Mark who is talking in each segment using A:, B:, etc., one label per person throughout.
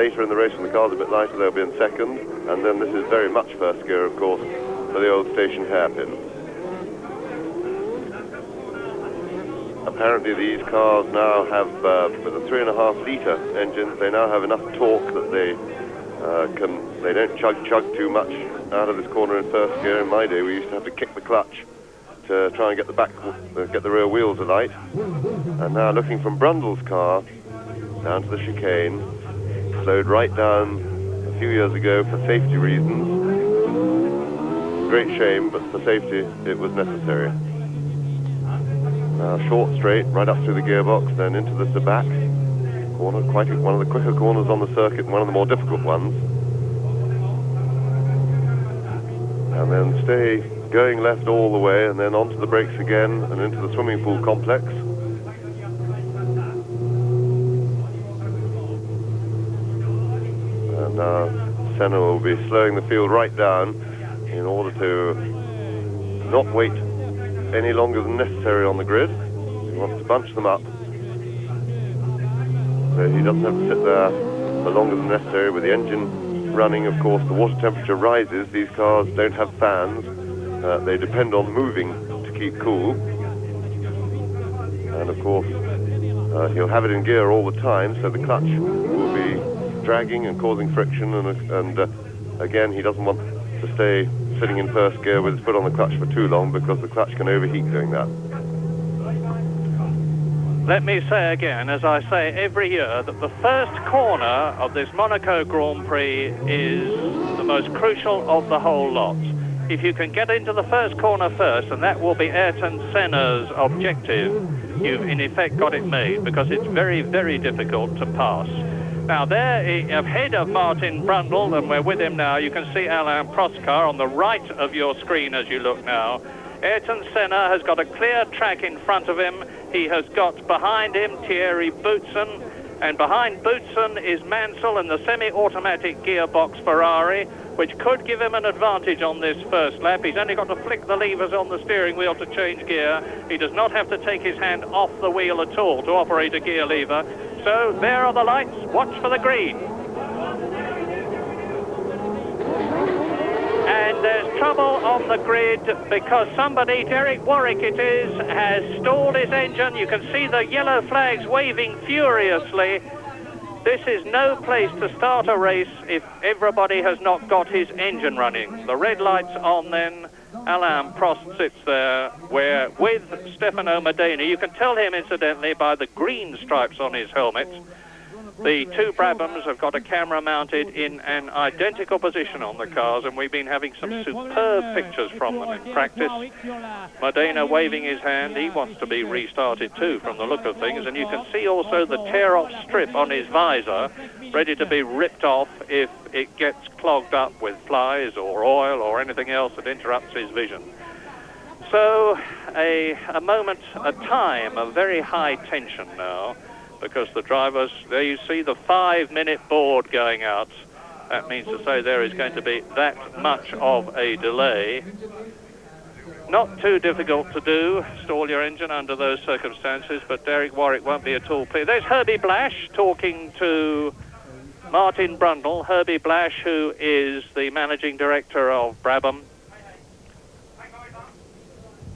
A: later in the race when the car's a bit lighter, they'll be in second. And then this is very much first gear, of course, for the old station hairpin. Apparently these cars now have, with a 3.5-litre engine, they now have enough torque that they don't chug too much out of this corner in first gear. In my day, we used to have to kick the clutch to try and get the rear wheels alight. And now looking from Brundle's car down to the chicane, slowed right down a few years ago for safety reasons. Great shame, but for safety it was necessary. Now short straight, right up through the gearbox, then into the Sabac corner, one of the quicker corners on the circuit, one of the more difficult ones. And then stay going left all the way, and then onto the brakes again, and into the swimming pool complex. And now Senna will be slowing the field right down in order to not wait any longer than necessary on the grid. He wants to bunch them up, so he doesn't have to sit there for longer than necessary with the engine running. Of course, the water temperature rises. These cars don't have fans. They depend on moving to keep cool. And of course, he'll have it in gear all the time, so the clutch will be dragging and causing friction. And again, he doesn't want to stay sitting in first gear with his foot on the clutch for too long, because the clutch can overheat doing that.
B: Let me say again, as I say every year, that the first corner of this Monaco Grand Prix is the most crucial of the whole lot. If you can get into the first corner first, and that will be Ayrton Senna's objective, you've in effect got it made, because it's very, very difficult to pass. Now there, ahead of Martin Brundle, and we're with him now, you can see Alain Prost's car on the right of your screen as you look now. Ayrton Senna has got a clear track in front of him. He has got behind him Thierry Boutsen, and behind Boutsen is Mansell in the semi-automatic gearbox Ferrari, which could give him an advantage on this first lap. He's only got to flick the levers on the steering wheel to change gear. He does not have to take his hand off the wheel at all to operate a gear lever. So there are the lights. Watch for the green. And there's trouble on the grid because somebody, Derek Warwick it is, has stalled his engine. You can see the yellow flags waving furiously. This is no place to start a race if everybody has not got his engine running. The red light's on then. Alain Prost sits there with Stefano Medina. You can tell him, incidentally, by the green stripes on his helmet. The two Brabhams have got a camera mounted in an identical position on the cars, and we've been having some superb pictures from them in practice. Medina waving his hand. He wants to be restarted too from the look of things, and you can see also the tear-off strip on his visor ready to be ripped off if it gets clogged up with flies or oil or anything else that interrupts his vision. So a time of very high tension now, because the drivers, there you see the 5-minute board going out. That means to say there is going to be that much of a delay. Not too difficult to do, stall your engine under those circumstances, but Derek Warwick won't be at all pleased. There's Herbie Blash talking to Martin Brundle. Herbie Blash, who is the managing director of Brabham.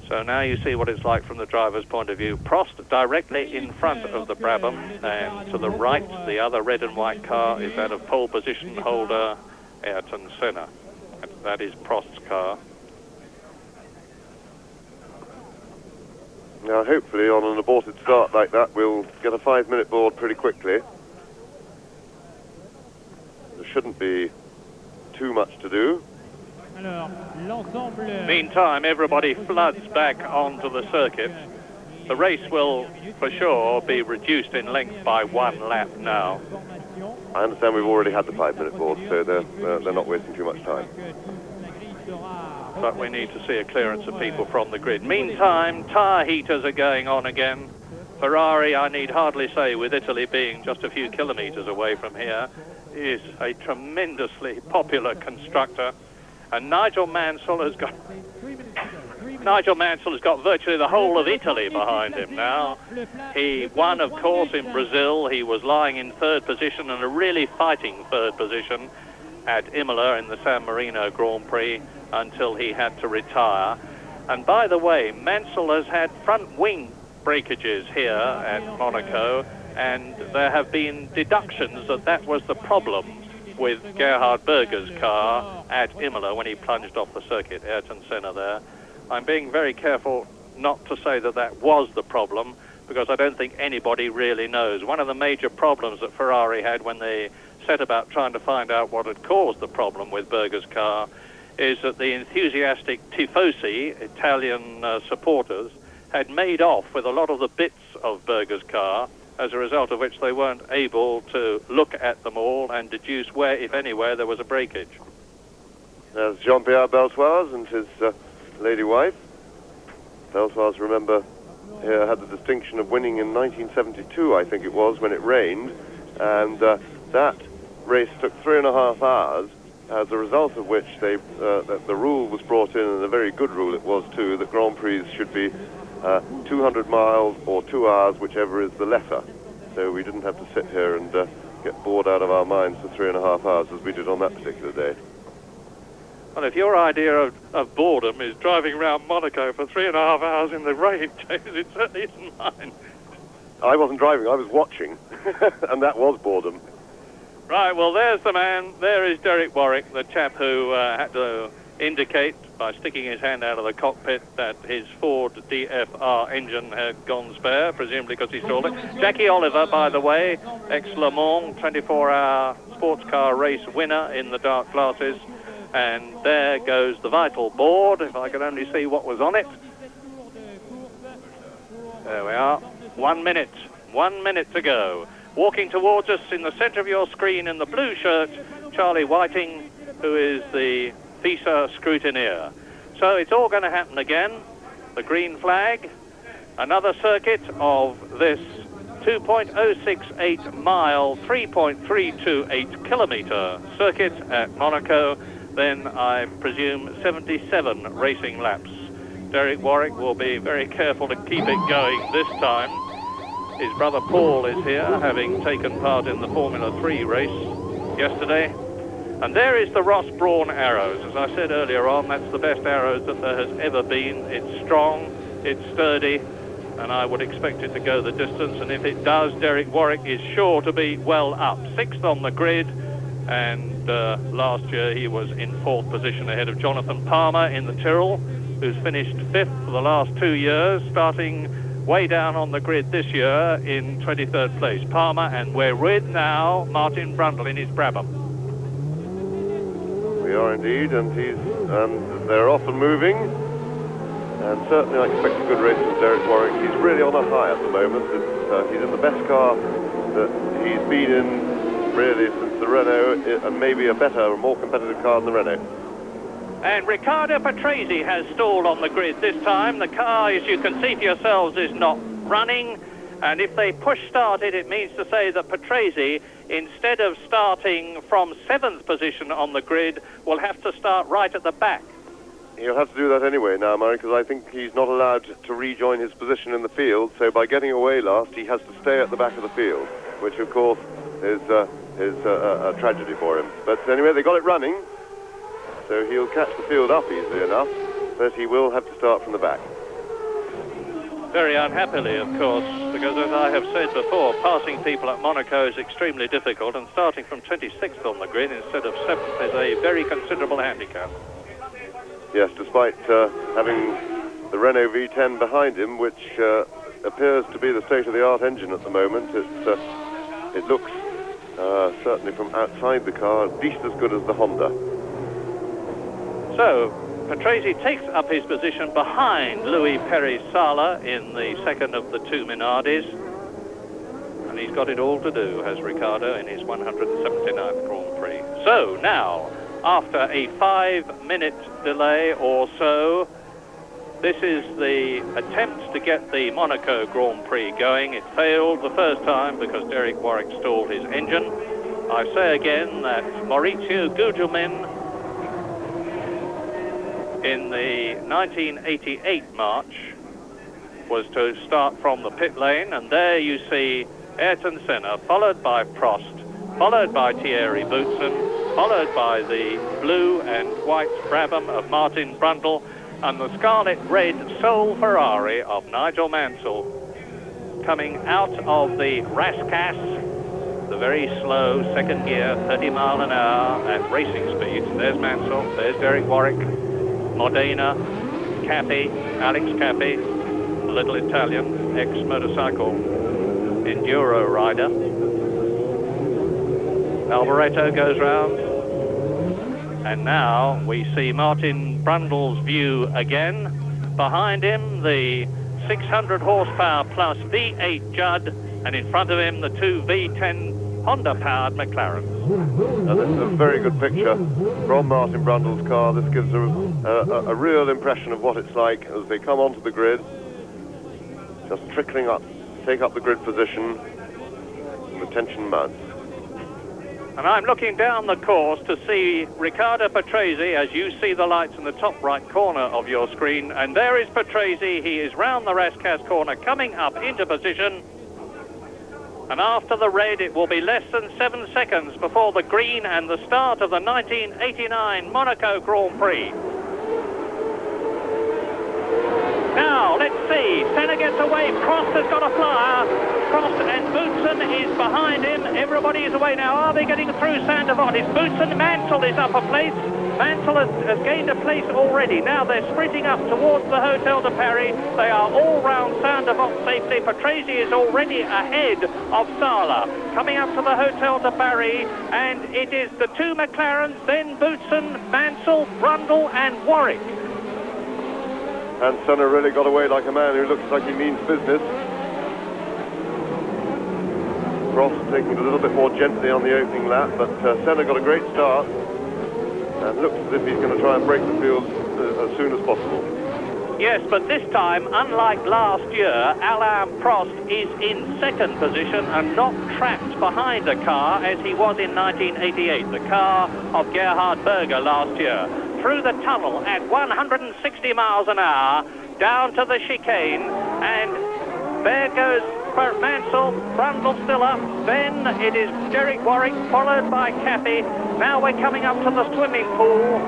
B: So now you see what it's like from the driver's point of view. Prost directly in front of the Brabham, and to the right, the other red and white car is that of pole position holder Ayrton Senna. That is Prost's car.
A: Now hopefully on an aborted start like that we'll get a 5-minute board pretty quickly. There shouldn't be too much to do.
B: Meantime, everybody floods back onto the circuit. The race will, for sure, be reduced in length by 1 lap now.
A: I understand we've already had the 5-minute board, so they're not wasting too much time.
B: But we need to see a clearance of people from the grid. Meantime, tyre heaters are going on again. Ferrari, I need hardly say, with Italy being just a few kilometres away from here, is a tremendously popular constructor. And Nigel Mansell has got Nigel Mansell has got virtually the whole of Italy behind him now. He won, of course, in Brazil. He was lying in third position and a really fighting third position at Imola in the San Marino Grand Prix until he had to retire. And by the way, Mansell has had front wing breakages here at Monaco, and there have been deductions that that was the problem with Gerhard Berger's car at Imola when he plunged off the circuit, Ayrton Senna there. I'm being very careful not to say that that was the problem, because I don't think anybody really knows. One of the major problems that Ferrari had when they set about trying to find out what had caused the problem with Berger's car is that the enthusiastic tifosi, Italian supporters, had made off with a lot of the bits of Berger's car, as a result of which they weren't able to look at them all and deduce where, if anywhere, there was a breakage.
A: There's Jean-Pierre Belsoise and his lady wife. Belsoise, remember, had the distinction of winning in 1972, I think it was, when it rained, and that race took 3.5 hours, as a result of which the rule was brought in, and a very good rule it was too, that Grand Prix should be 200 miles or 2 hours, whichever is the lesser. So we didn't have to sit here and get bored out of our minds for 3.5 hours as we did on that particular day.
B: Well, if your idea of boredom is driving around Monaco for 3.5 hours in the rain, James, it certainly isn't mine.
A: I wasn't driving, I was watching, and that was boredom.
B: Right, well, there's the man. There is Derek Warwick, the chap who had to indicate by sticking his hand out of the cockpit that his Ford DFR engine had gone spare, presumably because he stalled it. Jackie Oliver, by the way, ex-Le Mans 24-hour sports car race winner in the dark glasses. And there goes the vital board, if I could only see what was on it. There we are. 1 minute. 1 minute to go. Walking towards us in the centre of your screen in the blue shirt, Charlie Whiting, who is the FISA scrutineer. So it's all going to happen again. The green flag. Another circuit of this 2.068 mile, 3.328 kilometre circuit at Monaco. Then I presume 77 racing laps. Derek Warwick will be very careful to keep it going this time. His brother Paul is here, having taken part in the Formula 3 race yesterday. And there is the Ross Brawn Arrows. As I said earlier on, that's the best Arrows that there has ever been. It's strong, it's sturdy, and I would expect it to go the distance. And if it does, Derek Warwick is sure to be well up. 6th on the grid. And last year he was in 4th position ahead of Jonathan Palmer in the Tyrrell, who's finished 5th for the last 2 years, starting way down on the grid this year in 23rd place. Palmer, and we're with now Martin Brundle in his Brabham.
A: We are indeed, and they're off and moving, and certainly I expect a good race from Derek Warwick. He's really on a high at the moment. He's in the best car that he's been in really since the Renault, and maybe a better, more competitive car than the Renault.
B: And Riccardo Patrese has stalled on the grid this time. The car, as you can see for yourselves, is not running. And if they push start it means to say that Patrese, instead of starting from 7th position on the grid, will have to start right at the back.
A: He'll have to do that anyway now, Murray, because I think he's not allowed to rejoin his position in the field. So by getting away last, he has to stay at the back of the field, which of course is a tragedy for him. But anyway, they got it running, so he'll catch the field up easily enough, but he will have to start from the back.
B: Very unhappily, of course, because as I have said before, passing people at Monaco is extremely difficult, and starting from 26th on the grid instead of 7th is a very considerable handicap.
A: Yes, despite having the Renault V10 behind him, which appears to be the state-of-the-art engine at the moment. It looks, certainly from outside the car, at least as good as the Honda.
B: So, Patrese takes up his position behind Louis Perez-Sala in the second of the two Minardis. And he's got it all to do, has Riccardo, in his 179th Grand Prix. So, now, after a 5-minute delay or so, this is the attempt to get the Monaco Grand Prix going. It failed the first time because Derek Warwick stalled his engine. I say again that Maurizio Gugelmin in the 1988 March was to start from the pit lane, and there you see Ayrton Senna, followed by Prost, followed by Thierry Boutsen, followed by the blue and white Brabham of Martin Brundle, and the scarlet red Soul Ferrari of Nigel Mansell, coming out of the Rascasse, the very slow second gear, 30 mile an hour at racing speeds. There's Mansell, there's Derek Warwick, Modena, Cappy, Alex Cappy, a little Italian ex-motorcycle enduro rider. Alboreto goes round, and now we see Martin Brundle's view again. Behind him, the 600 horsepower plus V8 Judd, and in front of him, the two V10 Honda-powered McLarens.
A: And this is a very good picture from Martin Brundle's car. This gives a real impression of what it's like as they come onto the grid, just trickling up, take up the grid position, and the tension mounts.
B: And I'm looking down the course to see Riccardo Patrese, as you see the lights in the top right corner of your screen. And there is Patrese. He is round the Rascasse corner, coming up into position. And after the red, it will be less than 7 seconds before the green and the start of the 1989 Monaco Grand Prix. Now, let's see. Senna gets away. Prost has got a flyer. Prost and Boutsen is behind him. Everybody is away now. Are they getting through Saint-Devant? It's Boutsen. Mansell is up a place. Mansell has gained a place already. Now they're sprinting up towards the Hotel de Paris. They are all round Saint-Devant safely. Patrese is already ahead of Sala. Coming up to the Hotel de Paris, and it is the two McLarens, then Boutsen, Mansell, Brundle and Warwick.
A: And Senna really got away like a man who looks like he means business. Prost taking it a little bit more gently on the opening lap, but Senna got a great start and looks as if he's going to try and break the field as soon as possible.
B: Yes, but this time, unlike last year, Alain Prost is in second position and not trapped behind a car as he was in 1988, the car of Gerhard Berger last year. Through the tunnel at 160 miles an hour, down to the chicane, and there goes Mansell, Brundle still up, then it is Derek Warwick, followed by Cappy. Now we're coming up to the swimming pool.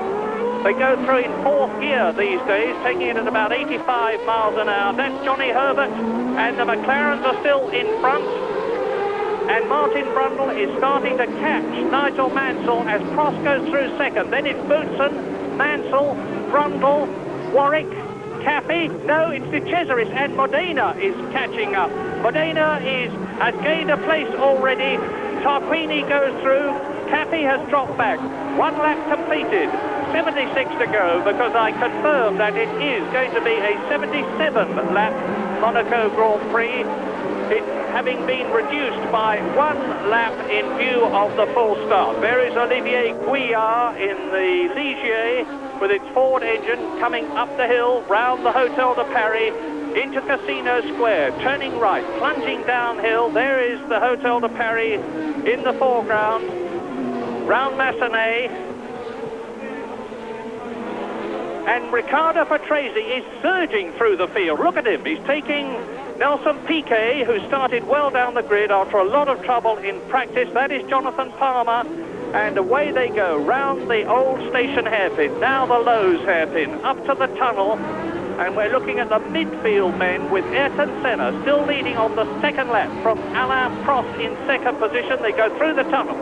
B: They go through in fourth gear these days, taking it at about 85 miles an hour. That's Johnny Herbert, and the McLarens are still in front. And Martin Brundle is starting to catch Nigel Mansell as Prost goes through second. Then it's Boutsen, Mansell, Brundle, Warwick, Cappy. No, it's De Cesaris, and Modena is catching up. Modena has gained a place already. Tarquini goes through. Cappy has dropped back. 1 lap completed. 76 to go, because I confirm that it is going to be a 77-lap Monaco Grand Prix. It having been reduced by 1 lap in view of the full start. There is Olivier Gouillard in the Ligier with its Ford engine coming up the hill, round the Hotel de Paris, into Casino Square, turning right, plunging downhill. There is the Hotel de Paris in the foreground, round Massenet. And Riccardo Patrese is surging through the field. Look at him, he's taking Nelson Piquet, who started well down the grid after a lot of trouble in practice. That is Jonathan Palmer, and away they go, round the old station hairpin, now the Lowe's hairpin, up to the tunnel, and we're looking at the midfield men with Ayrton Senna still leading on the second lap from Alain Prost in second position. They go through the tunnel.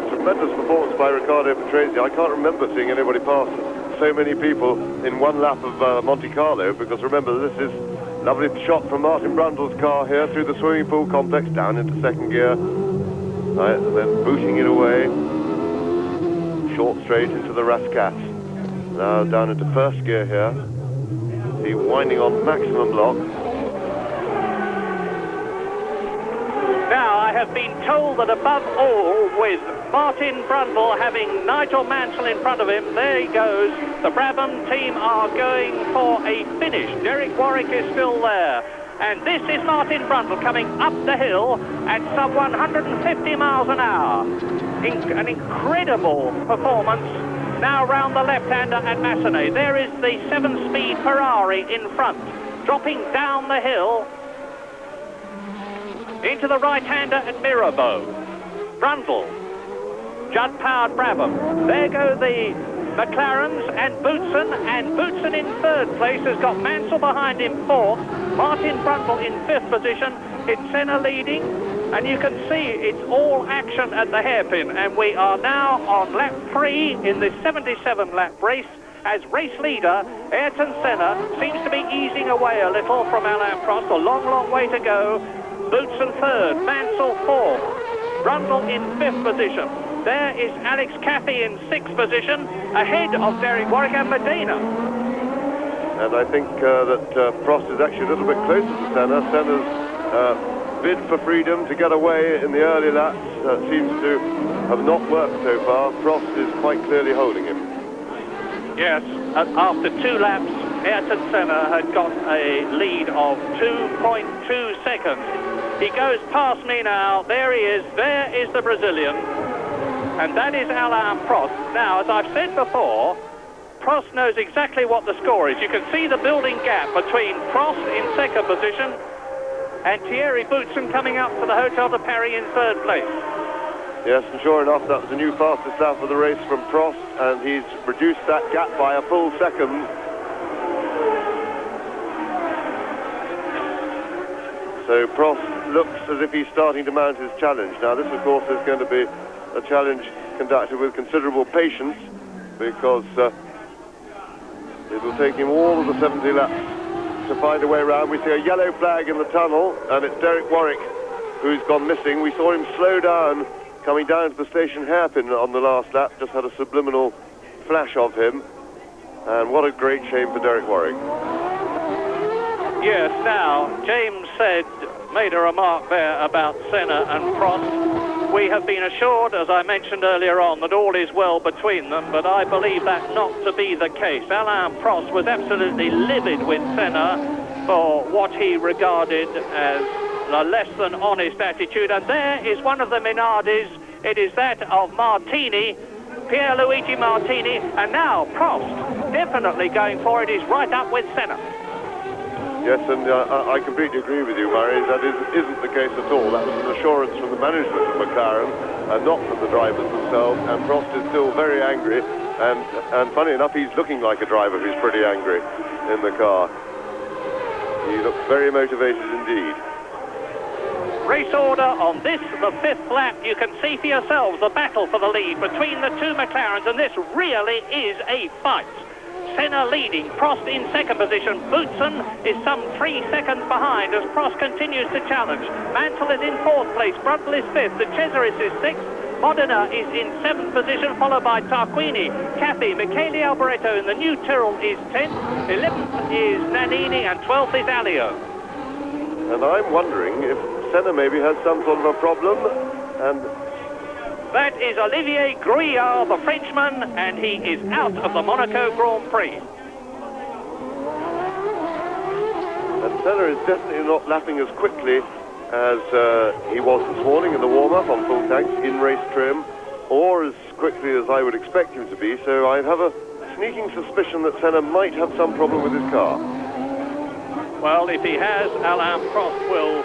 A: Tremendous performance by Riccardo Patrese. I can't remember seeing anybody pass so many people in 1 lap of Monte Carlo, because remember, this is a lovely shot from Martin Brundle's car here through the swimming pool complex down into second gear, right, and then booting it away short straight into the Rascasse. Now down into first gear here, see winding on maximum lock.
B: Now I have been told that above all, with Martin Brundle having Nigel Mansell in front of him, there he goes. The Brabham team are going for a finish. Derek Warwick is still there. And this is Martin Brundle coming up the hill at some 150 miles an hour. An incredible performance Now round the left-hander at Massenet. There is the 7-speed Ferrari in front, dropping down the hill into the right-hander at Mirabeau. Brundle, Judd-powered Brabham. There go the McLarens and Boutsen in third place has got Mansell behind him fourth, Martin Brundle in fifth position, it's Senna leading, and you can see it's all action at the hairpin, and we are now on lap 3 in the 77-lap race, as race leader Ayrton Senna seems to be easing away a little from Alain Prost. A long way to go. Boutsen third, Mansell fourth, Brundle in fifth position. There is Alex Caffey in sixth position, ahead of Derek Warwick and Medina.
A: And I think that Prost is actually a little bit closer to Senna. Senna's bid for freedom to get away in the early laps seems to have not worked so far. Prost is quite clearly holding him.
B: Yes, after 2 laps, Ayrton Senna had got a lead of 2.2 seconds. He goes past me now. There he is. There is the Brazilian. And that is Alain Prost. Now, as I've said before, Prost knows exactly what the score is. You can see the building gap between Prost in second position and Thierry Boutsen coming up to the Hotel de Paris in third place.
A: Yes, and sure enough, that was the new fastest lap of the race from Prost, and he's reduced that gap by a full second. So Prost looks as if he's starting to mount his challenge. Now, this, of course, is going to be a challenge conducted with considerable patience, because it will take him all of the 70 laps to find a way around. We see a yellow flag in the tunnel, and it's Derek Warwick who's gone missing. We saw him slow down coming down to the station hairpin on the last lap, just had a subliminal flash of him, and what a great shame for Derek Warwick.
B: Yes, now, James made a remark there about Senna and Prost. We have been assured, as I mentioned earlier on, that all is well between them, but I believe that not to be the case. Alain Prost was absolutely livid with Senna for what he regarded as a less than honest attitude, and there is one of the Minardis. It is that of Martini, Pierluigi Martini, and now Prost definitely going for it. He's right up with Senna.
A: Yes, and I completely agree with you, Murray. That isn't the case at all. That was an assurance from the management of McLaren and not from the drivers themselves, and Prost is still very angry, and funny enough, he's looking like a driver who's pretty angry in the car. He looks very motivated indeed.
B: Race order on this, the 5th lap. You can see for yourselves the battle for the lead between the 2 McLarens, and this really is a fight. Senna leading, Prost in second position. Boutsen is some 3 seconds behind as Prost continues to challenge. Mansell is in 4th place, Brundle is 5th, De Cesaris is 6th, Modena is in 7th position, followed by Tarquini, Caffey, Michele Alboreto in the new Tyrrell is 10th, 11th is Nannini, and 12th is Alio.
A: And I'm wondering if Senna maybe has some sort of a problem, and
B: that is Olivier Grouillard, the Frenchman, and he is out of the Monaco Grand Prix.
A: And Senna is definitely not lapping as quickly as he was this morning in the warm-up on full tanks in race trim, or as quickly as I would expect him to be, so I have a sneaking suspicion that Senna might have some problem with his car.
B: Well, if he has, Alain Prost will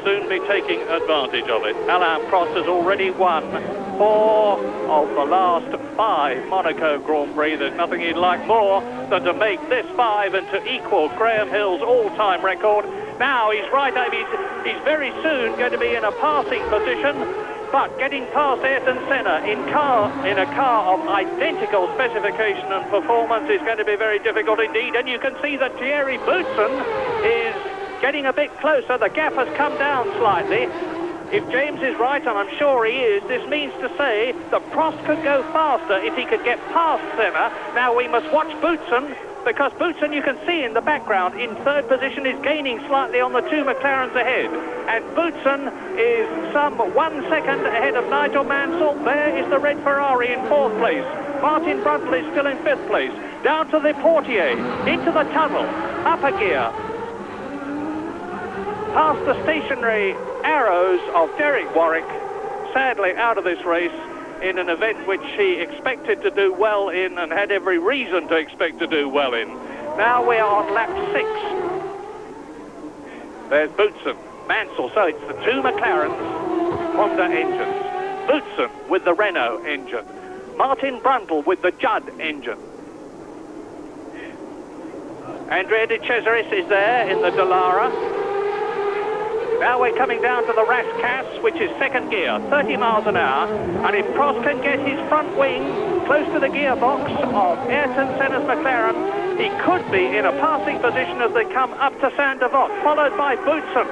B: soon be taking advantage of it. Alain Prost has already won 4 of the last 5 Monaco Grand Prix. There's nothing he'd like more than to make this 5 and to equal Graham Hill's all-time record. Now he's right over, he's very soon going to be in a passing position, but getting past Ayrton Senna in a car of identical specification and performance is going to be very difficult indeed. And you can see that Thierry Boutsen is getting a bit closer. The gap has come down slightly. If James is right, and I'm sure he is, this means to say that Prost could go faster if he could get past Senna. Now we must watch Boutsen, because Boutsen, you can see in the background, in 3rd position, is gaining slightly on the 2 McLarens ahead. And Boutsen is some 1 second ahead of Nigel Mansell. There is the red Ferrari in 4th place. Martin Brundle is still in 5th place. Down to the Portier, into the tunnel, upper gear. Past the stationary arrows of Derek Warwick, sadly out of this race. in an event which he expected to do well in and had every reason to expect to do well in. Now we are on lap 6. There's Boutsen, Mansell, so it's the two McLarens, Honda engines. Boutsen with the Renault engine. Martin Brundle with the Judd engine. Andrea De Cesaris is there in the Dallara. Now we're coming down to the Rascasse, which is second gear, 30 miles an hour. And if Prost can get his front wing close to the gearbox of Ayrton Senna's McLaren, he could be in a passing position as they come up to Saint-Devote, followed by Boutsen.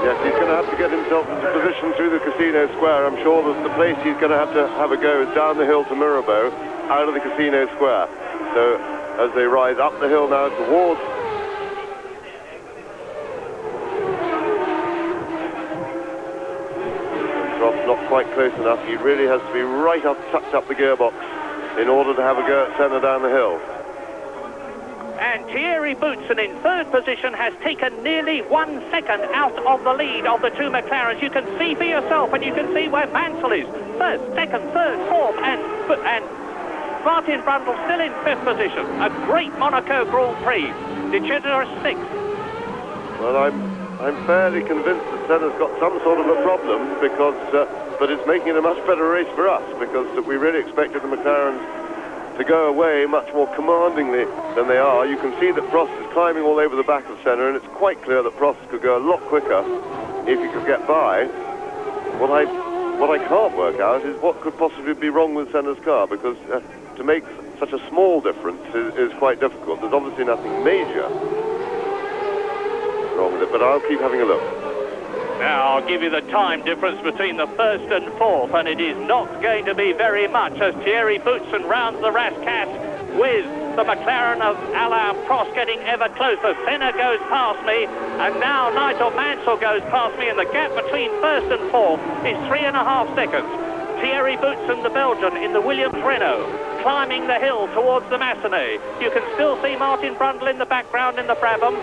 A: Yes, he's going to have to get himself into position through the Casino Square. I'm sure that the place he's going to have a go is down the hill to Mirabeau, out of the Casino Square. So as they rise up the hill now towards Prost, not quite close enough. He really has to be right up, tucked up the gearbox in order to have a go at Senna down the hill.
B: And Thierry Boutsen in third position has taken nearly 1 second out of the lead of the two McLarens. You can see for yourself, and you can see where Mansell is. First, second, third, fourth, and Martin Brundle still in fifth position. A great Monaco Grand Prix. De Cesaris sixth.
A: Well, I'm fairly convinced that Senna's got some sort of a problem, because, but it's making it a much better race for us, because we really expected the McLarens to go away much more commandingly than they are. You can see that Prost is climbing all over the back of Senna, and it's quite clear that Prost could go a lot quicker if he could get by. What I can't work out is what could possibly be wrong with Senna's car, because to make such a small difference is quite difficult. There's obviously nothing major wrong with it, but I'll keep having a look.
B: Now I'll give you the time difference between the first and fourth, and it is not going to be very much as Thierry Boutsen rounds the Rascasse with the McLaren of Alain Prost getting ever closer. Senna goes past me, and now Nigel Mansell goes past me, and the gap between first and fourth is 3.5 seconds. Thierry Boutsen, the Belgian, in the Williams Renault, climbing the hill towards the Massenet. You can still see Martin Brundle in the background in the Brabham.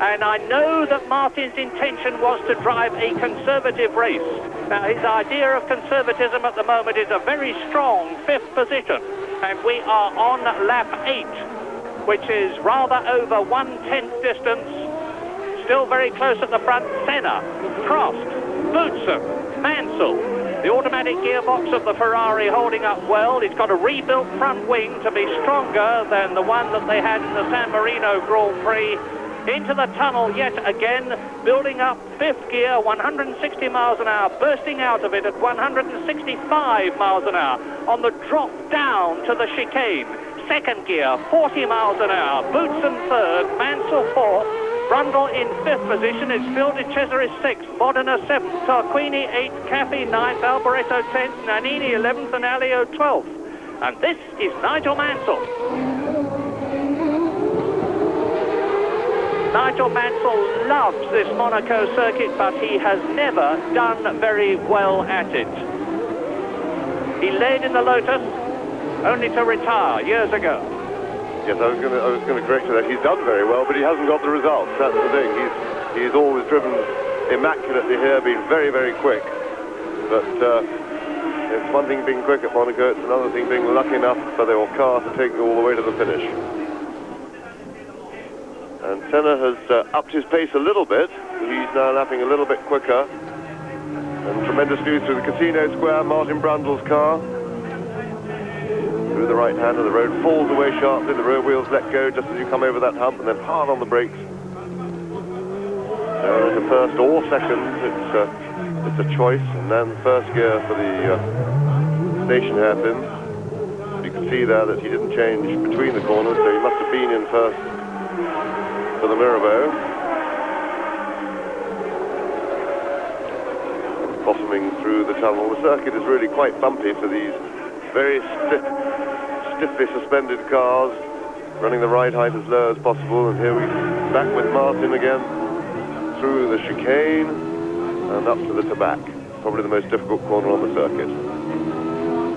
B: And I know that Martin's intention was to drive a conservative race. Now, his idea of conservatism at the moment is a very strong fifth position. And we are on lap 8, which is rather over 1/10 distance. Still very close at the front. Senna, Prost, Boutsen, Mansell. The automatic gearbox of the Ferrari holding up well. It's got a rebuilt front wing to be stronger than the one that they had in the San Marino Grand Prix. Into the tunnel yet again, building up fifth gear, 160 miles an hour, bursting out of it at 165 miles an hour on the drop down to the chicane. Second gear, 40 miles an hour, Boutsen third, Mansell fourth, Brundle in fifth position. It's Phil De Cesaris sixth, Modena seventh, Tarquini eighth, Caffey ninth, Alboreto 10th, Nannini 11th, and Alio 12th. And this is Nigel Mansell. Nigel Mansell loves this Monaco circuit, but he has never done very well at it. He led in the Lotus, only to retire years ago.
A: Yes, I was going to correct you that. He's done very well, but he hasn't got the results. That's the thing. He's always driven immaculately here, been very, very quick. But it's one thing being quick at Monaco, it's another thing being lucky enough for their car to take you all the way to the finish. And Senna has upped his pace a little bit. He's now lapping a little bit quicker. And tremendous news through the Casino Square. Martin Brundle's car through the right hand of the road, falls away sharply. The rear wheels let go just as you come over that hump, and then hard on the brakes. So into first or second, it's a choice. And then first gear for the station hairpins. You can see there that he didn't change between the corners, so he must have been in first for the Mirabeau. Bottoming through the tunnel. The circuit is really quite bumpy for these very stiffly suspended cars, running the ride height as low as possible. And here we're back with Martin again through the chicane and up to the Tabac. Probably the most difficult corner on the circuit.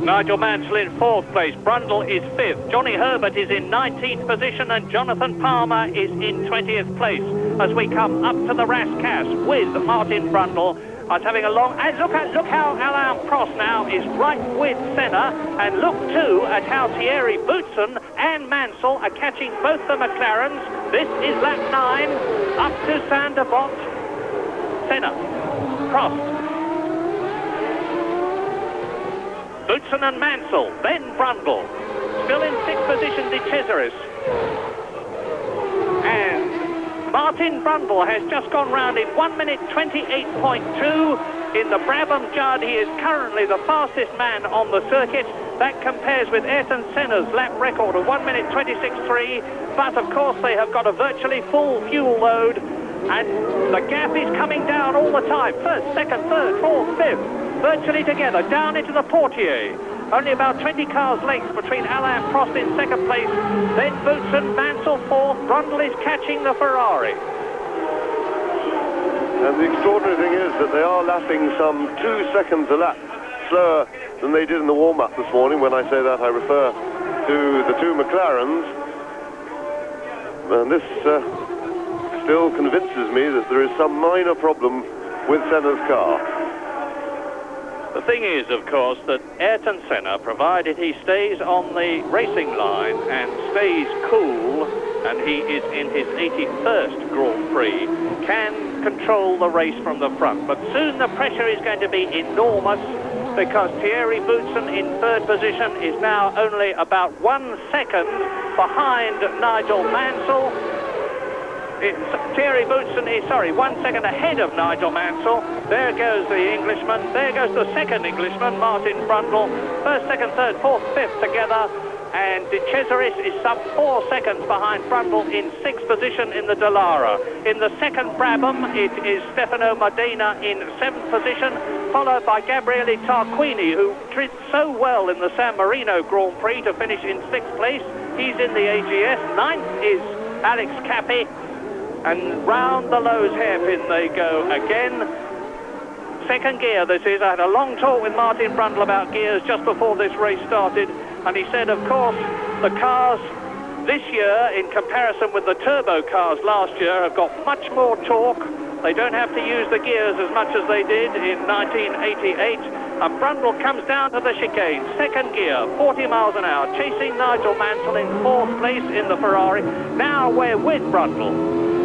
B: Nigel Mansell in fourth place, Brundle is fifth, Johnny Herbert is in 19th position, and Jonathan Palmer is in 20th place as we come up to the Rascasse with Martin Brundle I was having a long... And look how Alain Prost now is right with Senna. And look, too, at how Thierry Boutsen and Mansell are catching both the McLarens. This is lap 9, up to Saint-Devant. Senna, Prost, Boutsen and Mansell, then Brundle. Still in 6th position, De Cesaris. And Martin Brundle has just gone round in 1 minute 28.2. In the Brabham Judd, he is currently the fastest man on the circuit. That compares with Ayrton Senna's lap record of 1 minute 26.3. But of course, they have got a virtually full fuel load. And the gap is coming down all the time. First, second, third, fourth, fifth. Virtually together, down into the Portier. Only about 20 cars length between Alain Prost in second place. Then Boutsen, Mansell fourth. Brundle is catching the Ferrari.
A: And the extraordinary thing is that they are lapping some 2 seconds a lap slower than they did in the warm-up this morning. When I say that, I refer to the 2 McLarens. And this still convinces me that there is some minor problem with Senna's car.
B: The thing is, of course, that Ayrton Senna, provided he stays on the racing line and stays cool, and he is in his 81st Grand Prix, can control the race from the front. But soon the pressure is going to be enormous, because Thierry Boutsen in 3rd position is now only about 1 second behind Nigel Mansell. Thierry Boutsen is, 1 second ahead of Nigel Mansell. There goes the Englishman. There goes the second Englishman, Martin Brundle. 1st, 2nd, 3rd, 4th, 5th together. And De Cesaris is some 4 seconds behind Brundle in 6th position in the Dallara. In the second Brabham, it is Stefano Modena in 7th position, followed by Gabriele Tarquini, who did so well in the San Marino Grand Prix to finish in 6th place. He's in the AGS. 9th is Alex Cappi. And round the Lowe's hairpin they go again. Second gear this is. I had a long talk with Martin Brundle about gears just before this race started, and he said, of course, the cars this year, in comparison with the turbo cars last year, have got much more torque. They don't have to use the gears as much as they did in 1988. And Brundle comes down to the chicane, second gear, 40 miles an hour, chasing Nigel Mansell in 4th place in the Ferrari. Now we're with Brundle.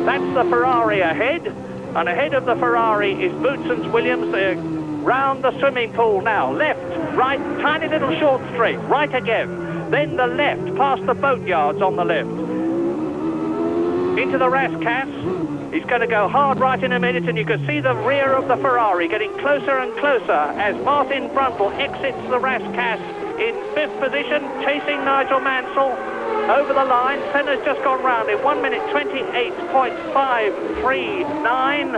B: That's the Ferrari ahead, and ahead of the Ferrari is Boutsen's Williams. They're round the swimming pool now. Left, right, tiny little short straight, right again. Then the left, past the boatyards on the left. Into the Rascasse. He's going to go hard right in a minute, and you can see the rear of the Ferrari getting closer and closer as Martin Brundle exits the Rascasse in 5th position, chasing Nigel Mansell. Over the line, Senna's just gone round in 1 minute 28.539,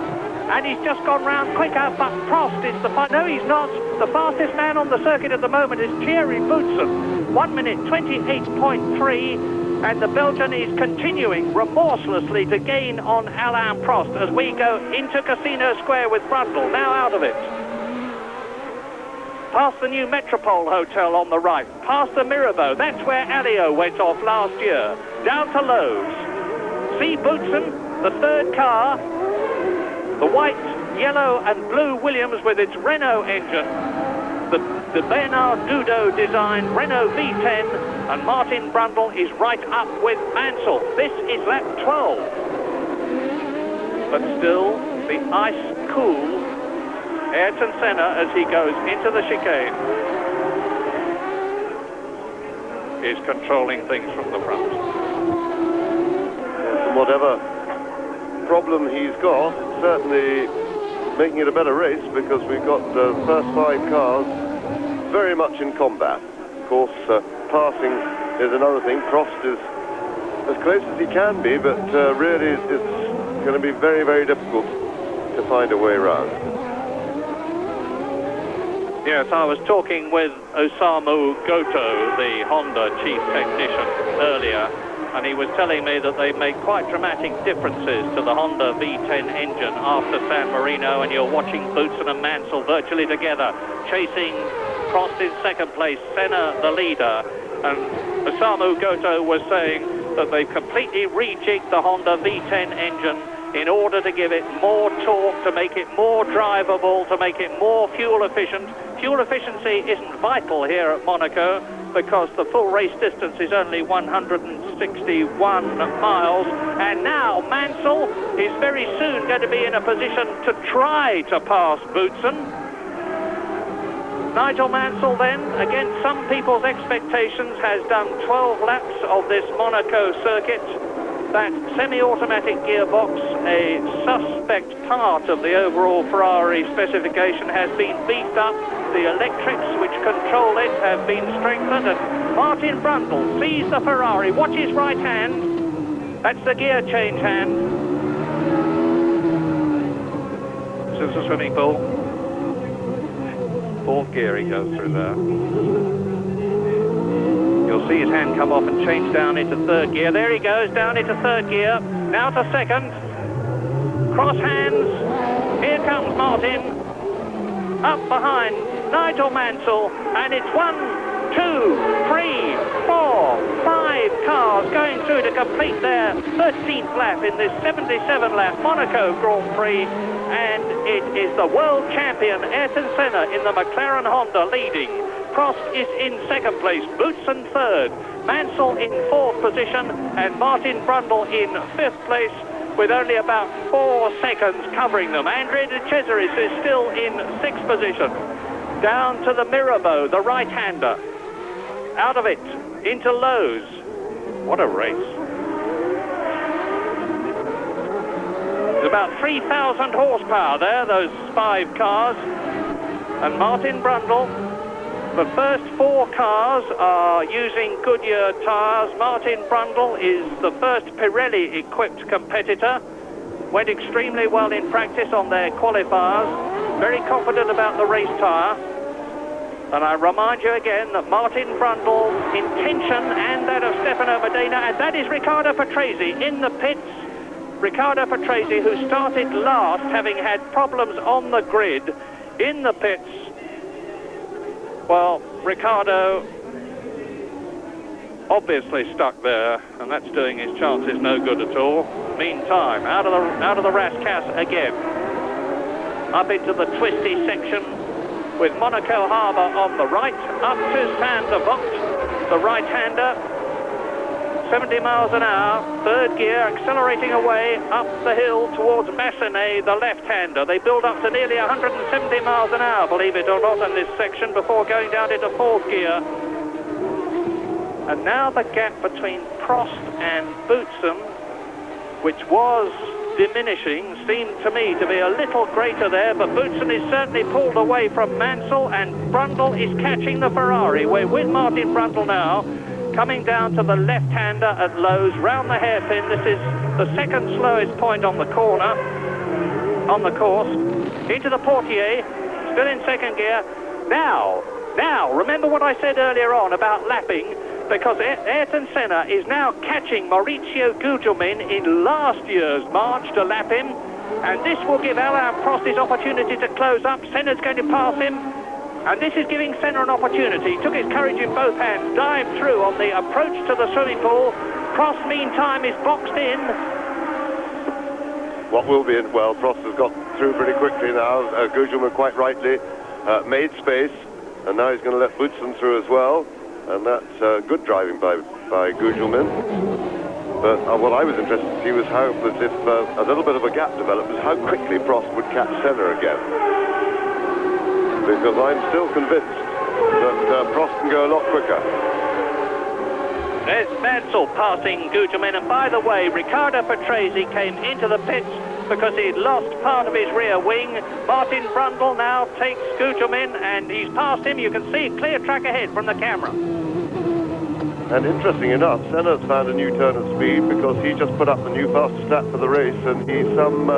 B: and he's just gone round quicker, but Prost is no, he's not. The fastest man on the circuit at the moment is Thierry Boutsen, 1 minute 28.3, and the Belgian is continuing remorselessly to gain on Alain Prost as we go into Casino Square with Brundle, now out of it. Past the new Metropole Hotel on the right, past the Mirabeau, that's where Alio went off last year, down to Lowe's. See Boutsen, the 3rd car, the white, yellow and blue Williams with its Renault engine, the Bernard Dudo designed Renault V10, and Martin Brundle is right up with Mansell. This is lap 12. But still, the ice-cool Ayrton Senna, as he goes into the chicane, is controlling things from the front.
A: And whatever problem he's got, certainly making it a better race, because we've got the first 5 cars very much in combat. Of course, passing is another thing. Prost is as close as he can be, but really it's going to be very, very difficult to find a way around.
B: Yes, I was talking with Osamu Goto, the Honda chief technician, earlier, and he was telling me that they make quite dramatic differences to the Honda V10 engine after San Marino, and you're watching Boutsen and Mansell virtually together, chasing Prost in 2nd place, Senna the leader, and Osamu Goto was saying that they've completely rejigged the Honda V10 engine in order to give it more torque, to make it more drivable, to make it more fuel efficient. Fuel efficiency isn't vital here at Monaco because the full race distance is only 161 miles. And now Mansell is very soon going to be in a position to try to pass Boutsen. Nigel Mansell then, against some people's expectations, has done 12 laps of this Monaco circuit. That semi-automatic gearbox, a suspect part of the overall Ferrari specification, has been beefed up. The electrics which control it have been strengthened, and Martin Brundle sees the Ferrari. Watch his right hand. That's the gear change hand. This is the swimming pool. Fourth gear he goes through there. You'll see his hand come off and change down into third gear. There he goes, down into third gear. Now to second. Cross hands. Here comes Martin. Up behind Nigel Mansell. And it's 1, 2, 3, 4, 5 cars going through to complete their 13th lap in this 77-lap Monaco Grand Prix. And it is the world champion Ayrton Senna in the McLaren Honda leading. Prost is in second place, Boutsen third, Mansell in fourth position, and Martin Brundle in fifth place with only about 4 seconds covering them. Andrea de Cesaris is still in sixth position. Down to the Mirabeau, the right-hander. Out of it, into Lowe's. What a race. There's about 3,000 horsepower there, those 5 cars. And Martin Brundle, the first 4 cars are using Goodyear tyres. Martin Brundle is the first Pirelli-equipped competitor. Went extremely well in practice on their qualifiers. Very confident about the race tyre. And I remind you again that Martin Brundle's intention and that of Stefano Medina, and that is Riccardo Patrese in the pits. Riccardo Patrese, who started last, having had problems on the grid in the pits. Well, Riccardo obviously stuck there, and that's doing his chances no good at all. Meantime, out of the Rascasse again, up into the twisty section with Monaco Harbour on the right, up to Saint-Devote, the right-hander, 70 miles an hour, third gear, accelerating away up the hill towards Massenet, the left-hander. They build up to nearly 170 miles an hour, believe it or not, in this section before going down into fourth gear. And now the gap between Prost and Boutsen, which was diminishing, seemed to me to be a little greater there, but Boutsen is certainly pulled away from Mansell, and Brundle is catching the Ferrari. We're with Martin Brundle now, coming down to the left-hander at Lowe's, round the hairpin. This is the second slowest point on the corner, on the course. Into the Portier, still in second gear. Now, remember what I said earlier on about lapping, because Ayrton Senna is now catching Maurizio Gugelmin in last year's March to lap him, and this will give Alain Prost his opportunity to close up. Senna's going to pass him. And this is giving Senna an opportunity. Took his courage in both hands, dived through on the approach to the swimming pool. Prost, meantime, is boxed in.
A: What will be in? Well, Prost has got through pretty quickly now. Gugelmin quite rightly made space, and now he's going to let Boutsen through as well. And that's good driving by Gugelmin. But what I was interested to see was how, as if a little bit of a gap developed, was how quickly Prost would catch Senna again. Because I'm still convinced that Prost can go a lot quicker.
B: There's Mansell passing Gugelmin, and by the way, Riccardo Patrese came into the pits because he'd lost part of his rear wing. Martin Brundle now takes Gugelmin, and he's passed him. You can see clear track ahead from the camera.
A: And interesting enough, Senna's found a new turn of speed because he just put up the new fastest lap for the race, and he's some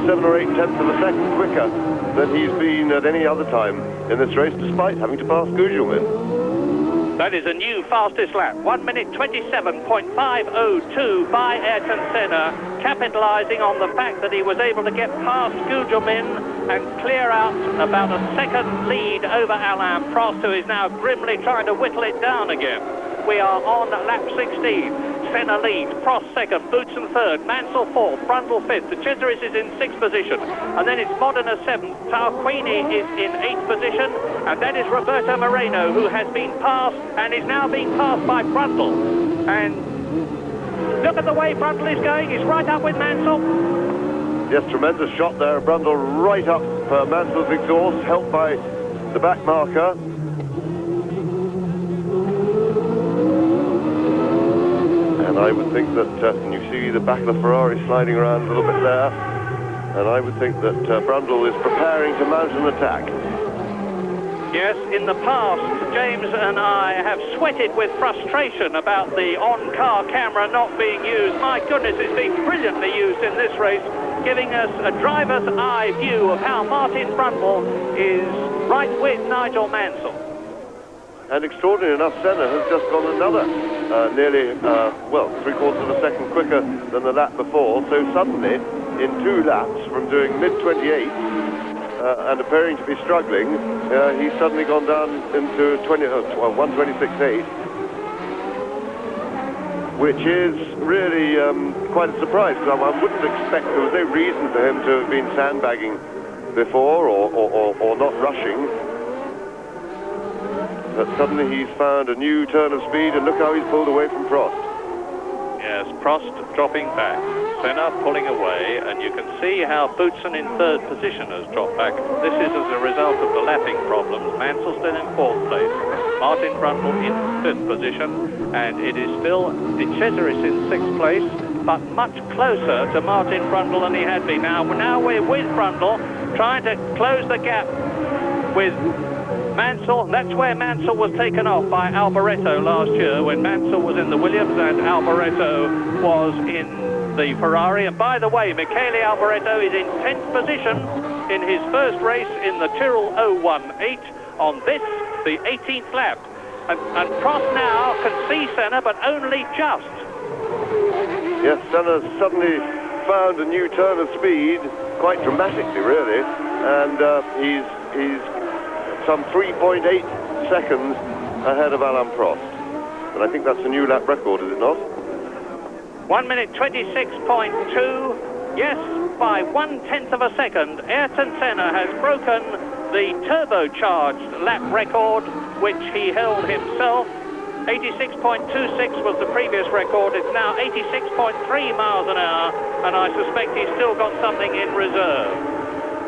A: 7 or 8 tenths of a second quicker than he's been at any other time in this race, despite having to pass Gugelmin.
B: That is a new fastest lap, 1 minute 27.502 by Ayrton Senna, capitalizing on the fact that he was able to get past Gugelmin and clear out about a second lead over Alain Prost, who is now grimly trying to whittle it down again. We are on lap 16. Senna leads, Prost second, Boutsen third, Mansell fourth, Brundle fifth. De Cesaris is in sixth position, and then it's Modena seventh. Tarquini is in eighth position, and that is Roberto Moreno, who has been passed and is now being passed by Brundle. And look at the way Brundle is going. He's right up with Mansell.
A: Yes, tremendous shot there. Brundle right up for Mansell's exhaust, helped by the back marker. And I would think that, and you see the back of the Ferrari sliding around a little bit there, and I would think that Brundle is preparing to mount an attack.
B: Yes, in the past, James and I have sweated with frustration about the on-car camera not being used. My goodness, it's been brilliantly used in this race, giving us a driver's eye view of how Martin Brundle is right with Nigel Mansell.
A: And extraordinary enough, Senna has just gone another nearly, well, 3/4 of a second quicker than the lap before. So suddenly, in 2 laps, from doing mid-28 and appearing to be struggling, he's suddenly gone down into 1:26.8, which is really quite a surprise, because I wouldn't expect, there was no reason for him to have been sandbagging before or not rushing. But suddenly he's found a new turn of speed, and look how he's pulled away from Prost.
B: Yes, Prost dropping back, Senna pulling away, and you can see how Boutsen in third position has dropped back. This is as a result of the lapping problems. Mansell still in fourth place, Martin Brundle in fifth position, and it is still De Cesaris in sixth place, but much closer to Martin Brundle than he had been. Now we're with Brundle, trying to close the gap with Mansell. That's where Mansell was taken off by Alboreto last year, when Mansell was in the Williams and Alboreto was in the Ferrari. And by the way, Michele Alboreto is in 10th position in his first race in the Tyrrell 018 on this, the 18th lap. And Prost now can see Senna, but only just.
A: Yes, Senna suddenly found a new turn of speed, quite dramatically, really, and he's some 3.8 seconds ahead of Alain Prost. And I think that's a new lap record, is it not?
B: 1:26.2. Yes, by 1/10 of a second, Ayrton Senna has broken the turbocharged lap record, which he held himself. 86.26 was the previous record. It's now 86.3 miles an hour, and I suspect he's still got something in reserve.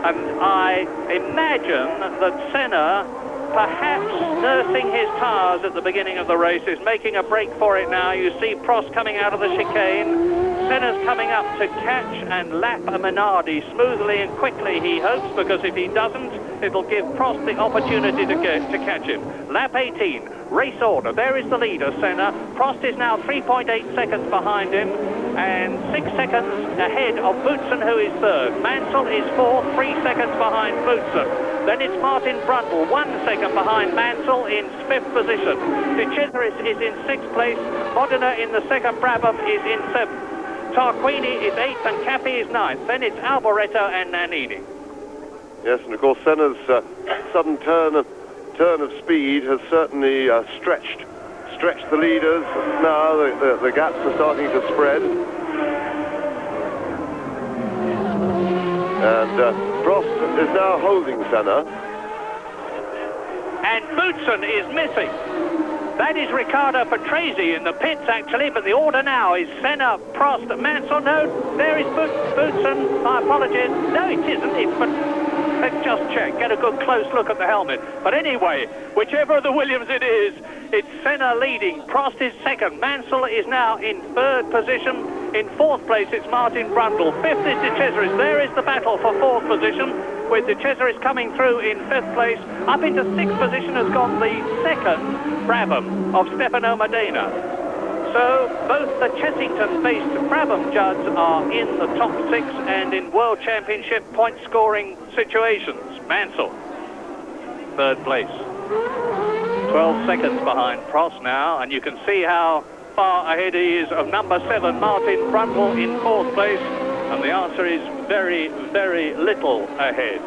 B: And I imagine that Senna, perhaps nursing his tires at the beginning of the race, is making a break for it now. You see Prost coming out of the chicane. Senna's coming up to catch and lap a Minardi smoothly and quickly, he hopes, because if he doesn't, it'll give Prost the opportunity to catch him. Lap 18, race order. There is the leader, Senna. Prost is now 3.8 seconds behind him, and 6 seconds ahead of Boutsen, who is third. Mansell is fourth, 3 seconds behind Boutsen. Then it's Martin Brundle, 1 second behind Mansell in fifth position. De Cesaris is in sixth place. Modena in the second. Brabham is in seventh. Tarquini is eighth, and Capi is ninth. Then it's Alboreto and Nannini.
A: Yes, and of course Senna's sudden turn of speed has certainly stretched the leaders. Now the gaps are starting to spread. And Prost is now holding Senna.
B: And Boutsen is missing. That is Riccardo Patrese in the pits, actually, but the order now is Senna, Prost, Mansell. No, there is Boutsen. My apologies. No, it isn't. Let's just check, get a good close look at the helmet. But anyway, whichever of the Williams it is, it's Senna leading. Prost is second. Mansell is now in third position. In fourth place, it's Martin Brundle. Fifth is De Cesaris. There is the battle for fourth position, with De Cesaris coming through in fifth place. Up into sixth position has gone the second Brabham of Stefano Modena. So both the Chessington-based Brabham judges are in the top six and in World Championship point-scoring situations. Mansell, third place. 12 seconds behind Prost now, and you can see how far ahead he is of number 7, Martin Brundle, in fourth place. And the answer is very, very little ahead.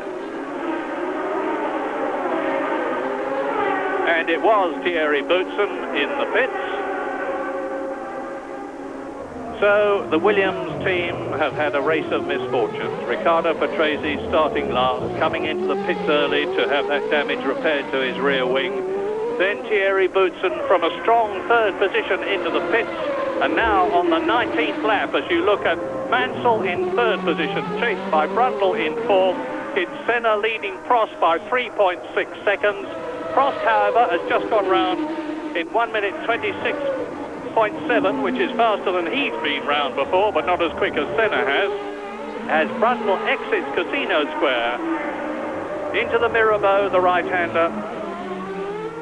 B: And it was Thierry Boutsen in the pits. So the Williams team have had a race of misfortunes. Riccardo Patrese starting last, coming into the pits early to have that damage repaired to his rear wing. Then Thierry Boutsen from a strong third position into the pits. And now on the 19th lap, as you look at Mansell in third position, chased by Brundle in fourth. It's Senna leading Prost by 3.6 seconds. Prost, however, has just gone round in 1 minute 26.7, which is faster than he's been round before, but not as quick as Senna has. As Brundle exits Casino Square into the Mirabeau, the right-hander.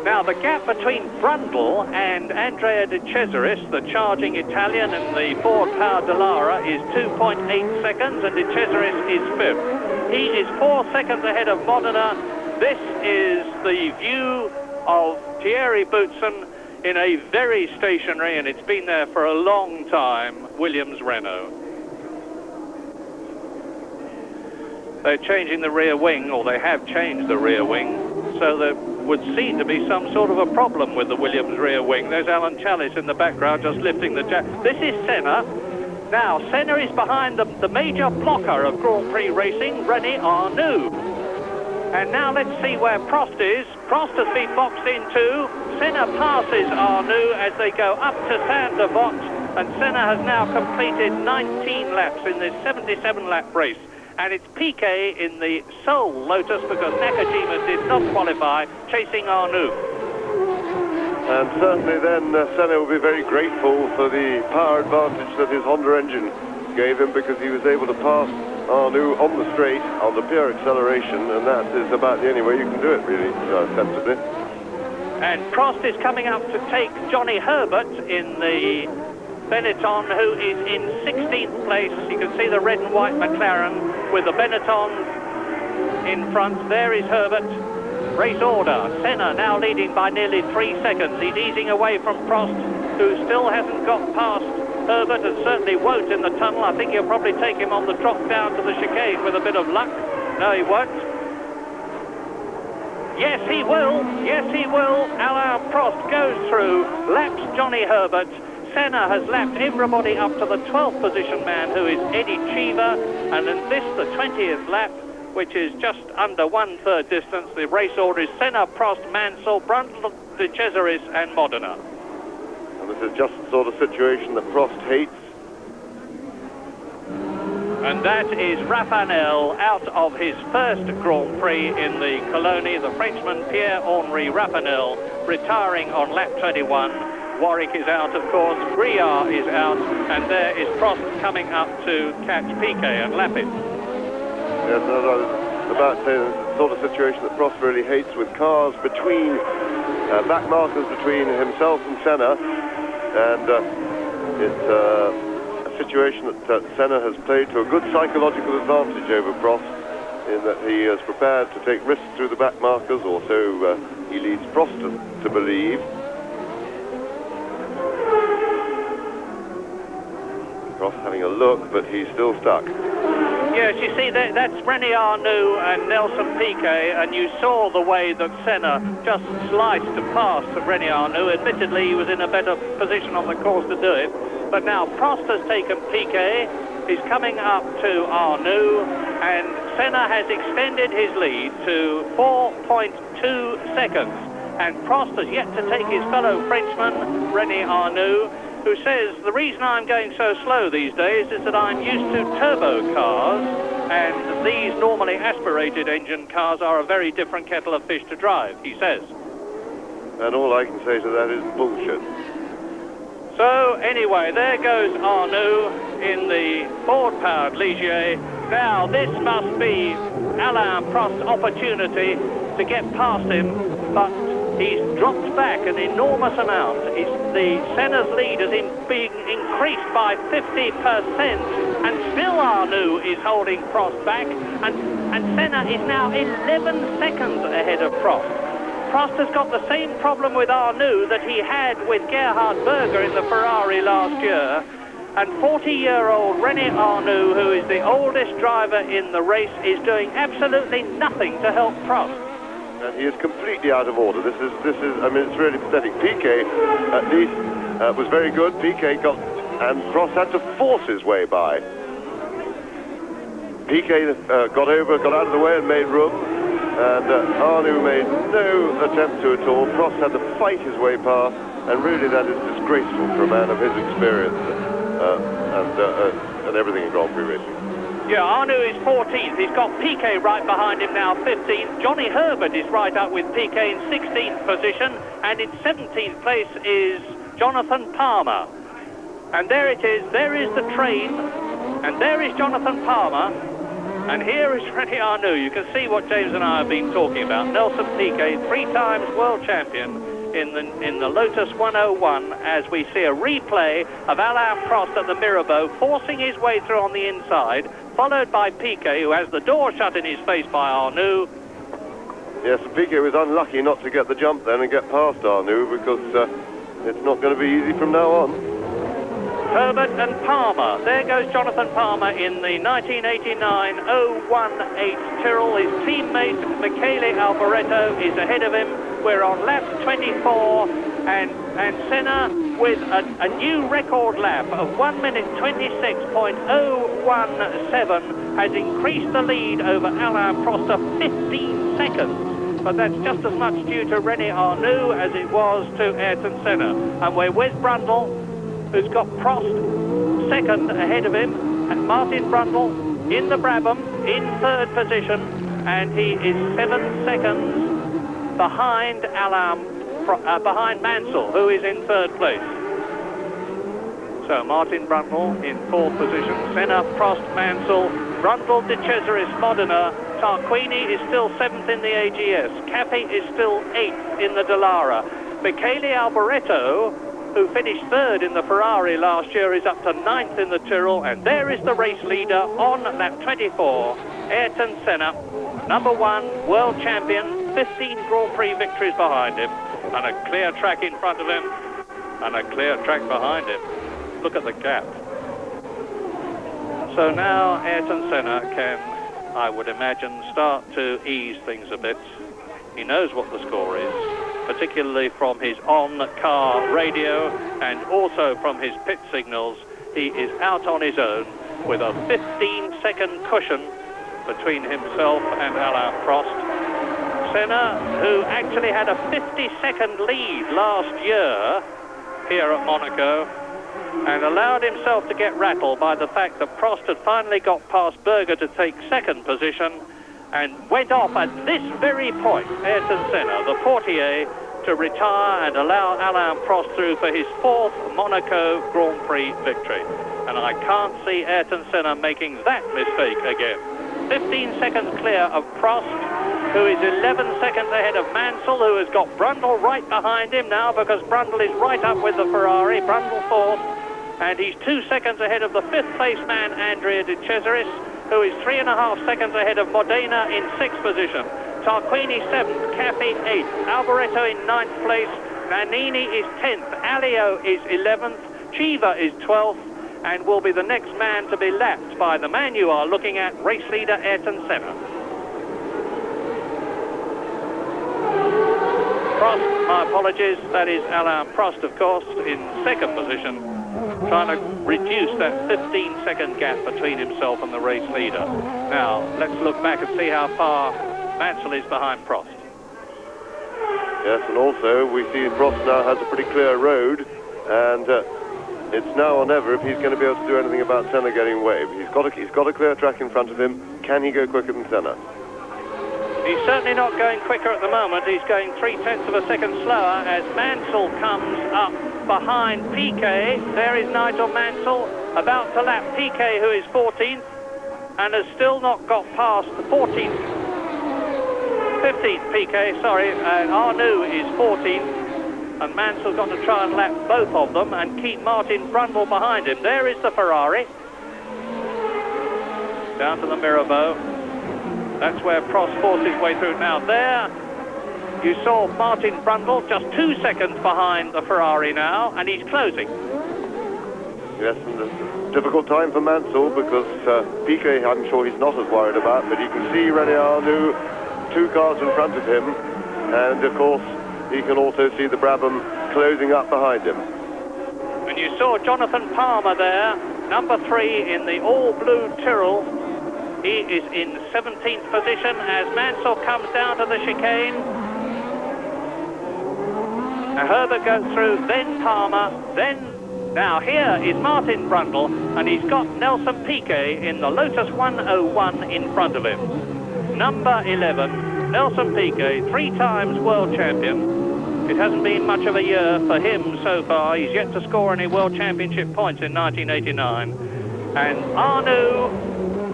B: Now, the gap between Brundle and Andrea De Cesaris, the charging Italian in the Ford-powered Dallara, is 2.8 seconds, and De Cesaris is fifth. He is 4 seconds ahead of Modena. This is the view of Thierry Boutsen in a very stationary, and it's been there for a long time, Williams Renault. They're changing the rear wing, or they have changed the rear wing, so there would seem to be some sort of a problem with the Williams rear wing. There's Alan Chalice in the background just lifting the jack. This is Senna. Now, Senna is behind the major blocker of Grand Prix racing, René Arnoux. And now let's see where Prost is. Prost has been boxed in too. Senna passes Arnoux as they go up to Sainte-Devote, and Senna has now completed 19 laps in this 77-lap race. And it's Piquet in the sole Lotus because Nakajima did not qualify, chasing Arnoux.
A: And certainly then Senna will be very grateful for the power advantage that his Honda engine gave him, because he was able to pass Arnoux on the straight on the pure acceleration, and that is about the only way you can do it, really, sensibly.
B: And Prost is coming up to take Johnny Herbert in the Benetton, who is in 16th place. You can see the red and white McLaren with the Benetton in front. There is Herbert. Race order. Senna now leading by nearly 3 seconds. He's easing away from Prost, who still hasn't got past Herbert and certainly won't in the tunnel. I think he'll probably take him on the drop down to the chicane with a bit of luck. No, he won't. Yes, he will. Yes, he will. Alain Prost goes through, laps Johnny Herbert. Senna has lapped everybody up to the 12th position man, who is Eddie Cheever, and in this, the 20th lap, which is just under 1/3 distance. The race order is Senna, Prost, Mansell, Brundle, De Cesaris, and Modena.
A: And this is just the sort of situation that Prost hates.
B: And that is Raphanel out of his first Grand Prix in the Colony. The Frenchman Pierre-Henri Raphanel retiring on lap 21. Warwick is out, of course. Briard is out, and there is Prost coming up to catch Piquet and lap it.
A: Yes, I was about to say the sort of situation that Prost really hates, with cars between, back markers between himself and Senna, and it's a situation that Senna has played to a good psychological advantage over Prost, in that he is prepared to take risks through the back markers, or so he leads Prost to believe. Prost having a look, but he's still stuck.
B: Yes, you see, that's René Arnoux and Nelson Piquet, and you saw the way that Senna just sliced past René Arnoux. Admittedly, he was in a better position on the course to do it. But now Prost has taken Piquet, he's coming up to Arnoux, and Senna has extended his lead to 4.2 seconds. And Prost has yet to take his fellow Frenchman, René Arnoux, who says, the reason I'm going so slow these days is that I'm used to turbo cars, and these normally aspirated engine cars are a very different kettle of fish to drive, he says.
A: And all I can say to that is bullshit.
B: So, anyway, there goes Arnoux in the Ford-powered Ligier. Now, this must be Alain Prost's opportunity to get past him, but he's dropped back an enormous amount. The Senna's lead has been increased by 50%, and still Arnoux is holding Prost back, and Senna is now 11 seconds ahead of Prost. Prost has got the same problem with Arnoux that he had with Gerhard Berger in the Ferrari last year, and 40-year-old René Arnoux, who is the oldest driver in the race, is doing absolutely nothing to help Prost.
A: And he is completely out of order. This is, I mean, it's really pathetic. Piquet, at least, was very good. Piquet got and Prost had to force his way by. Piquet got out of the way and made room, and Arnoux made no attempt to at all. Prost had to fight his way past, and really that is disgraceful for a man of his experience and everything in Grand Prix racing.
B: Yeah, Arnoux is 14th. He's got Piquet right behind him now, 15th. Johnny Herbert is right up with Piquet in 16th position, and in 17th place is Jonathan Palmer. And there it is, there is the train, and there is Jonathan Palmer, and here is René Arnoux. You can see what James and I have been talking about. Nelson Piquet, 3 times world champion in the Lotus 101, as we see a replay of Alain Prost at the Mirabeau, forcing his way through on the inside, followed by Piquet, who has the door shut in his face by Arnoux.
A: Yes, Piquet was unlucky not to get the jump then and get past Arnoux, because it's not going to be easy from now on.
B: Herbert and Palmer. There goes Jonathan Palmer in the 1989 018 Tyrrell. His teammate Michele Alboreto is ahead of him. We're on lap 24, and Senna with a new record lap of 1 minute 26.017 has increased the lead over Alain Prost to 15 seconds. But that's just as much due to René Arnoux as it was to Ayrton Senna. And we're with Brundle, who's got Prost second ahead of him, and Martin Brundle in the Brabham in 3rd position, and he is 7 seconds behind behind Mansell, who is in 3rd place. So Martin Brundle in 4th position, Senna, Prost, Mansell, Brundle, De Cesaris, Modena. Tarquini is still 7th in the AGS. Cappy is still 8th in the Dallara. Michele Alboreto, who finished 3rd in the Ferrari last year, is up to 9th in the Tyrrell, and there is the race leader on lap 24, Ayrton Senna, number 1 world champion, 15 Grand Prix victories behind him, and a clear track in front of him, and a clear track behind him. Look at the gap. So now Ayrton Senna can, I would imagine, start to ease things a bit. He knows what the score is, particularly from his on-car radio and also from his pit signals. He is out on his own with a 15-second cushion between himself and Alain Prost. Senna, who actually had a 50-second lead last year here at Monaco, and allowed himself to get rattled by the fact that Prost had finally got past Berger to take 2nd position, and went off at this very point, Ayrton Senna, the portier, to retire and allow Alain Prost through for his 4th Monaco Grand Prix victory. And I can't see Ayrton Senna making that mistake again. 15 seconds clear of Prost, who is 11 seconds ahead of Mansell, who has got Brundle right behind him now, because Brundle is right up with the Ferrari. Brundle 4th, and he's 2 seconds ahead of the 5th place man, Andrea De Cesaris, who is 3.5 seconds ahead of Modena in 6th position. Tarquini 7th, Cappy 8th, Alboreto in 9th place, Nannini is 10th, Alio is 11th, Chiva is 12th, and will be the next man to be lapped by the man you are looking at, race leader Ayrton Senna. Prost, my apologies, that is Alain Prost, of course, in 2nd position, trying to reduce that 15-second gap between himself and the race leader. Now, let's look back and see how far Mansell is behind Prost.
A: Yes, and also we see Prost now has a pretty clear road, and it's now or never if he's going to be able to do anything about Senna getting away. He's got a clear track in front of him. Can he go quicker than Senna?
B: He's certainly not going quicker at the moment. He's going 0.3 of a second slower as Mansell comes up behind Piquet. There is Nigel Mansell about to lap Piquet, who is 14th, and has still not got past the 15th Piquet, sorry, and Arnoux is 14th, and Mansell's got to try and lap both of them and keep Martin Brundle behind him. There is the Ferrari. Down to the Mirabeau. That's where Prost forced his way through. Now there, you saw Martin Brundle just 2 seconds behind the Ferrari now, and he's closing.
A: Yes, and a difficult time for Mansell, because Piquet I'm sure he's not as worried about, but you can see René Arnoux 2 cars in front of him, and of course he can also see the Brabham closing up behind him.
B: And And you saw Jonathan Palmer there, number 3 in the all-blue Tyrrell. He is in 17th position as Mansell comes down to the chicane. Now Herbert goes through, then Palmer, then... Now here is Martin Brundle, and he's got Nelson Piquet in the Lotus 101 in front of him. Number 11, Nelson Piquet, 3 times world champion. It hasn't been much of a year for him so far. He's yet to score any World Championship points in 1989. And Arnoux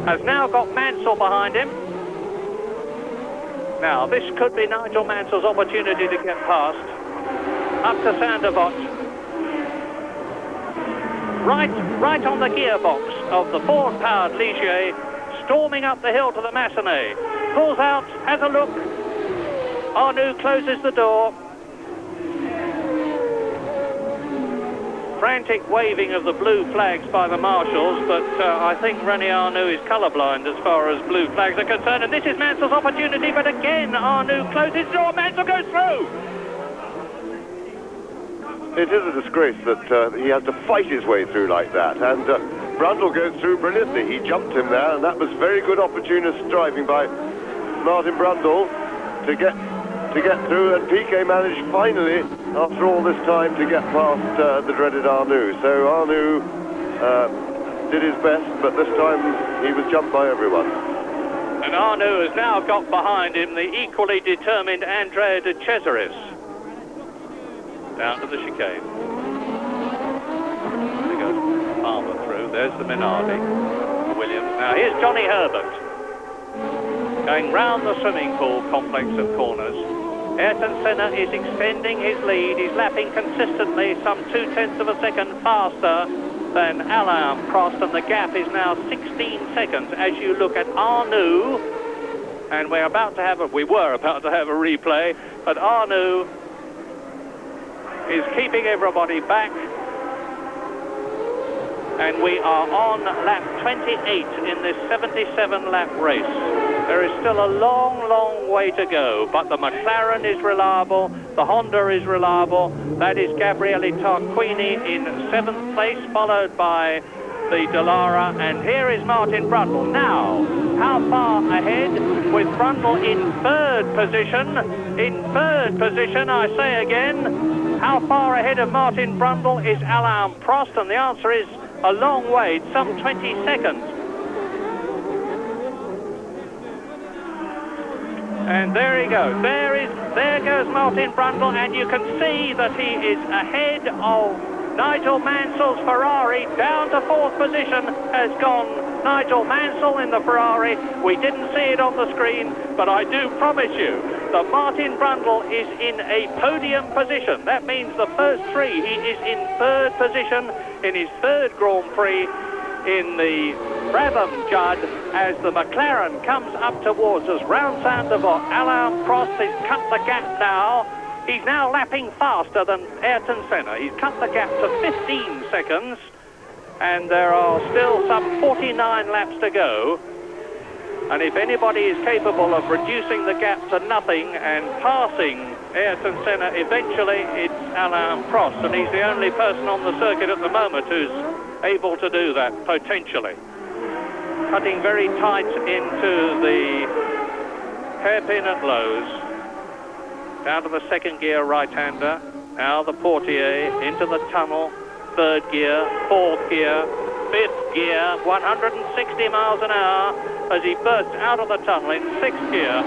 B: has now got Mansell behind him. Now, this could be Nigel Mansell's opportunity to get past. Up to Sandervot. Right on the gearbox of the Ford-powered Ligier, storming up the hill to the Massenet. Pulls out, has a look. Arnoux closes the door. Frantic waving of the blue flags by the marshals, but I think René Arnoux is colourblind as far as blue flags are concerned, and this is Mansell's opportunity, but again Arnoux closes the door, Mansell goes through!
A: It is a disgrace that he has to fight his way through like that, and Brundle goes through brilliantly. He jumped him there, and that was very good opportunist driving by Martin Brundle to get through, and Piquet managed finally, after all this time, to get past the dreaded Arnoux. So Arnoux did his best, but this time he was jumped by everyone.
B: And Arnoux has now got behind him the equally determined Andrea de Cesaris. Down to the chicane. There goes Palmer through. There's the Minardi. Williams. Now here's Johnny Herbert. Going round the swimming pool complex of corners. Ayrton Senna is extending his lead. He's lapping consistently some 0.2 of a second faster than Alain Prost, and the gap is now 16 seconds as you look at Arnoux. And we were about to have a replay, but Arnoux is keeping everybody back, and we are on lap 28 in this 77 lap race. There is still a long way to go, but the McLaren is reliable, the Honda is reliable. That is Gabriele Tarquini in 7th place, followed by the Dallara, and here is Martin Brundle. Now, how far ahead with Brundle in 3rd position? In 3rd position, I say again. How far ahead of Martin Brundle is Alain Prost? And the answer is a long way, some 20 seconds. And there he goes. There goes Martin Brundle, and you can see that he is ahead of Nigel Mansell's Ferrari. Down to 4th position has gone Nigel Mansell in the Ferrari. We didn't see it on the screen, but I do promise you that Martin Brundle is in a podium position. That means the first 3. He is in 3rd position in his 3rd Grand Prix in the Brabham Judd as the McLaren comes up towards us round Sandervot. Alain Prost has cut the gap now. He's now lapping faster than Ayrton Senna. He's cut the gap to 15 seconds, and there are still some 49 laps to go. And if anybody is capable of reducing the gap to nothing and passing Ayrton Senna, eventually it's Alain Prost, and he's the only person on the circuit at the moment who's able to do that, potentially. Cutting very tight into the hairpin at Lowe's. Down to the 2nd gear right-hander. Now the Portier into the tunnel. 3rd gear, 4th gear, 5th gear, 160 miles an hour as he bursts out of the tunnel in 6th gear.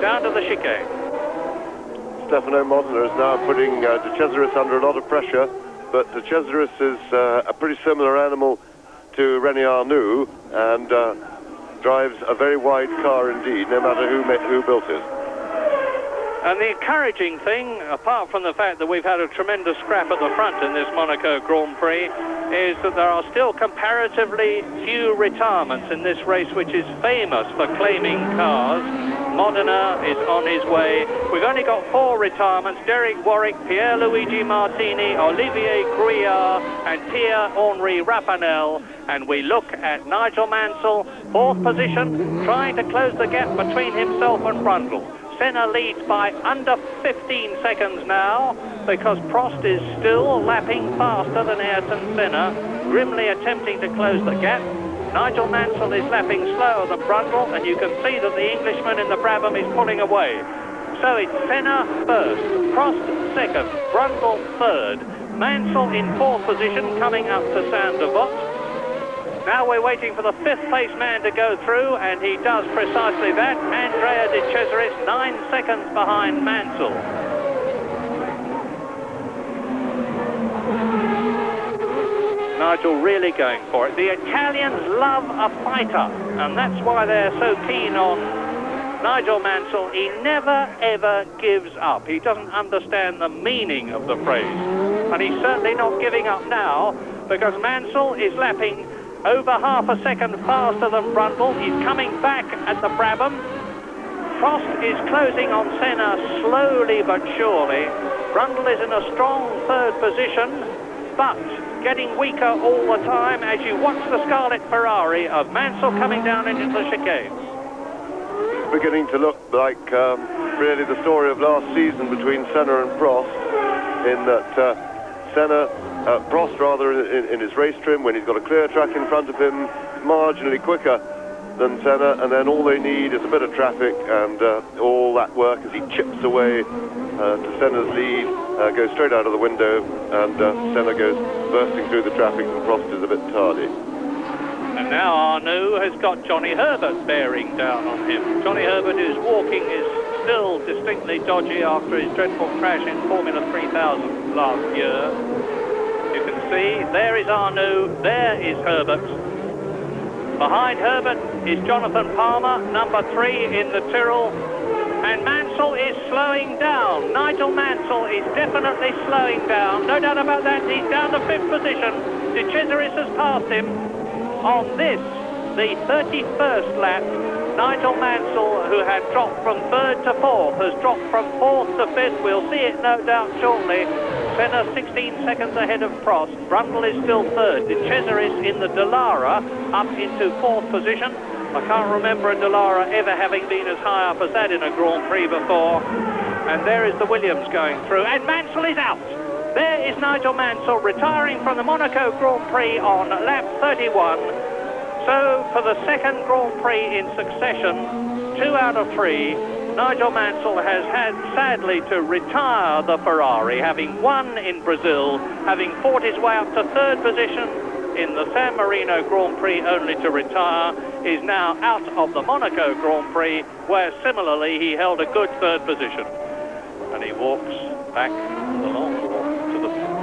B: Down to the chicane.
A: Stefano Modena is now putting De Cesaris under a lot of pressure, but De Cesaris is a pretty similar animal to René Arnoux, and drives a very wide car indeed, no matter who built it.
B: And the encouraging thing, apart from the fact that we've had a tremendous scrap at the front in this Monaco Grand Prix, is that there are still comparatively few retirements in this race, which is famous for claiming cars. Modena is on his way. We've only got 4 retirements: Derek Warwick, Pierluigi Martini, Olivier Grouillard and Pierre-Henri Rapinel. And we look at Nigel Mansell, 4th position, trying to close the gap between himself and Brundle. Senna leads by under 15 seconds now. because Prost is still lapping faster than Ayrton Senna, grimly attempting to close the gap. Nigel Mansell is lapping slower than Brundle, and you can see that the Englishman in the Brabham is pulling away. So it's Senna first, Prost second, Brundle third, Mansell in fourth position coming up to Sainte-Devote. Now we're waiting for the fifth place man to go through, and he does precisely that. Andrea De Cesaris 9 seconds behind Mansell. Nigel really going for it. The Italians love a fighter, and that's why they're so keen on Nigel Mansell. He never ever gives up. He doesn't understand the meaning of the phrase, and he's certainly not giving up now, because Mansell is lapping over half a second faster than Brundle. He's coming back at the Brabham. Prost is closing on Senna slowly but surely. Brundle is in a strong third position, but getting weaker all the time as you watch the Scarlet Ferrari of Mansell coming down into the chicane.
A: It's beginning to look like really the story of last season between Senna and Prost, in that Prost rather in his race trim, when he's got a clear track in front of him, marginally quicker than Senna, and then all they need is a bit of traffic, and all that work as he chips away to Senna's lead, goes straight out of the window, and Senna goes bursting through the traffic, and Prost is a bit tardy.
B: And now Arnoux has got Johnny Herbert bearing down on him. Johnny Herbert, whose walking is still distinctly dodgy after his dreadful crash in Formula 3000 last year. You can see, there is Arnoux, there is Herbert. Behind Herbert is Jonathan Palmer, number 3 in the Tyrrell. And Mansell is slowing down. Nigel Mansell is definitely slowing down. No doubt about that. He's down to 5th position. De Cesaris has passed him. On this, the 31st lap, Nigel Mansell, who had dropped from 3rd to 4th, has dropped from 4th to 5th. We'll see it no doubt shortly. Senna 16 seconds ahead of Prost. Brundle is still 3rd. De Cesaris in the Dallara up into 4th position. I can't remember a Dallara ever having been as high up as that in a Grand Prix before. And there is the Williams going through, and Mansell is out. There is Nigel Mansell retiring from the Monaco Grand Prix on lap 31. So for the second Grand Prix in succession, 2 out of 3, Nigel Mansell has had sadly to retire the Ferrari, having won in Brazil, having fought his way up to 3rd position in the San Marino Grand Prix, only to retire. Is now out of the Monaco Grand Prix, where similarly he held a good 3rd position. And he walks back the long walk to the fence.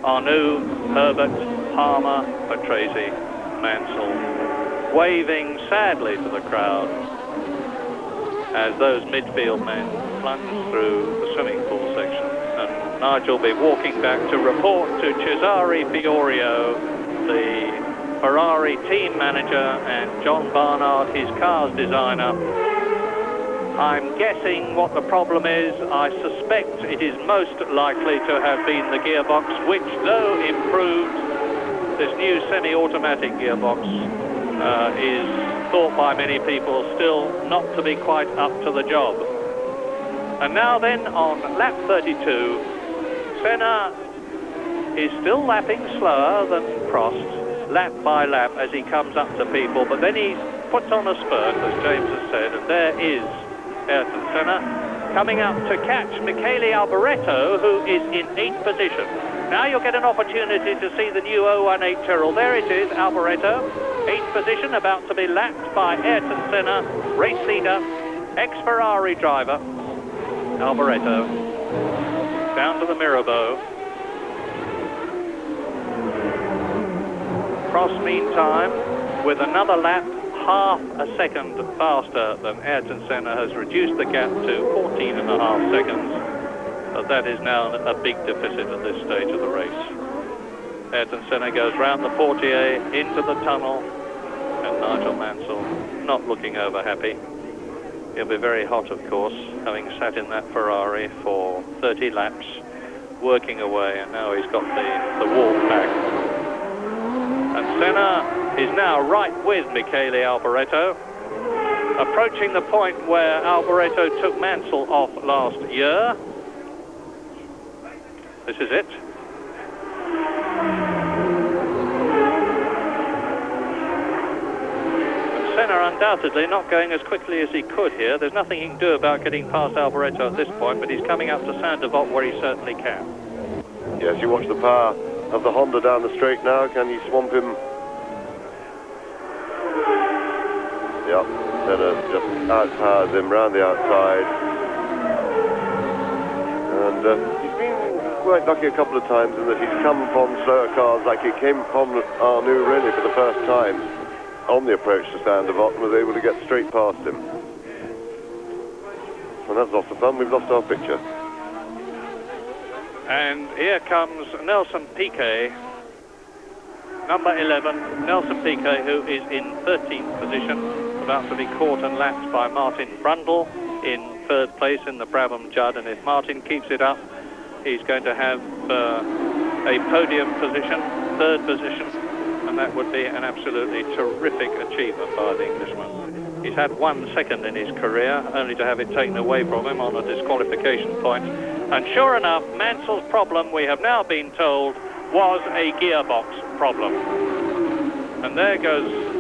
B: Arnoux, Herbert, Palmer, Patrese, Mansell, waving sadly to the crowd as those midfield men plunge through the swimming pool section. And Nigel will be walking back to report to Cesare Fiorio, the Ferrari team manager, and John Barnard, his car's designer. I'm guessing what the problem is. I suspect it is most likely to have been the gearbox, which, though improved, this new semi-automatic gearbox is thought by many people still not to be quite up to the job. And now then, on lap 32, Senna is still lapping slower than Prost, lap by lap as he comes up to people, but then he puts on a spurt, as James has said, and there is Ayrton Senna coming up to catch Michele Alboreto, who is in 8th position. Now you'll get an opportunity to see the new 018 Tyrrell. There it is, Alboreto, 8th position, about to be lapped by Ayrton Senna, race leader, ex-Ferrari driver, Alboreto, down to the Mirabeau. Prost, meantime, with another lap, half a second faster than Ayrton Senna, has reduced the gap to 14.5 seconds. But that is now a big deficit at this stage of the race. Ayrton Senna goes round the portier into the tunnel, and Nigel Mansell not looking over happy. He'll be very hot, of course, having sat in that Ferrari for 30 laps, working away, and now he's got the walk back. And Senna is now right with Michele Alboreto, approaching the point where Alboreto took Mansell off last year. This is it. Senna undoubtedly not going as quickly as he could here. There's nothing he can do about getting past Alboreto at this point, but he's coming up to Saint-Devote where he certainly can.
A: Yes, you watch the power of the Honda down the straight now. Can he swamp him? Yep, Senna just outpowers him round the outside. And he's been quite lucky a couple of times in that he's come from slower cars, like he came from Arnoux really for the first time on the approach to Saint-Devote and was able to get straight past him. And that's lost the fun. We've lost our picture.
B: And here comes Nelson Piquet, number 11, Nelson Piquet, who is in 13th position, about to be caught and lapped by Martin Brundle in third place in the Brabham Judd. And if Martin keeps it up, he's going to have a podium position, third position, and that would be an absolutely terrific achievement by the Englishman. He's had 1 second in his career, only to have it taken away from him on a disqualification point. And sure enough, Mansell's problem, we have now been told, was a gearbox problem. And there goes...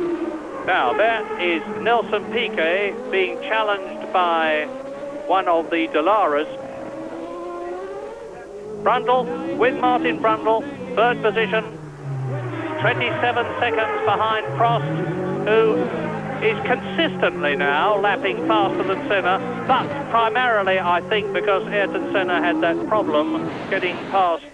B: Now, there is Nelson Piquet being challenged by one of the Delaras. Brundle, with Martin Brundle, third position, 27 seconds behind Prost, who is consistently now lapping faster than Senna, but primarily, I think, because Ayrton Senna had that problem getting past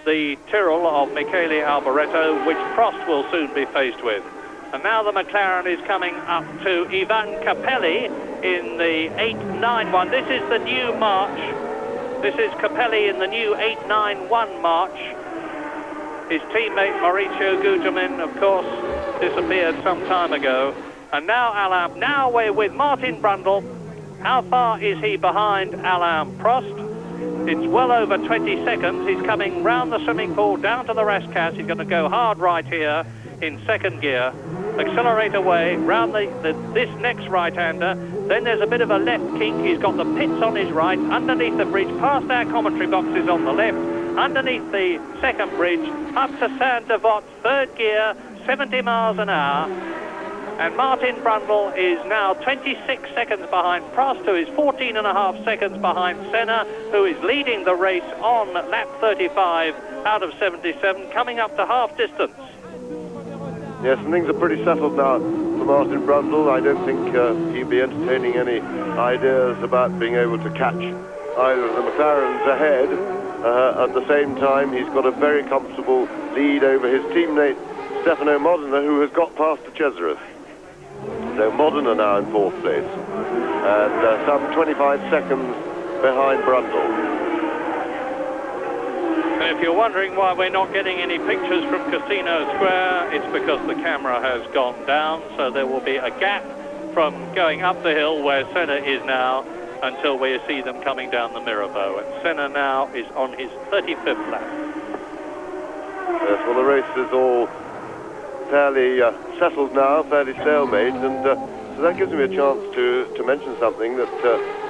B: the Tyrrell of Michele Alboreto, which Prost will soon be faced with. And now the McLaren is coming up to Ivan Capelli in the 891. This is the new march. This is Capelli in the new 891 march. His teammate Mauricio Gugelmin, of course, disappeared some time ago. And now Alain, now we're with Martin Brundle. How far is he behind Alain Prost? It's well over 20 seconds. He's coming round the swimming pool, down to the Rascasse. He's going to go hard right here in second gear. Accelerate away, round this next right-hander. Then there's a bit of a left kink. He's got the pits on his right, underneath the bridge, past our commentary boxes on the left, underneath the second bridge, up to Saint-Devote, third gear, 70 miles an hour. And Martin Brundle is now 26 seconds behind Prost, who is 14.5 seconds behind Senna, who is leading the race on lap 35 out of 77, coming up to half distance.
A: Yes, and things are pretty settled now for Martin Brundle. I don't think he'd be entertaining any ideas about being able to catch either of the McLarens ahead. At the same time, he's got a very comfortable lead over his teammate Stefano Modena, who has got past the Cesaris. So Modena now in fourth place, and some 25 seconds behind Brundle.
B: And if you're wondering why we're not getting any pictures from Casino Square, it's because the camera has gone down, so there will be a gap from going up the hill where Senna is now until we see them coming down the Mirabeau. And Senna now is on his 35th lap.
A: Yes, well, the race is all fairly settled now, fairly stalemate, and so that gives me a chance to mention something that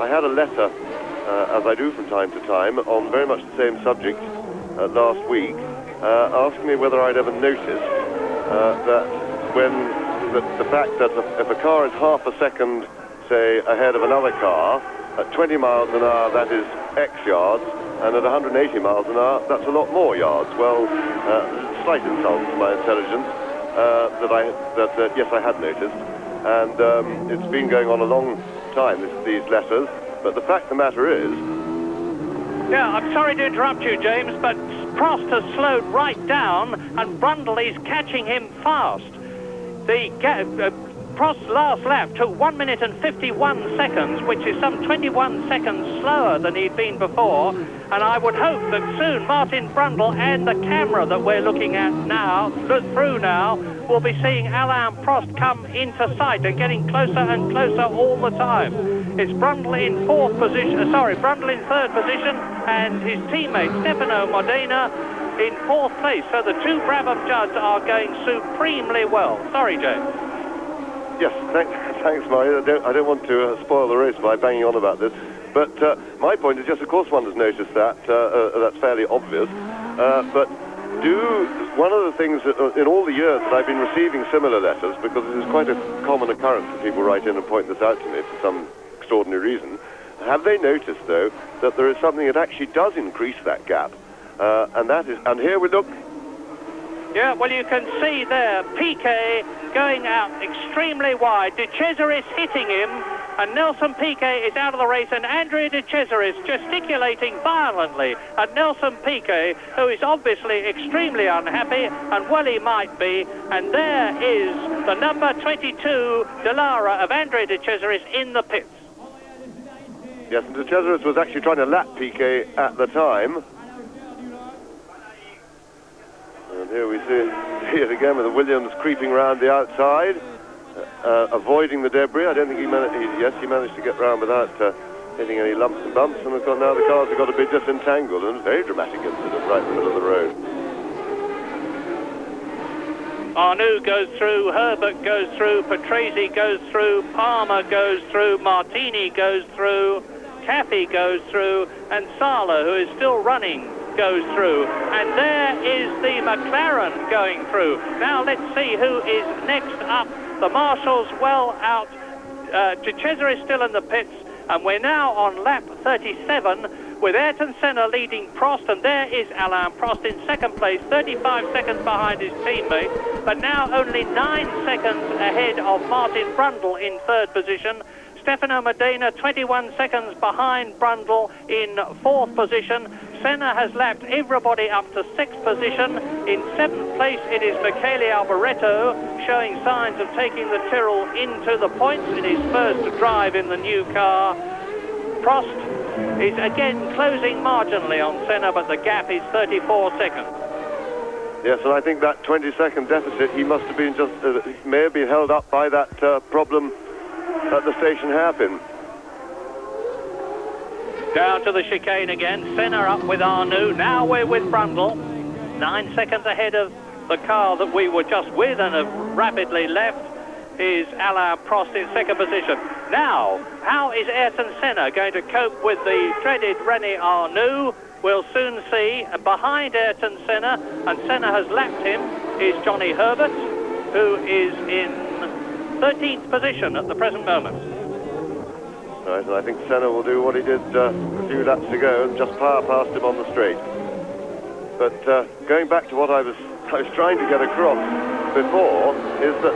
A: I had a letter, as I do from time to time, on very much the same subject last week, asking me whether I'd ever noticed that when the fact that if a car is half a second, say, ahead of another car, at 20 miles an hour that is X yards, and at 180 miles an hour that's a lot more yards. Well, slight insult to my intelligence that yes, I had noticed, and it's been going on a long time, these letters, but the fact of the matter is...
B: Yeah, I'm sorry to interrupt you, James, but Prost has slowed right down and Brundle is catching him fast. Prost's last lap took 1 minute and 51 seconds, which is some 21 seconds slower than he'd been before, and I would hope that soon Martin Brundle and the camera that we're looking at now, through now, will be seeing Alain Prost come into sight and getting closer and closer all the time. It's Brundle in Brundle in third position, and his teammate Stefano Modena in fourth place. So the two Brabham Judds are going supremely well. Sorry, James.
A: Yes, thanks, Murray. I don't want to spoil the race by banging on about this. But my point is, yes, of course one has noticed that. That's fairly obvious. But one of the things that, in all the years that I've been receiving similar letters, because it is quite a common occurrence that people write in and point this out to me for some extraordinary reason, have they noticed, though, that there is something that actually does increase that gap? And here we look.
B: Yeah, well, you can see there, Piquet going out extremely wide. De Cesaris hitting him, and Nelson Piquet is out of the race, and Andrea De Cesaris gesticulating violently at Nelson Piquet, who is obviously extremely unhappy, and well he might be. And there is the number 22 Dallara of Andrea De Cesaris in the pits.
A: Yes, and De Cesaris was actually trying to lap Piquet at the time. And here we see it again with the Williams creeping round the outside, avoiding the debris. I don't think he managed to get round without hitting any lumps and bumps. And of course now the cars have got to be disentangled, and a very dramatic incident right in the middle of the road.
B: Arnoux goes through, Herbert goes through, Patrese goes through, Palmer goes through, Martini goes through, Caffey goes through, and Sala, who is still running, goes through. And there is the McLaren going through. Now let's see who is next up. The marshals well out. De Cesaris still in the pits, and we're now on lap 37 with Ayrton Senna leading Prost, and there is Alain Prost in second place, 35 seconds behind his teammate, but now only 9 seconds ahead of Martin Brundle in third position. Stefano Medina 21 seconds behind Brundle in fourth position. Senna has lapped everybody up to sixth position. In seventh place it is Michele Alboreto, showing signs of taking the Tyrrell into the points in his first drive in the new car. Prost is again closing marginally on Senna, but the gap is 34 seconds.
A: Yes, and I think that 20-second deficit, he must have been may have been held up by that problem at the station hairpin.
B: Down to the chicane again, Senna up with Arnoux. Now we're with Brundle, 9 seconds ahead of the car that we were just with and have rapidly left is Alain Prost in second position. Now, how is Ayrton Senna going to cope with the dreaded René Arnoux? We'll soon see. Behind Ayrton Senna, and Senna has lapped him, is Johnny Herbert, who is in 13th position at the present moment.
A: Right, and I think Senna will do what he did a few laps ago and just power past him on the straight. But going back to what I was trying to get across before, is that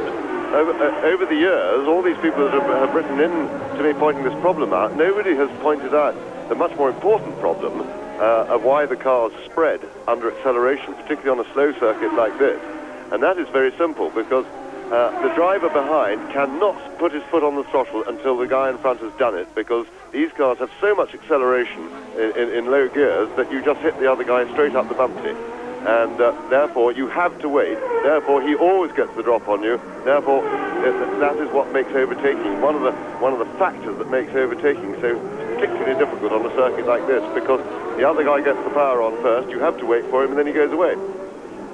A: over the years, all these people that have written in to me pointing this problem out, nobody has pointed out the much more important problem of why the cars spread under acceleration, particularly on a slow circuit like this. And that is very simple, because the driver behind cannot put his foot on the throttle until the guy in front has done it, because these cars have so much acceleration in low gears that you just hit the other guy straight up the bumpy. And therefore you have to wait. Therefore he always gets the drop on you. Therefore that is what makes overtaking one of the factors that makes overtaking so particularly difficult on a circuit like this, because the other guy gets the power on first, you have to wait for him, and then he goes away.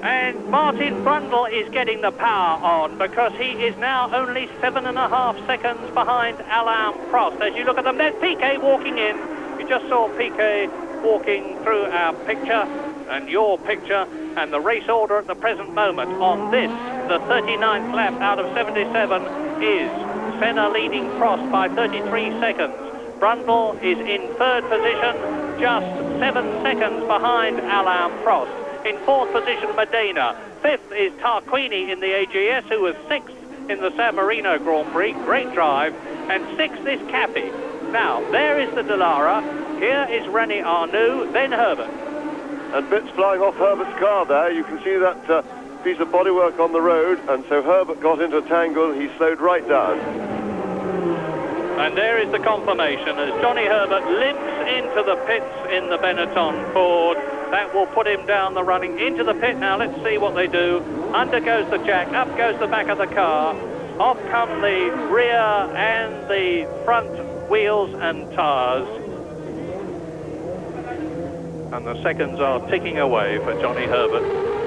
B: And Martin Brundle is getting the power on, because he is now only 7.5 seconds behind Alain Prost. As you look at them, there's Piquet walking in. You just saw Piquet walking through our picture and your picture, and the race order at the present moment on this, the 39th lap out of 77, is Senna leading Prost by 33 seconds. Brundle is in third position, just 7 seconds behind Alain Prost. In fourth position, Medina. Fifth is Tarquini in the AGS, who was sixth in the San Marino Grand Prix. Great drive. And sixth is Cappy. Now, there is the Dallara. Here is René Arnoux, then Herbert.
A: And bits flying off Herbert's car there. You can see that piece of bodywork on the road. And so Herbert got into a tangle. He slowed right down.
B: And there is the confirmation as Johnny Herbert limps into the pits in the Benetton Ford. That will put him down the running into the pit. Now let's see what they do. Under goes the jack, up goes the back of the car. Off come the rear and the front wheels and tyres. And the seconds are ticking away for Johnny Herbert,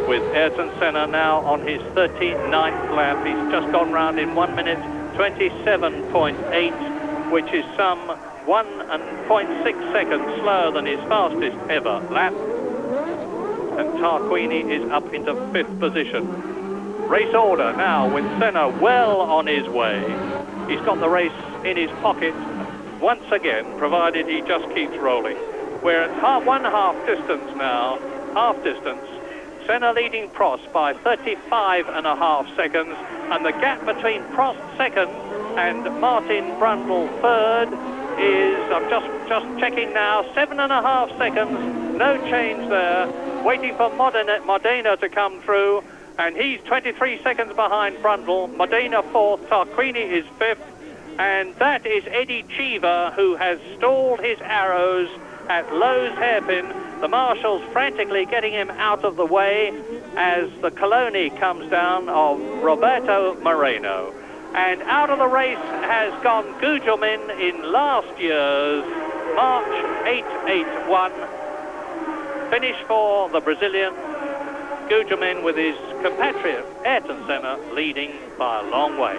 B: with Ayrton Senna now on his 39th lap. He's just gone round in 1 minute 27.8, which is some 1.6 seconds slower than his fastest ever lap. And Tarquini is up into 5th position. Race order now with Senna well on his way. He's got the race in his pocket once again, provided he just keeps rolling. We're at one half distance now, half distance. Senna leading Prost by 35.5 seconds, and the gap between Prost second and Martin Brundle third is, I'm just checking now, 7.5 seconds, no change there. Waiting for Modena to come through, and he's 23 seconds behind Brundle. Modena 4th, Tarquini is 5th, and that is Eddie Cheever, who has stalled his arrows at Lowe's hairpin. The marshals frantically getting him out of the way as the Coloni comes down of Roberto Moreno. And out of the race has gone Gugelmin in last year's March 881. Finish for the Brazilian. Gugelmin with his compatriot Ayrton Senna leading by a long way.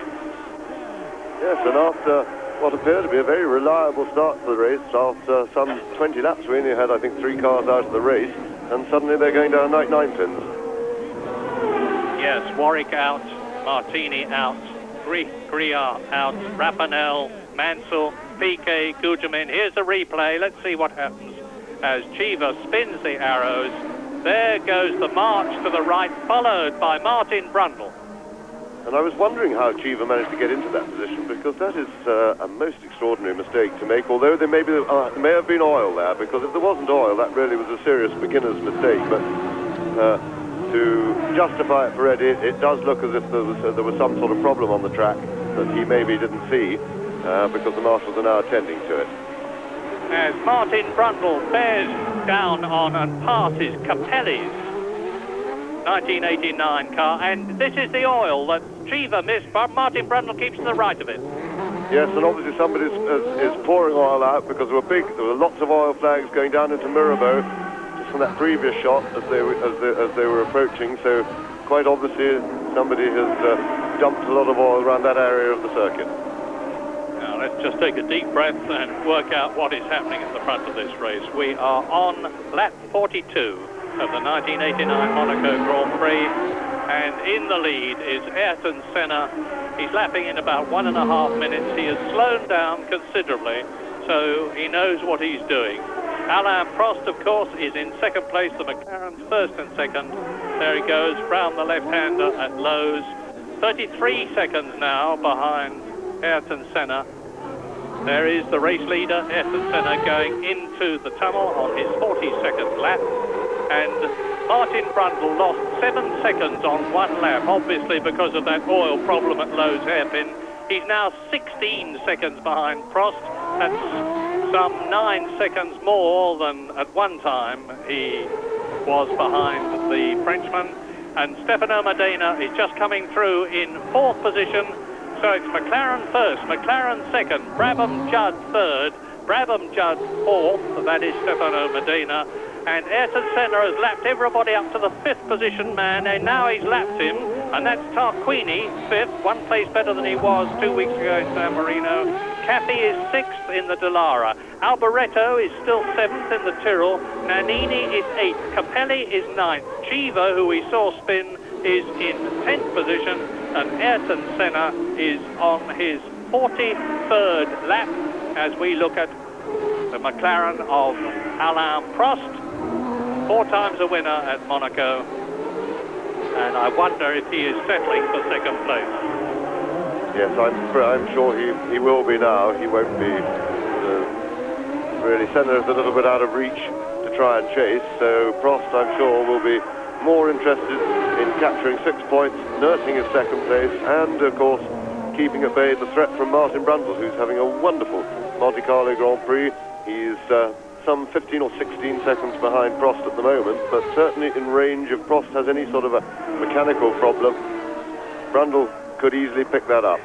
A: Yes, and after what appeared to be a very reliable start to the race, after some 20 laps, we only had, I think, 3 cars out of the race, and suddenly they're going down 9 pins.
B: Yes, Warwick out, Martini out, Griard out, Rapinel, Mansell, Piquet, Gugelmin. Here's the replay. Let's see what happens as Cheever spins the arrows. There goes the march to the right, followed by Martin Brundle.
A: And I was wondering how Cheever managed to get into that position, because that is a most extraordinary mistake to make, although there may have been oil there, because if there wasn't oil, that really was a serious beginner's mistake. But to justify it for Eddie, it does look as if there was some sort of problem on the track that he maybe didn't see, because the marshals are now attending to it.
B: As Martin Brundle bears down on and passes Capelli's 1989 car, and this is the oil that Cheever missed, but Martin Brundle keeps to the right of it.
A: Yes, and obviously somebody is pouring oil out, because there were lots of oil flags going down into Mirabeau just from that previous shot as they were approaching. So quite obviously somebody has dumped a lot of oil around that area of the circuit.
B: Now let's just take a deep breath and work out what is happening at the front of this race. We are on lap 42 of the 1989 Monaco Grand Prix, and in the lead is Ayrton Senna. He's lapping in about 1.5 minutes. He has slowed down considerably, so he knows what he's doing. Alain Prost, of course, is in second place. The McLaren's first and second. There he goes, Brown the left-hander at Lowe's. 33 seconds now behind Ayrton Senna. There is the race leader, Ayrton Senna, going into the tunnel on his 42nd lap. And Martin Brundle lost 7 seconds on 1 lap, obviously because of that oil problem at Lowe's hairpin. He's now 16 seconds behind Prost. That's some 9 seconds more than at one time he was behind the Frenchman. And Stefano Modena is just coming through in 4th position. So it's McLaren first, McLaren second, Brabham Judd third, Brabham Judd fourth, that is Stefano Modena. And Ayrton Senna has lapped everybody up to the 5th position man, and now he's lapped him, and that's Tarquini, 5th, 1 place better than he was 2 weeks ago in San Marino. Caffey is 6th in the Dallara. Alboreto is still 7th in the Tyrrell. Nannini is 8th. Capelli is 9th. Cheever, who we saw spin, is in 10th position, and Ayrton Senna is on his 43rd lap as we look at the McLaren of Alain Prost, 4 times a winner at Monaco, and I wonder if he is settling for second place.
A: Yes, I'm sure he will be now. He won't be. Really, Senna is a little bit out of reach to try and chase, so Prost, I'm sure, will be more interested in capturing 6 points, nursing his second place, and, of course, keeping at bay the threat from Martin Brundle, who's having a wonderful Monte Carlo Grand Prix. He's some 15 or 16 seconds behind Prost at the moment, but certainly in range if Prost has any sort of a mechanical problem. Brundle could easily pick that up.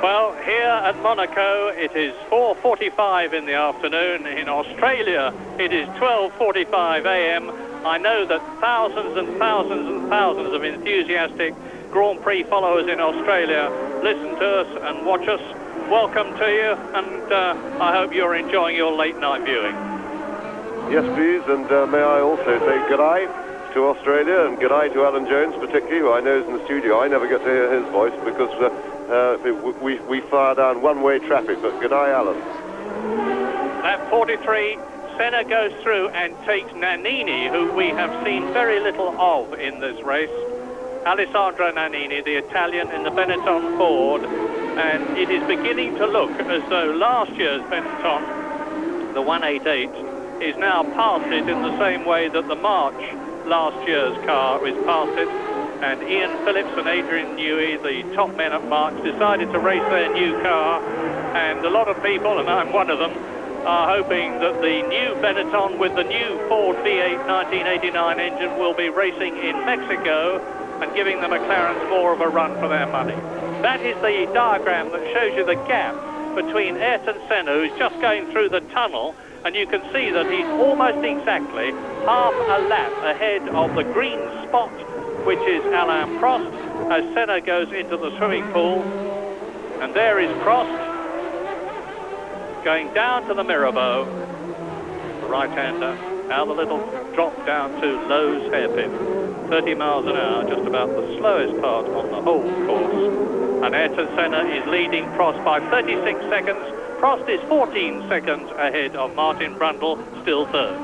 B: Well, here at Monaco, it is 4:45 in the afternoon. In Australia, it is 12:45 a.m. I know that thousands and thousands and thousands of enthusiastic Grand Prix followers in Australia listen to us and watch us. welcome to you, and I hope you're enjoying your late night viewing.
A: Yes, please, and may I also say good-eye to Australia, and good-eye to Alan Jones particularly, who I know is in the studio. I never get to hear his voice because we fire down one-way traffic, but good-eye, Alan.
B: Lap 43, Senna goes through and takes Nannini, who we have seen very little of in this race. Alessandro Nannini, the Italian in the Benetton Ford, and it is beginning to look as though last year's Benetton, the 188, is now past it in the same way that the March last year's car is past it, and Ian Phillips and Adrian Newey, the top men at March, decided to race their new car, and a lot of people, and I'm one of them, are hoping that the new Benetton with the new Ford V8 1989 engine will be racing in Mexico and giving the McLarens more of a run for their money. That is the diagram that shows you the gap between Ayrton Senna, who's just going through the tunnel, and you can see that he's almost exactly half a lap ahead of the green spot, which is Alain Prost, as Senna goes into the swimming pool. And there is Prost going down to the Mirabeau, the right-hander. Now the little drop down to Lowe's hairpin, 30 miles an hour, just about the slowest part on the whole course. And Ayrton Senna is leading Prost by 36 seconds. Prost is 14 seconds ahead of Martin Brundle, still third.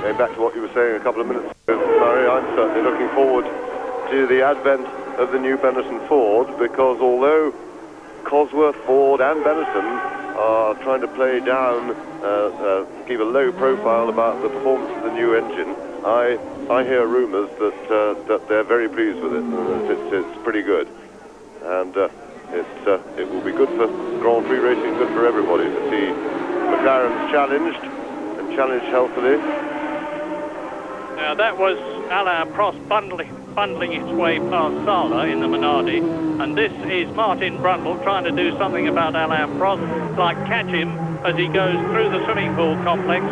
A: Going back to what you were saying a couple of minutes ago, Murray, I'm certainly looking forward to the advent of the new Benetton Ford, because although Cosworth, Ford and Benetton are trying to play down, keep a low profile about the performance of the new engine, I hear rumours that they're very pleased with it. It's pretty good, and it will be good for Grand Prix racing, good for everybody to see McLaren's challenged and challenged healthily.
B: Now that was Alain Prost bundling its way past Sala in the Minardi, and this is Martin Brundle trying to do something about Alain Prost, like catch him as he goes through the swimming pool complex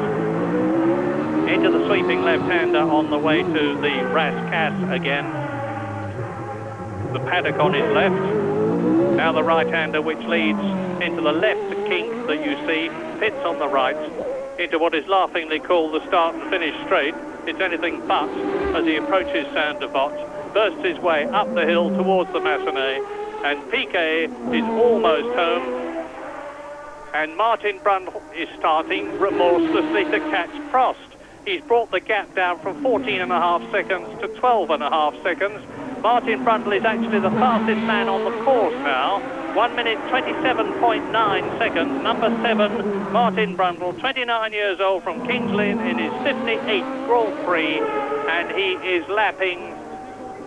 B: into the sweeping left-hander on the way to the Rascasse again. The paddock on his left. Now the right-hander, which leads into the left kink that you see, pits on the right into what is laughingly called the start and finish straight. It's anything but as he approaches Saint-Devote, bursts his way up the hill towards the Massenet, and Piquet is almost home, and Martin Brundle is starting remorselessly to catch Prost. He's brought the gap down from 14.5 seconds to 12.5 seconds. Martin Brundle is actually the fastest man on the course now. 1 minute 27.9 seconds. Number 7, Martin Brundle, 29 years old, from Kings Lynn, in his 58th Grand Prix, and he is lapping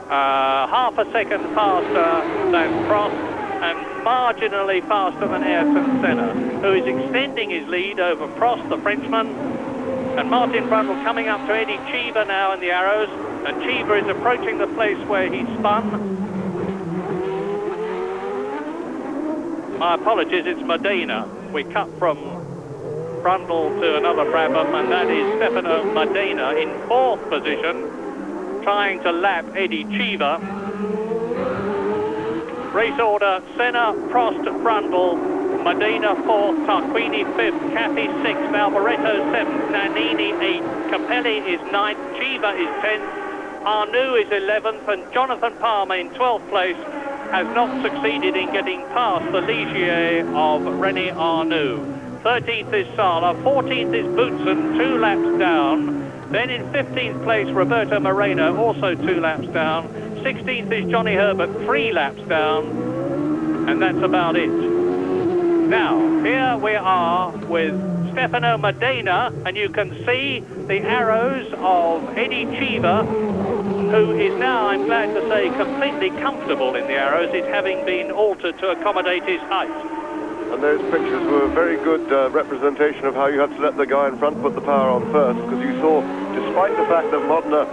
B: half a second faster than Prost and marginally faster than Ayrton Senna, who is extending his lead over Prost, the Frenchman. And Martin Brundle coming up to Eddie Cheever now in the Arrows, and Cheever is approaching the place where he spun. My apologies, it's Modena. We cut from Brundle to another Brabham, and that is Stefano Modena in 4th position, trying to lap Eddie Cheever. Race order: Senna, Prost, Brundle, Modena 4th, Tarquini 5th, Capi 6th, Alboreto 7th, Nannini 8th, Capelli is 9th, Cheever is 10th, Arnoux is 11th, and Jonathan Palmer in 12th place has not succeeded in getting past the Ligier of René Arnoux. 13th is Sala, 14th is Boutsen, 2 laps down. Then in 15th place, Roberto Moreno, also 2 laps down. 16th is Johnny Herbert, 3 laps down. And that's about it. Now, here we are with Stefano Modena, and you can see the arrows of Eddie Cheever, who is now, I'm glad to say, completely comfortable in the arrows, it having been altered to accommodate his height.
A: And those pictures were a very good representation of how you have to let the guy in front put the power on first, because you saw, despite the fact that Modena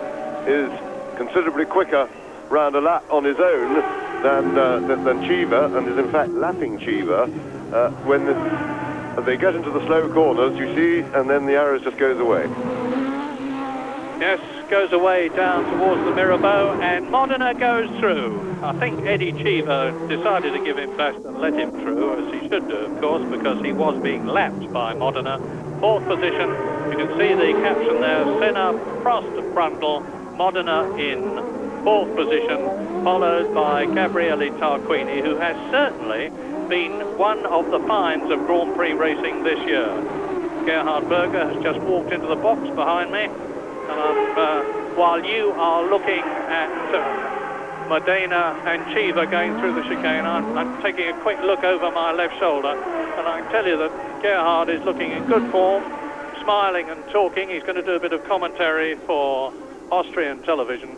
A: is considerably quicker round a lap on his own than Cheever, and is in fact lapping Cheever, when they get into the slow corners, you see, and then the arrows just goes away.
B: Yes, goes away down towards the Mirabeau, and Modena goes through. I think Eddie Cheever decided to give him best and let him through, as he should do, of course, because he was being lapped by Modena. Fourth position, you can see the caption there, Senna, Prost, Brundle, Modena in fourth position, followed by Gabriele Tarquini, who has certainly been one of the finds of Grand Prix racing this year. Gerhard Berger has just walked into the box behind me, and while you are looking at Modena and Cheever going through the chicane, I'm taking a quick look over my left shoulder, and I can tell you that Gerhard is looking in good form, smiling and talking. He's going to do a bit of commentary for Austrian television,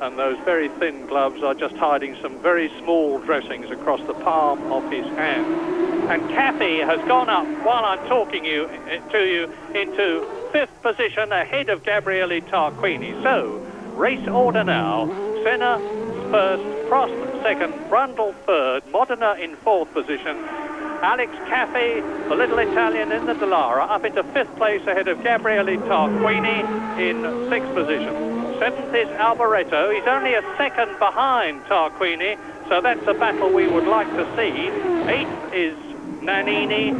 B: and those very thin gloves are just hiding some very small dressings across the palm of his hand. And Cathy has gone up, while I'm talking to you, into fifth position ahead of Gabriele Tarquini. So, race order now. Senna first, Prost second, Brundle third, Modena in fourth position. Alex Cathy, the little Italian in the Dallara, up into fifth place ahead of Gabriele Tarquini in sixth position. Seventh is Alboreto. He's only a second behind Tarquini, so that's a battle we would like to see. Eighth is Nannini,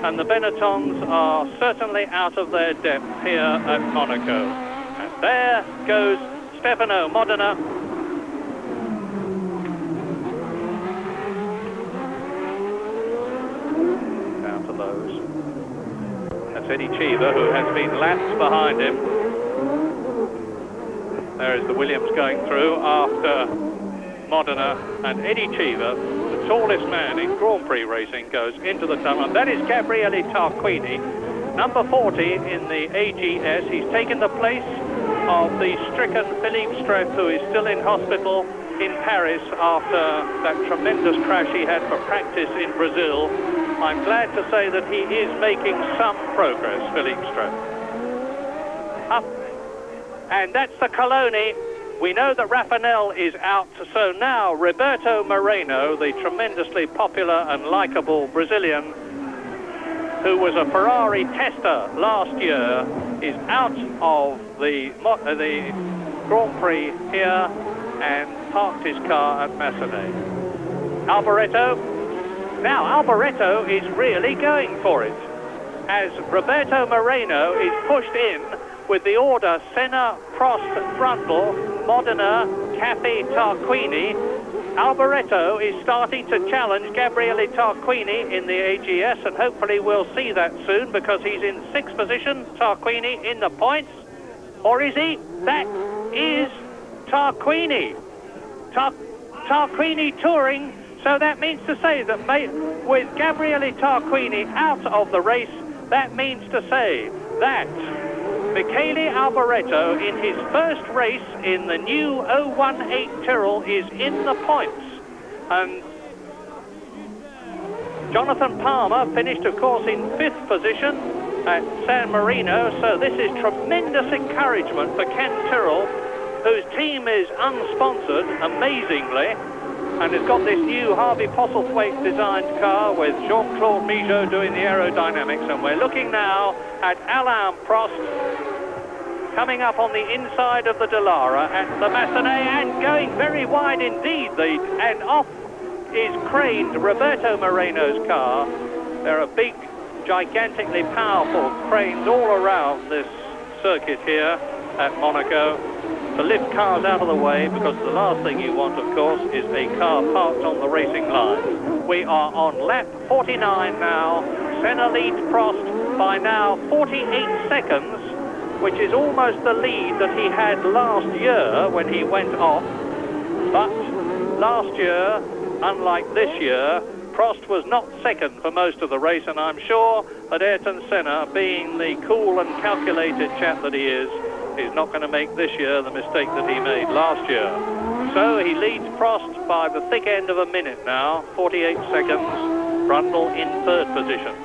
B: and the Benettons are certainly out of their depth here at Monaco. And there goes Stefano Modena. Down to those. That's Eddie Cheever, who has been lapped behind him. There is the Williams going through after Modena, and Eddie Cheever, the tallest man in Grand Prix racing, goes into the tunnel. And that is Gabriele Tarquini, number 40 in the AGS. He's taken the place of the stricken Philippe Streff, who is still in hospital in Paris after that tremendous crash he had for practice in Brazil. I'm glad to say that he is making some progress, Philippe Streff. Up. And that's the Coloni. We know that Raffanel is out, so now Roberto Moreno, the tremendously popular and likable Brazilian, who was a Ferrari tester last year, is out of the Grand Prix here and parked his car at Massenet. Alboreto. Now Alboreto is really going for it, as Roberto Moreno is pushed in with the order Senna, Prost, Brundle, Modena, Cathy, Tarquini. Alboreto is starting to challenge Gabriele Tarquini in the AGS, and hopefully we'll see that soon, because he's in sixth position, Tarquini in the points. Or is he? That is Tarquini. Tarquini touring, so that means to say that with Gabriele Tarquini out of the race, that means to say that Michele Alboreto, in his first race in the new 018 Tyrrell, is in the points. And Jonathan Palmer finished, of course, in fifth position at San Marino, so this is tremendous encouragement for Ken Tyrrell, whose team is unsponsored, amazingly, and has got this new Harvey Postlethwaite designed car with Jean-Claude Migeot doing the aerodynamics. And we're looking now at Alain Prost coming up on the inside of the Dallara at the Massenet, and going very wide indeed. And off is craned Roberto Moreno's car. There are big, gigantically powerful cranes all around this circuit here at Monaco to lift cars out of the way, because the last thing you want, of course, is a car parked on the racing line. We are on lap 49 now. Senna leads Prost by now 48 seconds, which is almost the lead that he had last year when he went off. But last year, unlike this year, Prost was not second for most of the race, and I'm sure that Ayrton Senna, being the cool and calculated chap that he is not going to make this year the mistake that he made last year. So he leads Prost by the thick end of a minute now, 48 seconds. Brundle in third position.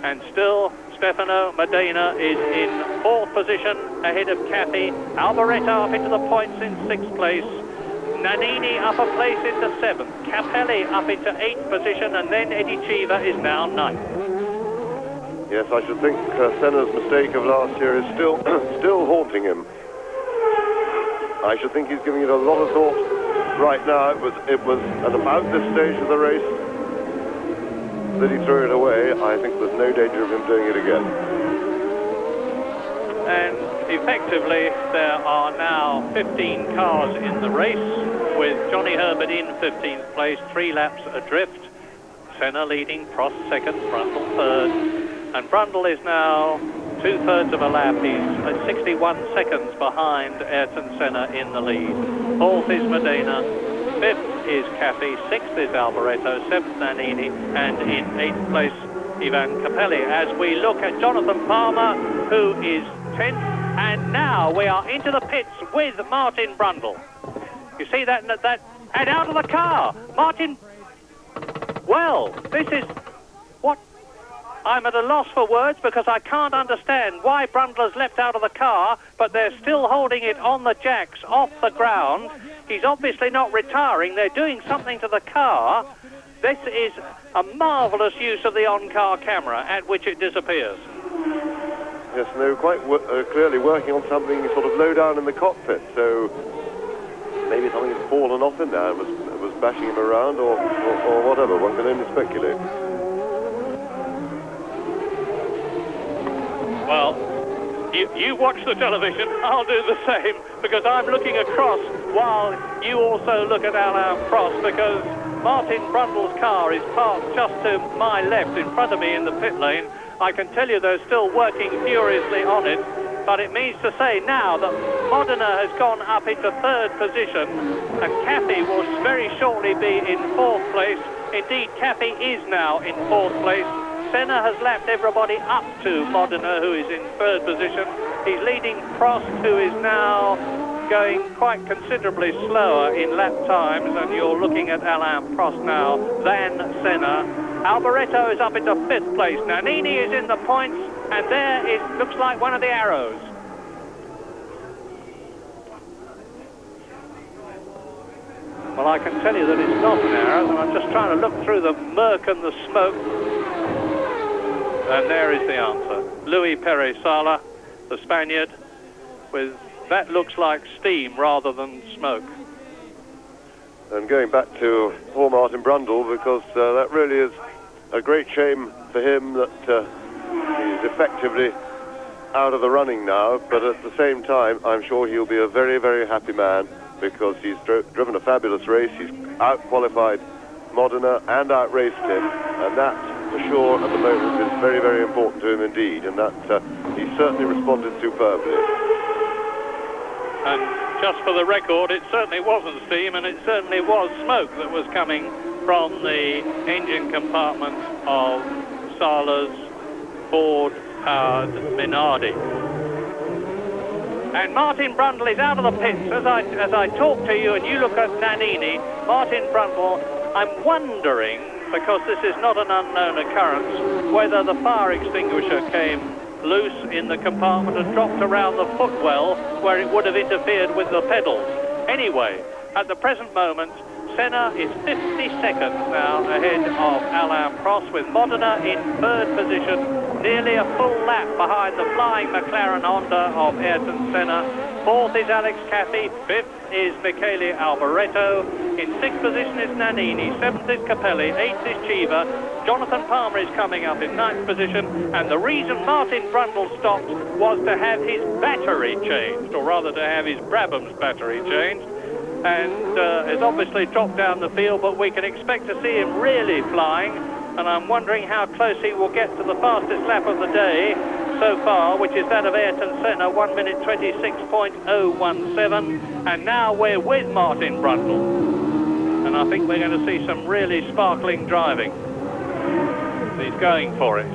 B: And still, Stefano Modena is in fourth position ahead of Cathy. Alboreto up into the points in sixth place. Nannini up a place into seventh. Capelli up into eighth position, and then Eddie Cheever is now ninth.
A: Yes, I should think Senna's mistake of last year is still haunting him. I should think he's giving it a lot of thought right now. It was at about this stage of the race that he threw it away. I think there's no danger of him doing it again.
B: And effectively, there are now 15 cars in the race, with Johnny Herbert in 15th place, 3 laps adrift. Senna leading, Prost second, Brundle third. And Brundle is now 2/3 of a lap. He's 61 seconds behind Ayrton Senna in the lead. 4th is Modena, 5th is Caffey, 6th is Alboreto, 7th Nannini, and in 8th place Ivan Capelli. As we look at Jonathan Palmer, who is 10th, and now we are into the pits with Martin Brundle. You see that, and out of the car, Martin. Well, this is what I'm at a loss for words, because I can't understand why Brundle has leapt out of the car, but they're still holding it on the jacks off the ground. He's obviously not retiring. They're doing something to the car. This is a marvellous use of the on-car camera at which it disappears.
A: Yes, and they were quite clearly working on something sort of low down in the cockpit, so maybe something has fallen off in there. It was bashing him around or whatever. One can only speculate.
B: Well, you watch the television, I'll do the same, because I'm looking across while you also look at Alain Prost, because Martin Brundle's car is parked just to my left in front of me in the pit lane. I can tell you they're still working furiously on it, but it means to say now that Modena has gone up into 3rd position, and Caffey will very shortly be in 4th place. Indeed, Caffey is now in 4th place. Senna has lapped everybody up to Modena, who is in 3rd position. He's leading Prost, who is now going quite considerably slower in lap times, and you're looking at Alain Prost now than Senna. Alboreto is up into 5th place. Nannini is in the points, and there it looks like one of the arrows. Well, I can tell you that it's not an arrow, and I'm just trying to look through the murk and the smoke. And there is the answer. Luis Perez Sala, the Spaniard, with that looks like steam rather than smoke.
A: And going back to poor Martin Brundle, because that really is a great shame for him that he's effectively out of the running now, but at the same time, I'm sure he'll be a very, very happy man, because he's driven a fabulous race. He's out-qualified Modena and out-raced him, and that, for sure, at the moment, is very, very important to him indeed, and that he certainly responded superbly.
B: And just for the record, it certainly wasn't steam, and it certainly was smoke that was coming from the engine compartment of Sala's Ford-powered Minardi. And Martin Brundle is out of the pits. As I talk to you and you look at Nannini, Martin Brundle, I'm wondering, because this is not an unknown occurrence, whether the fire extinguisher came loose in the compartment and dropped around the footwell where it would have interfered with the pedals. Anyway, at the present moment, Senna is 50 seconds now ahead of Alain Prost, with Modena in 3rd position, nearly a full lap behind the flying McLaren Honda of Ayrton Senna. 4th is Alex Caffey, 5th is Michele Alboreto, in 6th position is Nannini, 7th is Capelli, 8th is Chiva, Jonathan Palmer is coming up in 9th position, and the reason Martin Brundle stopped was to have his battery changed, or rather to have his Brabham's battery changed, and has obviously dropped down the field, but we can expect to see him really flying, and I'm wondering how close he will get to the fastest lap of the day so far, which is that of Ayrton Senna, 1 minute 26.017, and now we're with Martin Brundle, and I think we're going to see some really sparkling driving. He's going for it.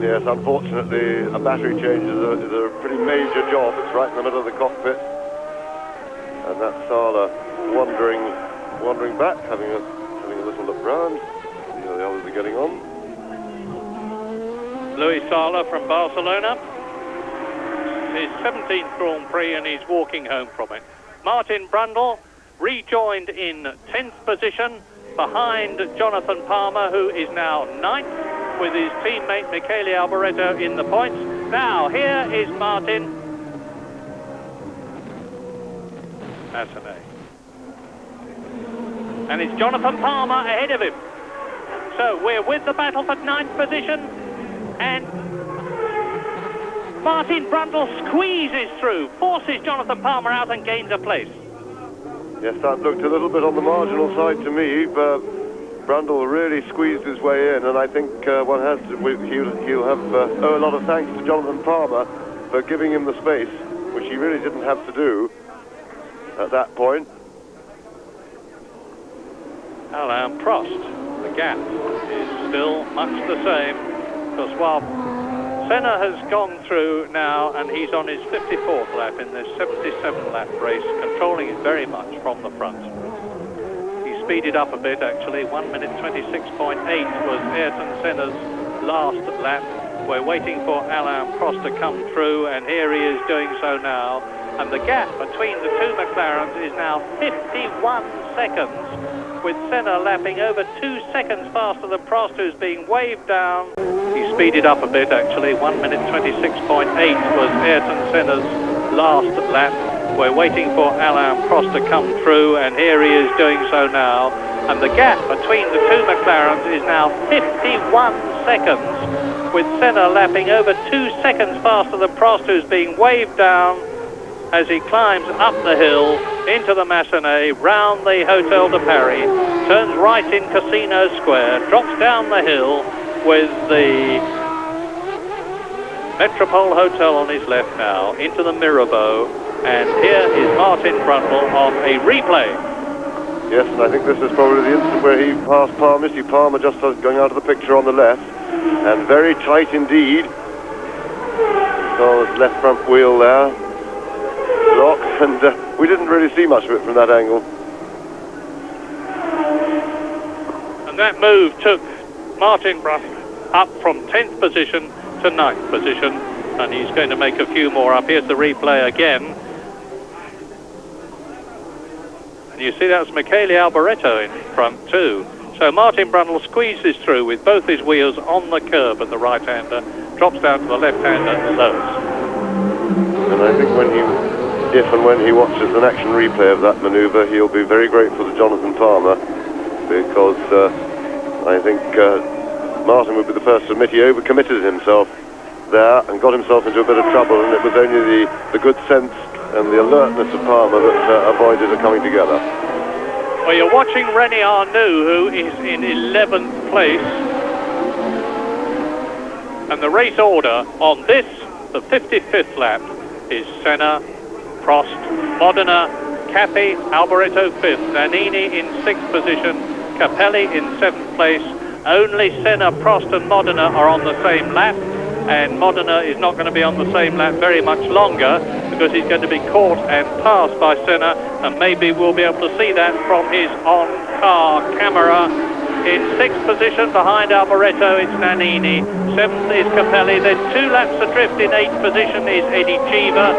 A: Yes, unfortunately, a battery change is a pretty major job. It's right in the middle of the cockpit. And that's Sala wandering back, having a little look round, see how the others are getting on.
B: Luis Sala from Barcelona, his 17th Grand Prix, and he's walking home from it. Martin Brundle rejoined in 10th position behind Jonathan Palmer, who is now 9th, with his teammate Michele Alboreto in the points. Now, here is Martin. Massenet. And it's Jonathan Palmer ahead of him. So we're with the battle for 9th position, and Martin Brundle squeezes through, forces Jonathan Palmer out and gains a place.
A: Yes, that looked a little bit on the marginal side to me, but Brundle really squeezed his way in, and I think he'll owe a lot of thanks to Jonathan Palmer for giving him the space, which he really didn't have to do at that point.
B: Alain Prost, the gap is still much the same, because while Senna has gone through now, and he's on his 54th lap in this 77-lap race, controlling it very much from the front. He speeded up a bit, actually. 1 minute 26.8 was Ayrton Senna's last lap. We're waiting for Alain Prost to come through, and here he is doing so now. And the gap between the two McLarens is now 51 seconds, with Senna lapping over 2 seconds faster than Prost, who's being waved down. He speeded up a bit, actually. 1 minute 26.8 was Ayrton Senna's last lap. We're waiting for Alain Prost to come through, and here he is doing so now. And the gap between the two McLarens is now 51 seconds, with Senna lapping over 2 seconds faster than Prost, who's being waved down as he climbs up the hill into the Massenet, round the Hotel de Paris, turns right in Casino Square, drops down the hill with the Metropole Hotel on his left now, into the Mirabeau, and here is Martin Brundle on a replay.
A: Yes, and I think this is probably the instant where he passed Palmer. You see Palmer just going out of the picture on the left, and very tight indeed. So his left front wheel there, lock, and we didn't really see much of it from that angle.
B: And that move took Martin Brundle up from 10th position to 9th position, and he's going to make a few more up. Here's the replay again. And you see that's Michele Alboreto in front too. So Martin Brundle squeezes through with both his wheels on the curb at the right-hander, drops down to the left-hander, lows.
A: And I think if and when he watches an action replay of that manoeuvre, he'll be very grateful to Jonathan Palmer, because I think Martin would be the first to admit he overcommitted himself there and got himself into a bit of trouble, and it was only the good sense and the alertness of Palmer that avoided it coming together.
B: Well, you're watching René Arnoux, who is in 11th place, and the race order on this, the 55th lap, is Senna, Prost, Modena, Cappi, Alboreto 5th, Nannini in 6th position, Capelli in 7th place. Only Senna, Prost and Modena are on the same lap, and Modena is not going to be on the same lap very much longer, because he's going to be caught and passed by Senna, and maybe we'll be able to see that from his on-car camera. In 6th position behind Alboreto, it's Nannini. 7th is Capelli. Then 2 laps adrift in 8th position is Eddie Cheever,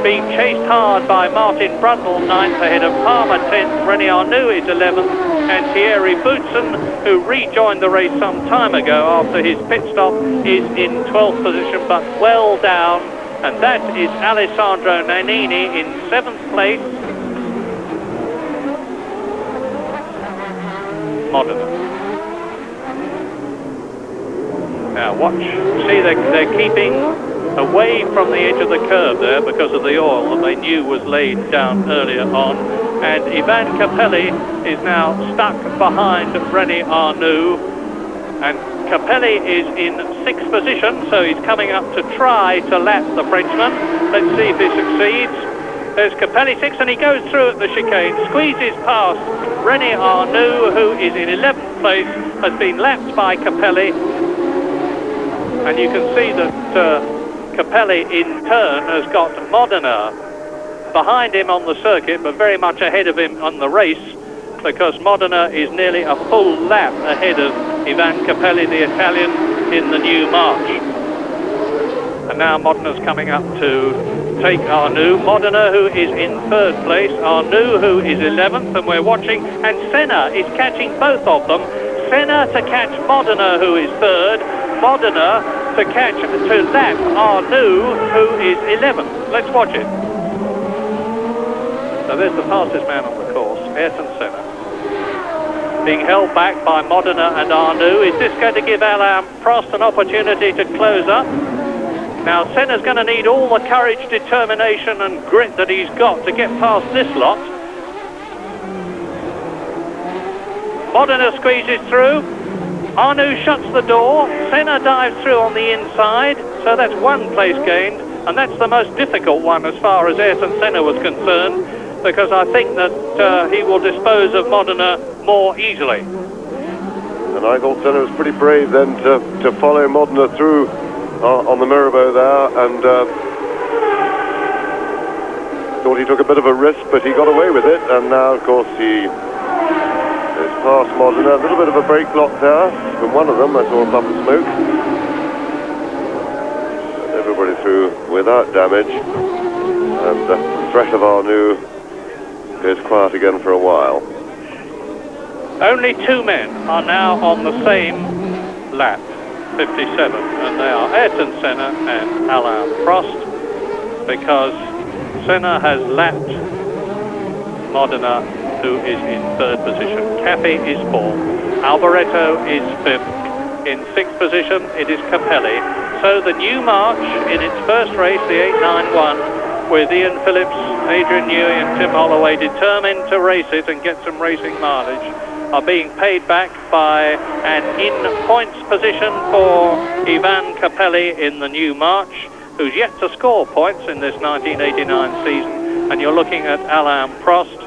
B: being chased hard by Martin Brundle, 9th, ahead of Palmer, 10th. René Arnoux is 11th, and Thierry Boutsen, who rejoined the race some time ago after his pit stop, is in 12th position, but well down. And that is Alessandro Nannini in 7th place. Modena. Now watch, see they're keeping away from the edge of the curb there because of the oil that they knew was laid down earlier on. And Ivan Capelli is now stuck behind René Arnoux. And Capelli is in 6th position, so he's coming up to try to lap the Frenchman. Let's see if he succeeds. There's Capelli 6, and he goes through at the chicane, squeezes past René Arnoux, who is in 11th place, has been lapped by Capelli. And you can see that Capelli in turn has got Modena behind him on the circuit, but very much ahead of him on the race, because Modena is nearly a full lap ahead of Ivan Capelli, the Italian, in the new March. And now Modena's coming up to take Arnoux. Modena, who is in 3rd place, Arnoux, who is 11th, and we're watching, and Senna is catching both of them. Senna to catch Modena, who is 3rd, Modena to lap Arnoux, who is 11th. Let's watch it. So there's the fastest man on the course, Ayrton Senna. Being held back by Modena and Arnoux. Is this going to give Alain Prost an opportunity to close up? Now, Senna's going to need all the courage, determination and grit that he's got to get past this lot. Modena squeezes through. Arnoux shuts the door. Senna dives through on the inside. So that's one place gained. And that's the most difficult one as far as Ayrton Senna was concerned, because I think that he will dispose of Modena more easily.
A: And I thought Senna was pretty brave then to follow Modena through on the Mirabeau there, and thought he took a bit of a risk, but he got away with it. And now, of course, he is past Modena. A little bit of a brake block there from one of them. I saw a puff of smoke. Everybody through without damage, and the threat of Arnoux is quiet again for a while.
B: Only two men are now on the same lap, 57, and they are Ayrton Senna and Alain Prost, because Senna has lapped Modena, who is in third position. Cafe is fourth. Alboreto is fifth. In sixth position, it is Capelli. So the new march in its first race, the 891, with Ian Phillips, Adrian Newey and Tim Holloway determined to race it and get some racing mileage, are being paid back by an in-points position for Ivan Capelli in the new march, who's yet to score points in this 1989 season. And you're looking at Alain Prost,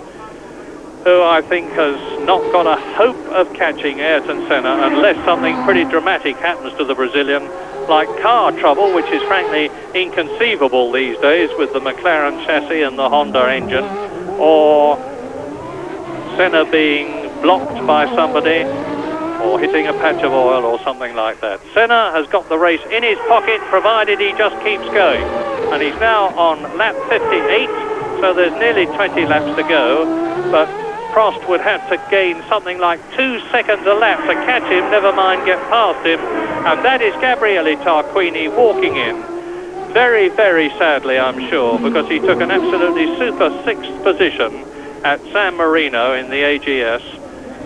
B: who I think has not got a hope of catching Ayrton Senna unless something pretty dramatic happens to the Brazilian, like car trouble, which is frankly inconceivable these days with the McLaren chassis and the Honda engine, or Senna being blocked by somebody or hitting a patch of oil or something like that. Senna has got the race in his pocket, provided he just keeps going. And he's now on lap 58, so there's nearly 20 laps to go, but Prost would have to gain something like 2 seconds a lap to catch him, never mind get past him. And that is Gabriele Tarquini walking in. Very, very sadly, I'm sure, because he took an absolutely super sixth position at San Marino in the AGS,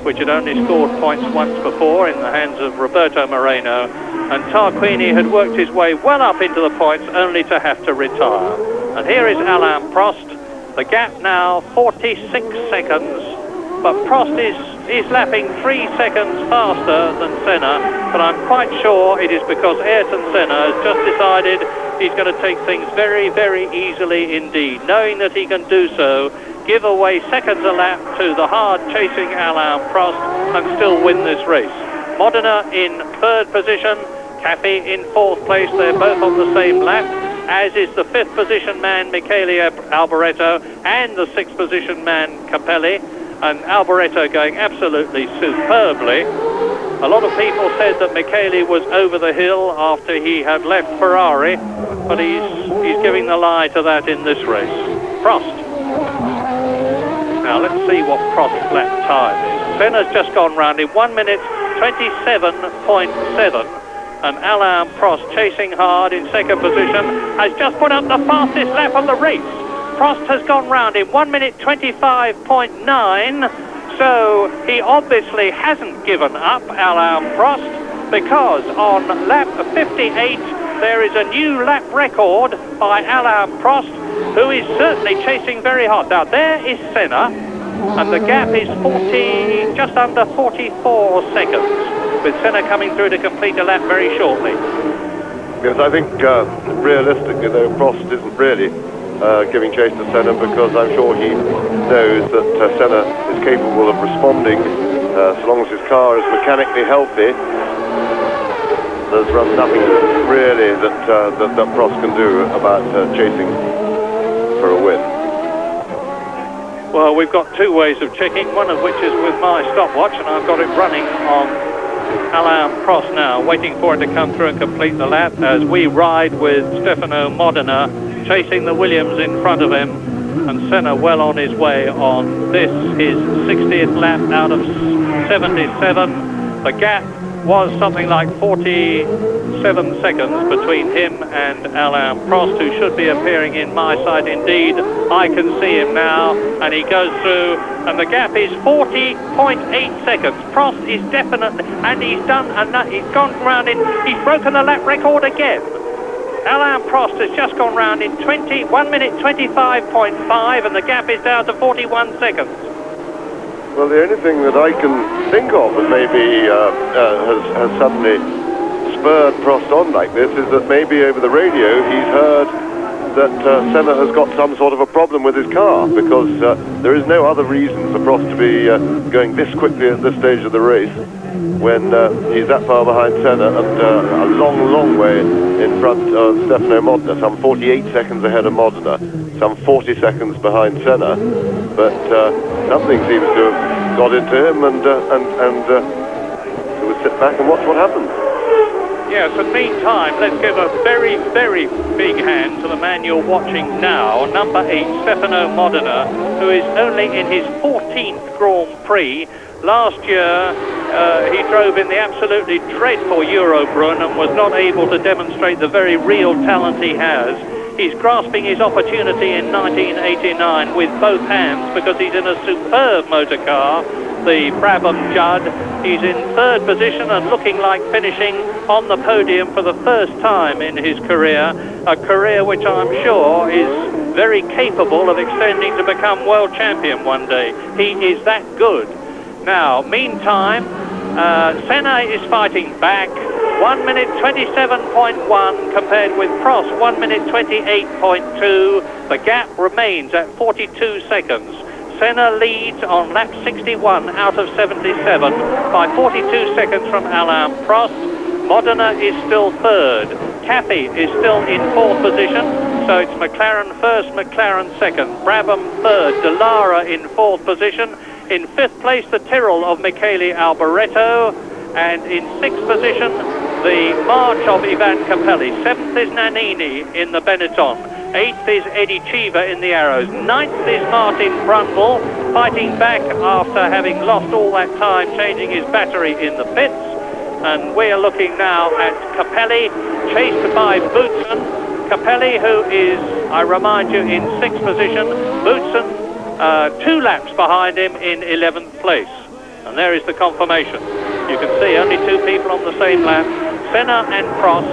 B: which had only scored points once before in the hands of Roberto Moreno. And Tarquini had worked his way well up into the points only to have to retire. And here is Alain Prost. The gap now 46 seconds. But Prost is lapping 3 seconds faster than Senna, but I'm quite sure it is because Ayrton Senna has just decided he's going to take things very, very easily indeed, knowing that he can do so, give away seconds a lap to the hard-chasing Alain Prost and still win this race. Modena in third position, Cafe in fourth place. They're both on the same lap, as is the fifth position man Michele Alboreto and the sixth position man Capelli. And Alboreto going absolutely superbly. A lot of people said that Michele was over the hill after he had left Ferrari, but he's giving the lie to that in this race. Prost. Now let's see what Prost's lap time is. Senna's just gone round in 1 minute 27.7, and Alain Prost, chasing hard in second position, has just put up the fastest lap of the race. Prost has gone round in 1 minute 25.9, so he obviously hasn't given up, Alain Prost, because on lap 58 there is a new lap record by Alain Prost, who is certainly chasing very hard. Now there is Senna, and the gap is just under 44 seconds, with Senna coming through to complete a lap very shortly.
A: Yes, I think realistically though, Prost isn't really giving chase to Senna, because I'm sure he knows that Senna is capable of responding so long as his car is mechanically healthy. There's nothing really that Prost can do about chasing for a win.
B: Well, we've got two ways of checking, one of which is with my stopwatch, and I've got it running on Alain Prost now, waiting for it to come through and complete the lap as we ride with Stefano Modena chasing the Williams in front of him, and Senna well on his way on this, his 60th lap out of 77. The gap was something like 47 seconds between him and Alain Prost, who should be appearing in my sight. Indeed, I can see him now, and he goes through, and the gap is 40.8 seconds. Prost is definitely, and he's gone round he's broken the lap record again. Alain Prost has just gone round in 1 minute 25.5, and the gap is down to 41 seconds.
A: Well, the only thing that I can think of that maybe has suddenly spurred Prost on like this is that maybe over the radio he's heard that Senna has got some sort of a problem with his car, because there is no other reason for Prost to be going this quickly at this stage of the race when he's that far behind Senna and a long, long way in front of Stefano Modena, some 48 seconds ahead of Modena, some 40 seconds behind Senna. But something seems to have got into him, and we'll sit back and watch what happens.
B: Yes, and meantime, let's give a very, very big hand to the man you're watching now, number 8, Stefano Modena, who is only in his 14th Grand Prix. Last year, he drove in the absolutely dreadful Eurobrunn and was not able to demonstrate the very real talent he has. He's grasping his opportunity in 1989 with both hands because he's in a superb motor car, the Brabham Judd. He's in 3rd position and looking like finishing on the podium for the first time in his career, a career which I'm sure is very capable of extending to become world champion one day. He is that good. Now, meantime, Senna is fighting back. 1 minute 27.1 compared with Prost 1 minute 28.2. The gap remains at 42 seconds. Senna leads on lap 61 out of 77 by 42 seconds from Alain Prost. Modena is still 3rd. Cathy is still in 4th position, so it's McLaren 1st, McLaren 2nd, Brabham 3rd, Dallara in 4th position. In 5th place, the Tyrrell of Michele Alboreto, and in 6th position, the March of Ivan Capelli. 7th is Nannini in the Benetton. 8th is Eddie Cheever in the Arrows. 9th is Martin Brundle, fighting back after having lost all that time changing his battery in the pits. And we are looking now at Capelli, chased by Boutsen. Capelli, who is, I remind you, in 6th position. Boutsen, 2 laps behind him in 11th place. And there is the confirmation. You can see only 2 people on the same lap, Senna and Prost.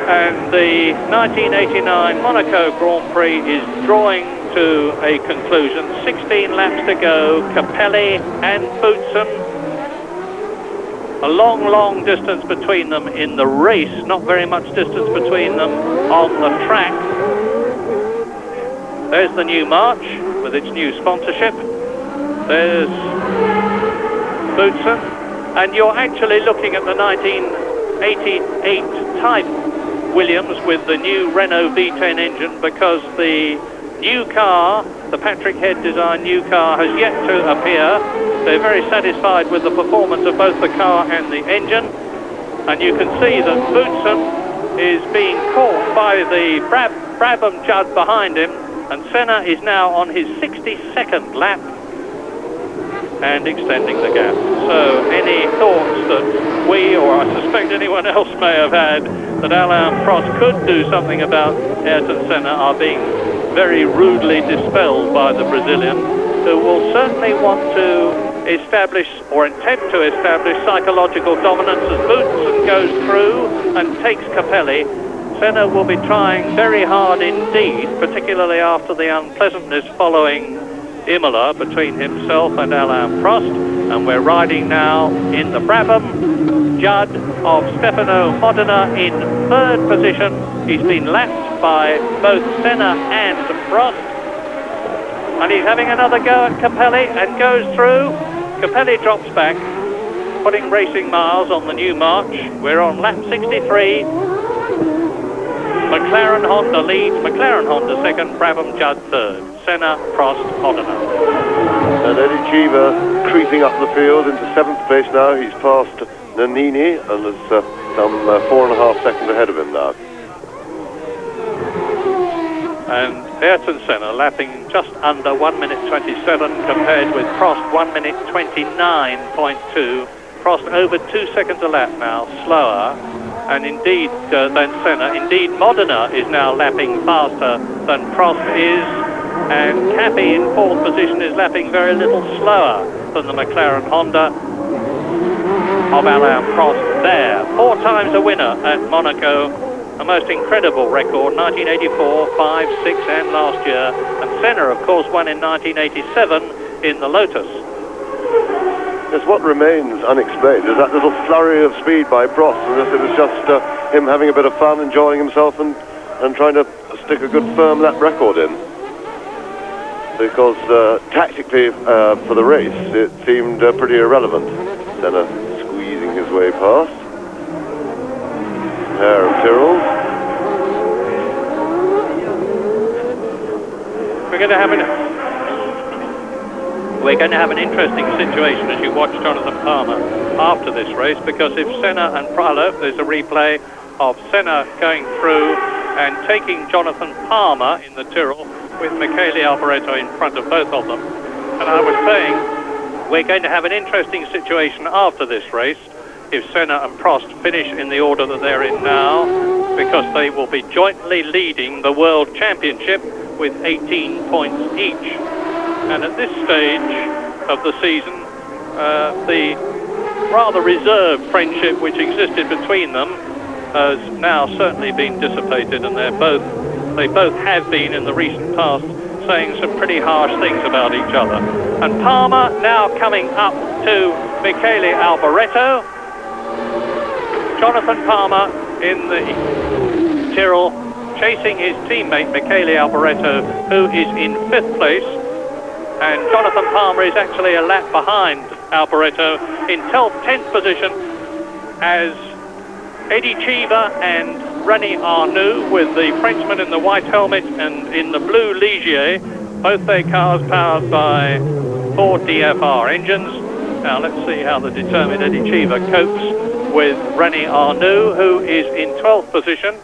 B: And the 1989 Monaco Grand Prix is drawing to a conclusion. 16 laps to go. Capelli and Boutsen. A long, long distance between them in the race. Not very much distance between them on the track. There's the new March with its new sponsorship. There's Boutsen, and you're actually looking at the 1988 type Williams with the new Renault V10 engine, because the new car, the Patrick Head design new car, has yet to appear. They're very satisfied with the performance of both the car and the engine, and you can see that Boutsen is being caught by the Brabham Judd behind him, and Senna is now on his 62nd lap and extending the gap. So any thoughts that we, or I suspect anyone else may have had, that Alain Prost could do something about Ayrton Senna are being very rudely dispelled by the Brazilian, who will certainly want to establish or attempt to establish psychological dominance as Boutsen goes through and takes Capelli. Senna will be trying very hard indeed, particularly after the unpleasantness following Imola between himself and Alain Prost. And we're riding now in the Brabham Judd of Stefano Modena in 3rd position. He's been lapped by both Senna and Prost. And he's having another go at Capelli and goes through. Capelli drops back, putting racing miles on the new March. We're on lap 63. McLaren Honda leads, McLaren Honda 2nd, Brabham Judd 3rd, Senna, Prost, Modena.
A: And Eddie Cheever creeping up the field into 7th place now. He's passed Nannini and is some 4.5 seconds ahead of him now.
B: And Ayrton Senna lapping just under 1 minute 27 compared with Prost 1 minute 29.2. Prost over 2 seconds a lap now, slower, and indeed than Senna. Indeed, Modena is now lapping faster than Prost is, and Cappy in fourth position is lapping very little slower than the McLaren Honda of Alain Prost there. 4 times a winner at Monaco, a most incredible record, 1984, 5, 6 and last year. And Senna, of course, won in 1987 in the Lotus.
A: Yes, what remains unexplained is that little flurry of speed by Prost, as if it was just him having a bit of fun, enjoying himself and trying to stick a good firm lap record in. Because tactically for the race, it seemed pretty irrelevant. Senna squeezing his way past. Pair of Tyrrells.
B: We're going to have an interesting situation as you watch Jonathan Palmer after this race, because if Senna and Pralov, there's a replay of Senna going through and taking Jonathan Palmer in the Tyrrell with Michele Alboreto in front of both of them. And I was saying we're going to have an interesting situation after this race if Senna and Prost finish in the order that they're in now, because they will be jointly leading the World Championship with 18 points each. And at this stage of the season, the rather reserved friendship which existed between them has now certainly been dissipated, and they both have been in the recent past saying some pretty harsh things about each other. And Palmer now coming up to Michele Alboreto. Jonathan Palmer in the Tyrrell chasing his teammate Michele Alboreto, who is in 5th place. And Jonathan Palmer is actually a lap behind Alboreto in 10th position, as Eddie Cheever and René Arnoux, with the Frenchman in the white helmet and in the blue Ligier, both their cars powered by Ford DFR engines. Now let's see how the determined Eddie Cheever copes with René Arnoux, who is in 12th position.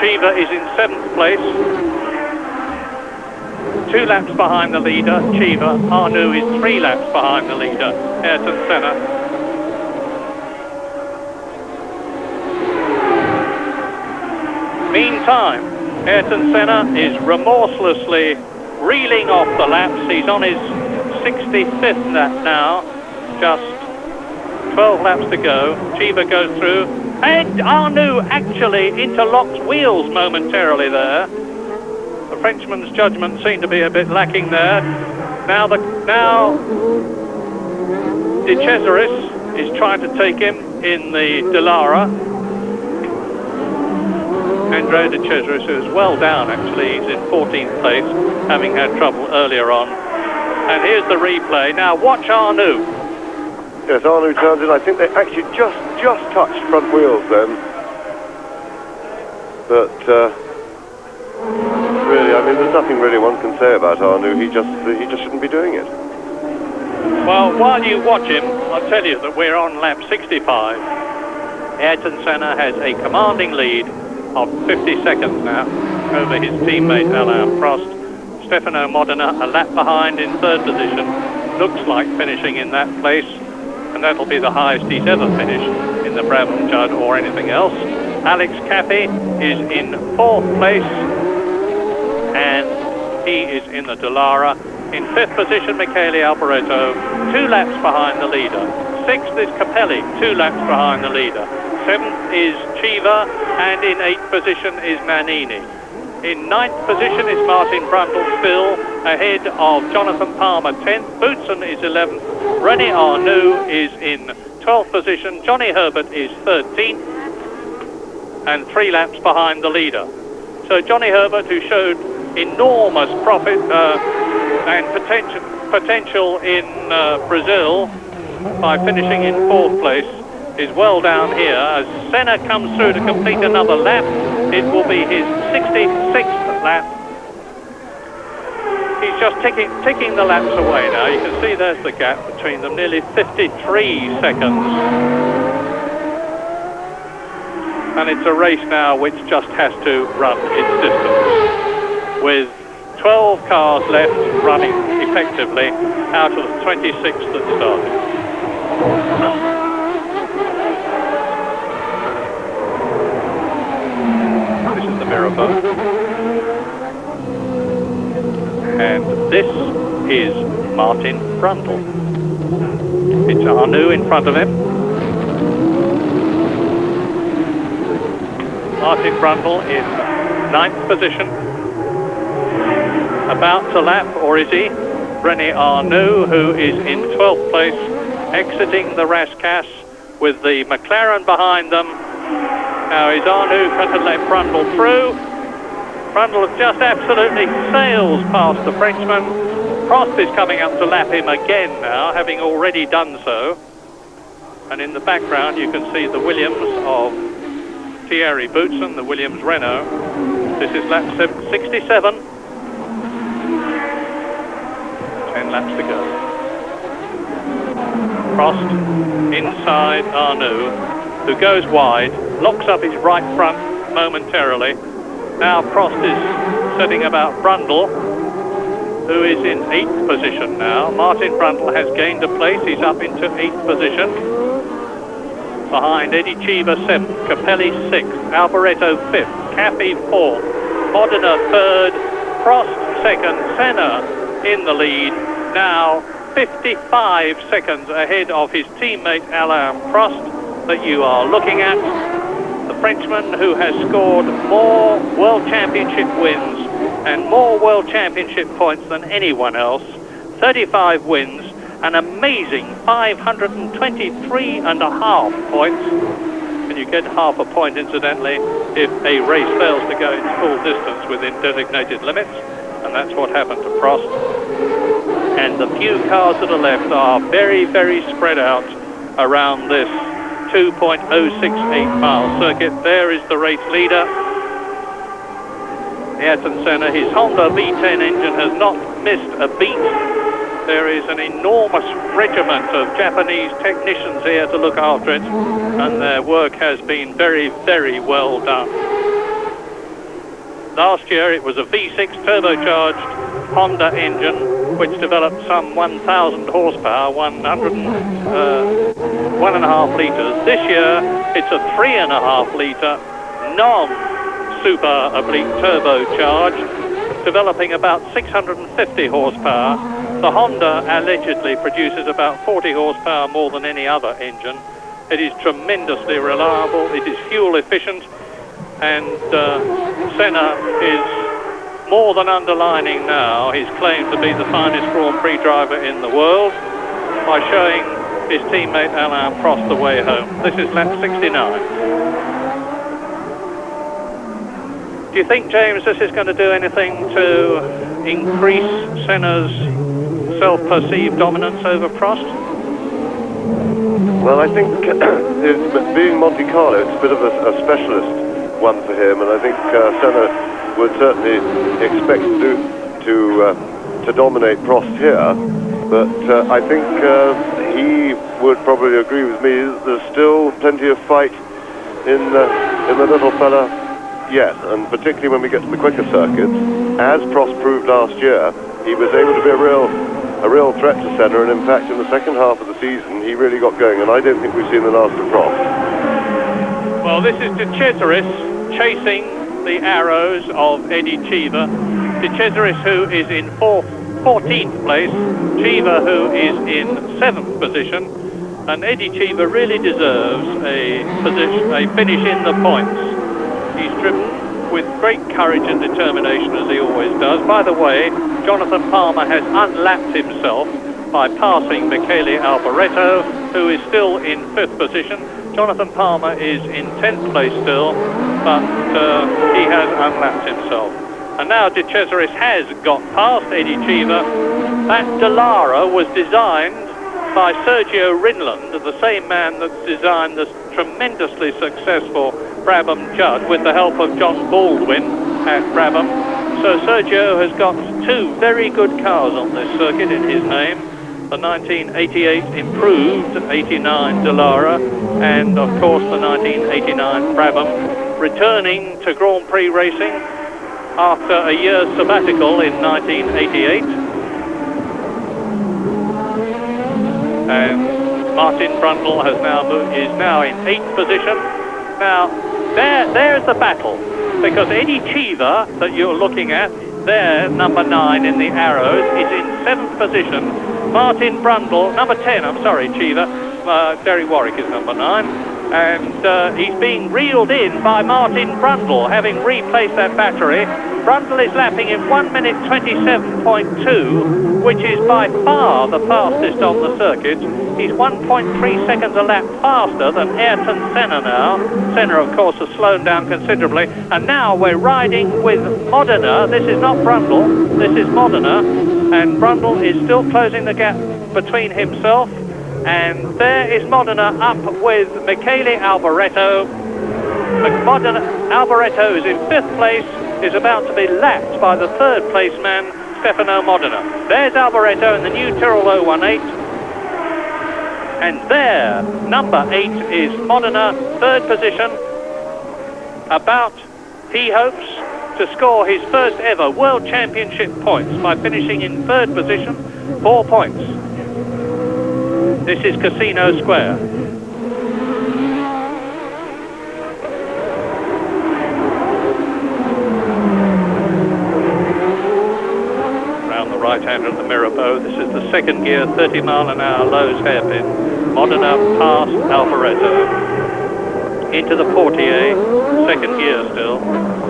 B: Cheever is in 7th place. 2 laps behind the leader, Cheever. Arnoux is 3 laps behind the leader, Ayrton Senna. Meantime, Ayrton Senna is remorselessly reeling off the laps. He's on his 65th lap now, just 12 laps to go. Cheever goes through, and Arnoux actually interlocks wheels momentarily there. The Frenchman's judgment seemed to be a bit lacking there. Now De Cesaris is trying to take him in the Dallara. Andrea De Cesaris, who is well down actually, he's in 14th place, having had trouble earlier on. And here's the replay. Now watch Arnoux.
A: Yes, Arnoux turns in. I think they actually just touched front wheels then. But really, I mean, there's nothing really one can say about Arnoux. He just shouldn't be doing it.
B: Well, while you watch him, I'll tell you that we're on lap 65. Ayrton Senna has a commanding lead of 50 seconds now over his teammate Alain Prost. Stefano Modena a lap behind in 3rd position. Looks like finishing in that place, and that'll be the highest he's ever finished in the Brabham Judd or anything else. Alex Cappy is in 4th place, and he is in the Dallara. In 5th position, Michele Alboreto, 2 laps behind the leader. 6th is Capelli, 2 laps behind the leader. 7th is Cheever, and in 8th position is Nannini. In 9th position is Martin Brundle, still ahead of Jonathan Palmer, 10th. Boutsen is 11th. René Arnoux is in 12th position. Johnny Herbert is 13th, and 3 laps behind the leader. So Johnny Herbert, who showed enormous profit and potential in Brazil by finishing in 4th place, is well down here. As Senna comes through to complete another lap, it will be his 66th lap. He's just ticking the laps away now. You can see there's the gap between them, nearly 53 seconds. and it's a race now which just has to run its distance. With 12 cars left running effectively out of the 26 that started. This is the mirror boat. And this is Martin Brundle. It's Arnoux in front of him. Martin Brundle in 9th position. About to lap, or is he? René Arnoux, who is in 12th place, exiting the Rascasse with the McLaren behind them. Now is Arnoux going to let Brundle through? Brundle just absolutely sails past the Frenchman. Prost is coming up to lap him again now, having already done so. And in the background you can see the Williams of Thierry Boutsen, the Williams Renault. This is lap 67. 10 laps to go. Prost inside Arnoux, who goes wide, locks up his right front momentarily. Now Prost is setting about Brundle, who is in 8th position now. Martin Brundle has gained a place. He's up into 8th position. Behind Eddie Cheever 7th, Capelli 6th, Alboreto 5th, Caffey 4th, Modena 3rd, Prost 2nd, Senna in the lead. Now 55 seconds ahead of his teammate Alain Prost that you are looking at. The Frenchman who has scored more World Championship wins and more World Championship points than anyone else. 35 wins, an amazing 523.5 points. And you get half a point, incidentally, if a race fails to go its full distance within designated limits. And that's what happened to Prost. And the few cars that are left are very, very spread out around this 2.068 mile circuit. There is the race leader, Ayrton Senna. His Honda V10 engine has not missed a beat. There is an enormous regiment of Japanese technicians here to look after it, and their work has been very, very well done. Last year it was a V6 turbocharged Honda engine which developed some 1,000 horsepower, 1.5 litres. This year it's a 3.5 litre non-super oblique turbocharged, developing about 650 horsepower. The Honda allegedly produces about 40 horsepower more than any other engine. It is tremendously reliable, it is fuel efficient, and Senna is more than underlining now his claim to be the finest Grand Prix driver in the world by showing his teammate Alain Prost the way home. This is lap 69. Do you think, James, this is going to do anything to increase Senna's self-perceived dominance over Prost?
A: Well, I think being Monte Carlo, it's a bit of a specialist one for him, and I think Senna would certainly expect to dominate Prost here, but I think he would probably agree with me that there's still plenty of fight in the little fella yet, and particularly when we get to the quicker circuits. As Prost proved last year, he was able to be a real threat to Senna, and in fact in the second half of the season he really got going, and I don't think we've seen the last of Prost.
B: Well, this is De Cesaris chasing the arrows of Eddie Cheever. De Cesaris, who is in 14th place, Cheever, who is in 7th position, and Eddie Cheever really deserves a finish in the points. He's driven with great courage and determination, as he always does. By the way, Jonathan Palmer has unlapped himself by passing Michele Alboreto, who is still in 5th position. Jonathan Palmer is in 10th place still, but he has unlapped himself. And now De Cesaris has got past Eddie Cheever. That Dallara was designed by Sergio Rinland, the same man that designed the tremendously successful Brabham Judd with the help of John Baldwin at Brabham. So Sergio has got two very good cars on this circuit in his name. The 1988 improved 89 Dallara and of course the 1989 Brabham, returning to Grand Prix racing after a year's sabbatical in 1988. And Martin Brundle is now in 8th position. Now, there's the battle, because Eddie Cheever that you're looking at there, number 9 in the arrows, is in 7th position. Martin Brundle, number 10, I'm sorry, Cheever, Derek Warwick is number 9, and he's being reeled in by Martin Brundle, having replaced that battery. Brundle is lapping in 1 minute 27.2, which is by far the fastest on the circuit. He's 1.3 seconds a lap faster than Ayrton Senna now. Senna, of course, has slowed down considerably. And now we're riding with Modena. This is not Brundle, this is Modena. And Brundle is still closing the gap between himself. And there is Modena up with Michele Alboreto. Alboreto is in 5th place, is about to be lapped by the 3rd place man, Stefano Modena. There's Alboreto in the new Tyrrell 018. And there, number 8 is Modena, 3rd position. He hopes to score his first ever World Championship points by finishing in 3rd position, 4 points. This is Casino Square. Round the right hand of the Mirabeau, this is the 2nd gear, 30 mile an hour Lowe's hairpin. Modena past Alboreto. Into the Portier, 2nd gear still.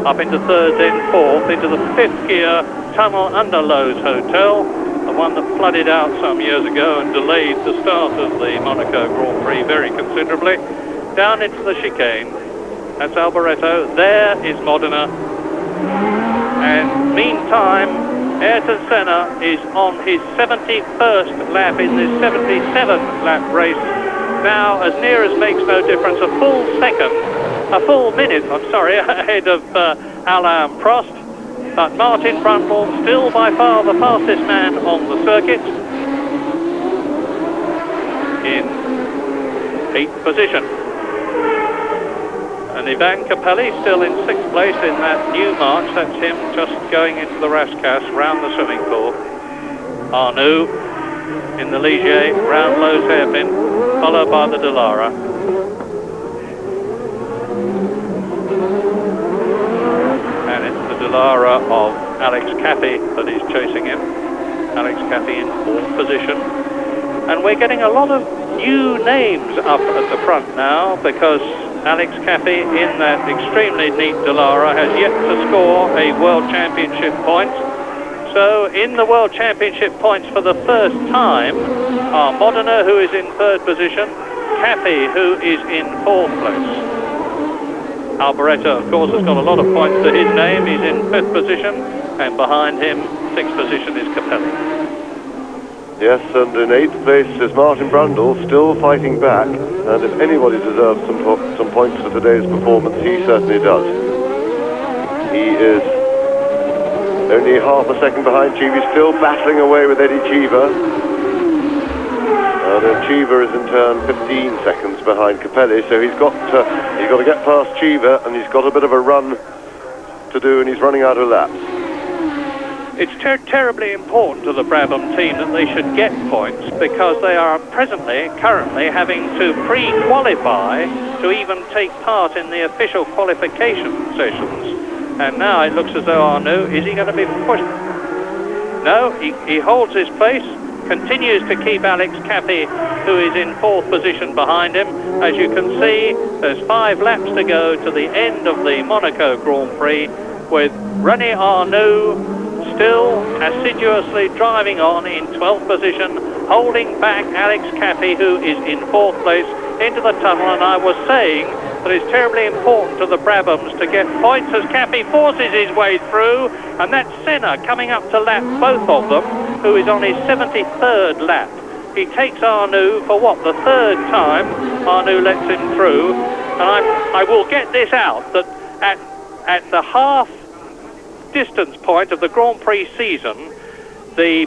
B: Up into 3rd, then 4th, into the 5th gear, tunnel under Lowe's Hotel. The one that flooded out some years ago and delayed the start of the Monaco Grand Prix very considerably. Down into the chicane. That's Alboreto. There is Modena. And meantime, Ayrton Senna is on his 71st lap in this 77th lap race. Now, as near as makes no difference, a full minute, ahead of Alain Prost. But Martin Brundle, still by far the fastest man on the circuit, in 8th position. And Ivan Capelli still in 6th place in that new march. That's him just going into the Rascasse round the swimming pool. Arnoux in the Ligier round Lowe's hairpin, followed by the Dallara. And it's the Dallara of Alex Caffey that is chasing him. Alex Caffey in 4th position. And we're getting a lot of new names up at the front now, because Alex Caffey in that extremely neat Dallara has yet to score a World Championship point. So in the World Championship points for the first time are Modena, who is in 3rd position, Caffey, who is in 4th place. Alboreto, of course, has got a lot of points to his name. He's in 5th position, and behind him, 6th position is Capelli.
A: Yes, and in 8th place is Martin Brundle, still fighting back. And if anybody deserves some points for today's performance, he certainly does. He is only half a second behind Cheever, still battling away with Eddie Cheever. And Cheever is in turn 15 seconds behind Capelli, so he's got to get past Cheever, and he's got a bit of a run to do, and he's running out of laps.
B: It's terribly important to the Brabham team that they should get points, because they are currently having to pre-qualify to even take part in the official qualification sessions. And now it looks as though Arnoux, is he going to be pushed? No, he holds his place, continues to keep Alex Caffey, who is in 4th position behind him. As you can see, there's 5 laps to go to the end of the Monaco Grand Prix, with René Arnoux still assiduously driving on in 12th position, holding back Alex Caffey, who is in 4th place, into the tunnel. And I was saying that it's terribly important to the Brabhams to get points as Caffey forces his way through, and that's Senna coming up to lap both of them, who is on his 73rd lap. He takes Arnoux for the 3rd time Arnoux lets him through. And I will get this out, that at the half distance point of the Grand Prix season, the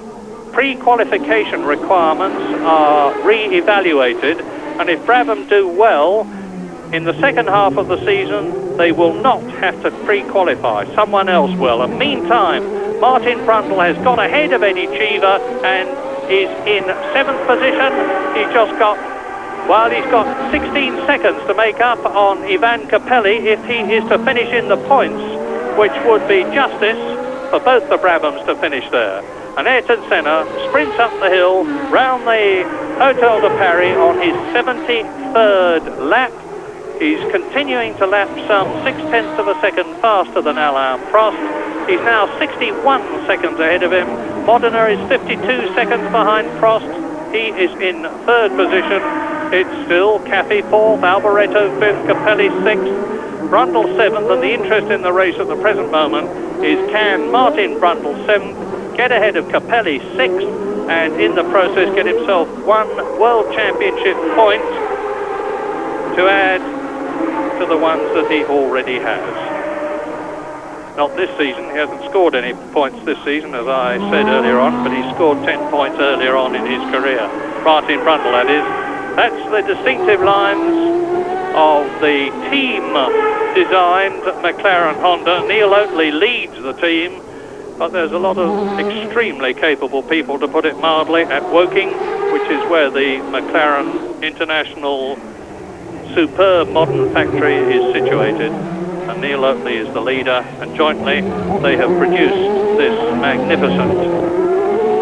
B: pre-qualification requirements are re-evaluated, And if Brabham do well in the second half of the season, they will not have to pre-qualify. Someone else will. And meantime, Martin Brundle has got ahead of Eddie Cheever and is in 7th position. He's got 16 seconds to make up on Ivan Capelli if he is to finish in the points, which would be justice for both the Brabhams to finish there. And Ayrton Senna sprints up the hill round the Hotel de Paris on his 73rd lap. He's continuing to lap some 0.6 of a second faster than Alain Prost. He's now 61 seconds ahead of him. Modena is 52 seconds behind Prost. He is in 3rd position. It's still Caffey 4th, Alboreto 5th, Capelli 6th, Brundle 7th, and the interest in the race at the present moment is can Martin Brundle 7th get ahead of Capelli 6th and in the process get himself 1 World Championship point to add to the ones that he already has. Not this season, he hasn't scored any points this season, as I said earlier on, but he scored 10 points earlier on in his career. Martin Brundle, that is. That's the distinctive lines of the team-designed McLaren Honda. Neil Oatley leads the team, but there's a lot of extremely capable people, to put it mildly, at Woking, which is where the McLaren International superb modern factory is situated. And Neil Oatley is the leader, and jointly they have produced this magnificent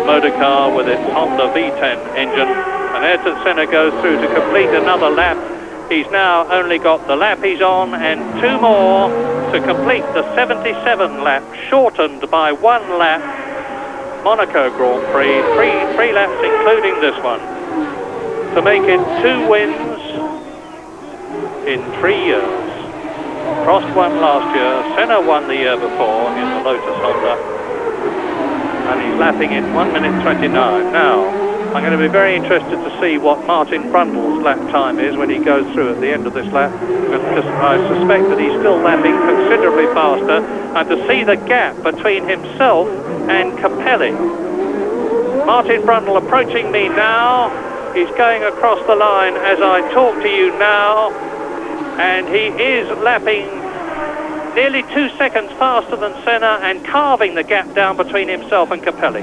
B: motor car with its Honda V10 engine. And Ayrton Senna goes through to complete another lap. He's now only got the lap he's on and 2 more to complete the 77 lap, shortened by 1 lap. Monaco Grand Prix, three laps including this one, to make it 2 wins in 3 years. Prost won last year, Senna won the year before in the Lotus Honda, and he's lapping in 1 minute 29. Now, I'm going to be very interested to see what Martin Brundle's lap time is when he goes through at the end of this lap, because I suspect that he's still lapping considerably faster, and to see the gap between himself and Capelli. Martin Brundle approaching me now. He's going across the line as I talk to you now, and he is lapping nearly 2 seconds faster than Senna and carving the gap down between himself and Capelli.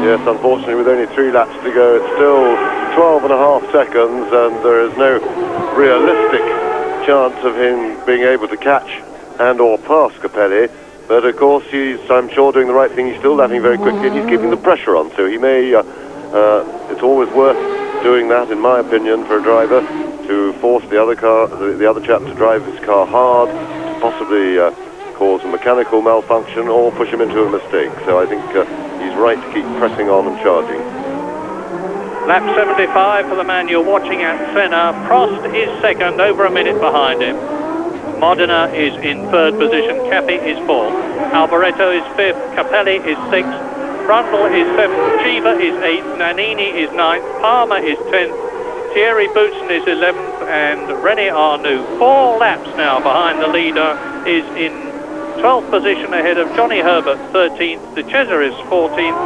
A: Yes, unfortunately, with only 3 laps to go, it's still 12.5 seconds, and there is no realistic chance of him being able to catch and or pass Capelli. But of course, he's, I'm sure, doing the right thing. He's still lapping very quickly, and he's keeping the pressure on, so he may, it's always worth doing that, in my opinion, for a driver, to force the other chap to drive his car hard, to possibly cause a mechanical malfunction or push him into a mistake. So I think he's right to keep pressing on and charging.
B: Lap 75 for the man you're watching at Senna. Prost is second, over a minute behind him. Modena is in 3rd position. Caffey is 4th. Alboreto is 5th. Capelli is 6th. Brundle is 7th. Cheever is 8th. Nannini is 9th. Palmer is 10th. Thierry Boutsen is 11th, and René Arnoux, 4 laps now behind the leader, is in 12th position ahead of Johnny Herbert, 13th. De Cesar is 14th,